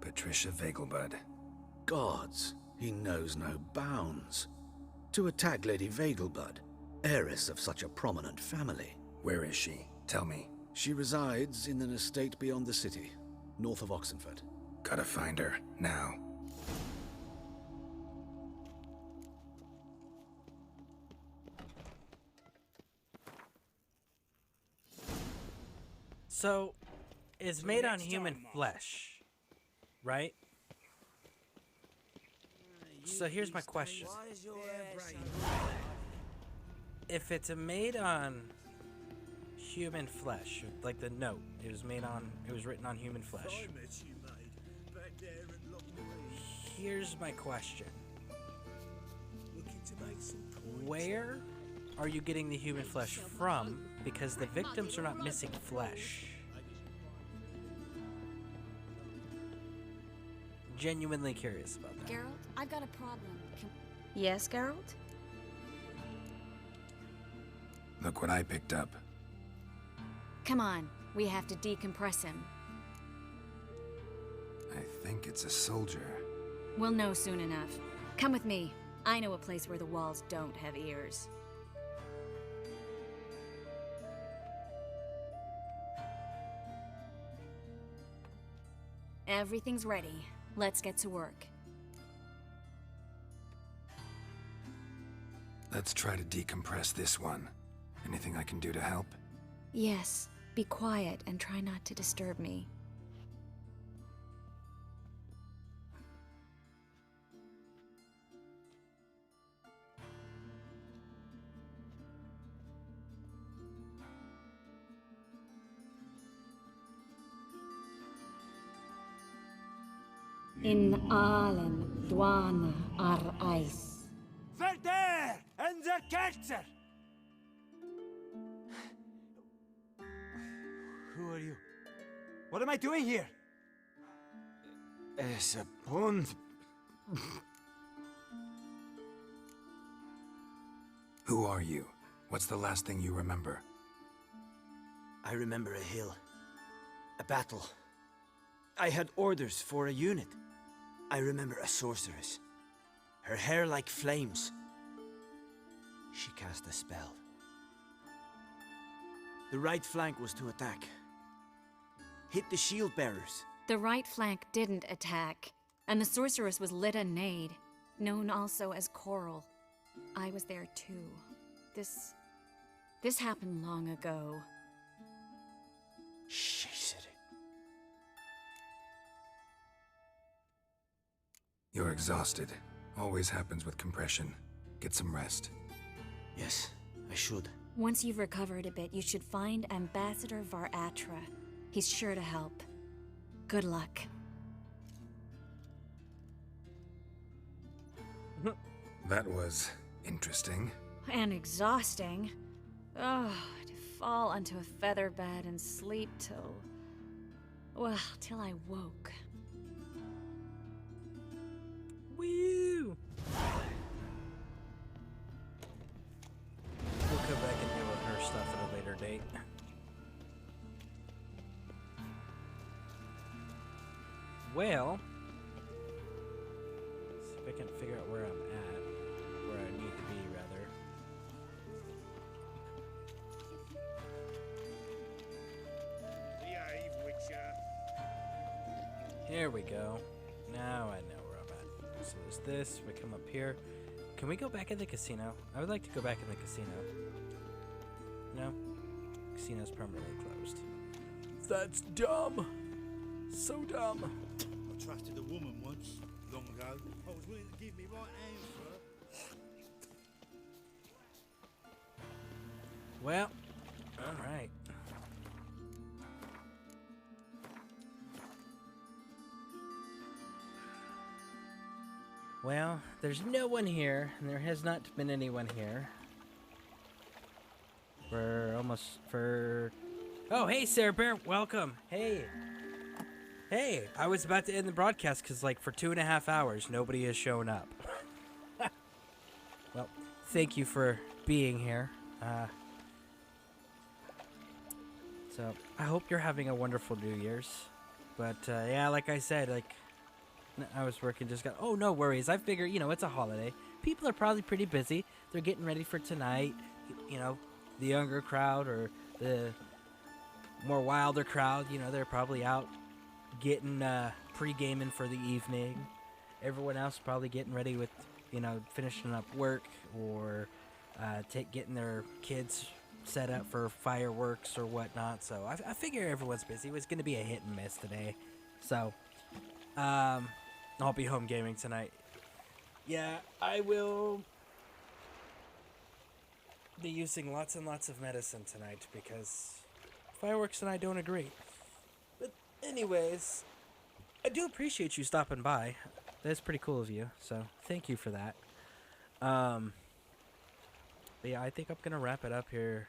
G: Patricia Vegelbud.
B: Gods, he knows no bounds. To attack Lady Vegelbud, heiress of such a prominent family.
G: Where is she? Tell me.
B: She resides in an estate beyond the city, north of Oxenford.
G: Gotta find her, now.
A: So, it's made on human flesh, right? So here's my question. If it's made on human flesh, like the note, it was written on human flesh. Here's my question. Where are you getting the human flesh from? Because the victims are not missing flesh. Genuinely curious about that.
P: Geralt, I've got a problem.
F: Yes, Geralt?
G: Look what I picked up.
P: Come on, we have to decompress him.
G: I think it's a soldier.
P: We'll know soon enough. Come with me. I know a place where the walls don't have ears. Everything's ready. Let's get to work.
G: Let's try to decompress this one. Anything I can do to help?
P: Yes, be quiet and try not to disturb me. In allen dwana ar eis.
L: Verder and the Kerzer! Who are you? What am I doing here? Es a pond.
G: Who are you? What's the last thing you remember?
L: I remember a hill. A battle. I had orders for a unit. I remember a sorceress. Her hair like flames. She cast a spell. The right flank was to attack. Hit the shield bearers.
P: The right flank didn't attack, and the sorceress was lit a nade. known also as Coral. I was there too. This happened long ago.
L: She said it.
G: You're exhausted. Always happens with compression. Get some rest.
L: Yes, I should.
P: Once you've recovered a bit, you should find Ambassador Varatra. He's sure to help. Good luck.
G: That was interesting.
P: And exhausting. Oh, to fall onto a feather bed and sleep till... well, till I woke.
A: Woo! We'll come back and deal with her stuff at a later date. Well, see if I can figure out where I'm at, where I need to be, rather.
E: Behave, Witcher.
A: Here we go. Now I know where I'm at. So there's this. We come up here. Can we go back in the casino? I would like to go back in the casino. No? Casino's permanently closed. That's dumb. So dumb.
E: I trusted a woman once, long ago. I was willing to give me right hand for her.
A: Well, alright. Well, there's no one here, and there has not been anyone here. Oh, hey, Sarah Bear, welcome. Hey. Hey, I was about to end the broadcast because, like, for 2.5 hours, nobody has shown up. Well, thank you for being here. So, I hope you're having a wonderful New Year's. But, yeah, like I said, like, I was working, just got, oh, no worries. I figure, you know, it's a holiday. People are probably pretty busy. They're getting ready for tonight. You know, the younger crowd or the more wilder crowd, you know, they're probably out getting pre-gaming for the evening. Everyone else probably getting ready with, you know, finishing up work or getting their kids set up for fireworks or whatnot. So I figure everyone's busy. It was going to be a hit and miss today. So I'll be home gaming tonight. Yeah, I will be using lots and lots of medicine tonight because fireworks and I don't agree. But anyways, I do appreciate you stopping by. That's pretty cool of you, so thank you for that. But yeah, I think I'm gonna wrap it up here.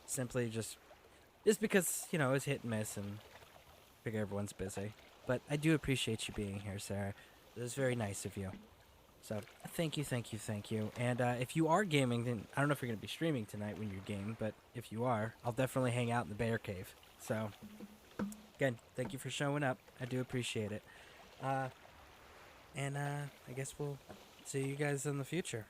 A: Simply just because, you know, it's hit and miss and I figure everyone's busy. But I do appreciate you being here, Sarah. It was very nice of you. So, thank you, thank you, thank you. And if you are gaming, then I don't know if you're going to be streaming tonight when you game, but if you are, I'll definitely hang out in the bear cave. So, again, thank you for showing up. I do appreciate it. And I guess we'll see you guys in the future.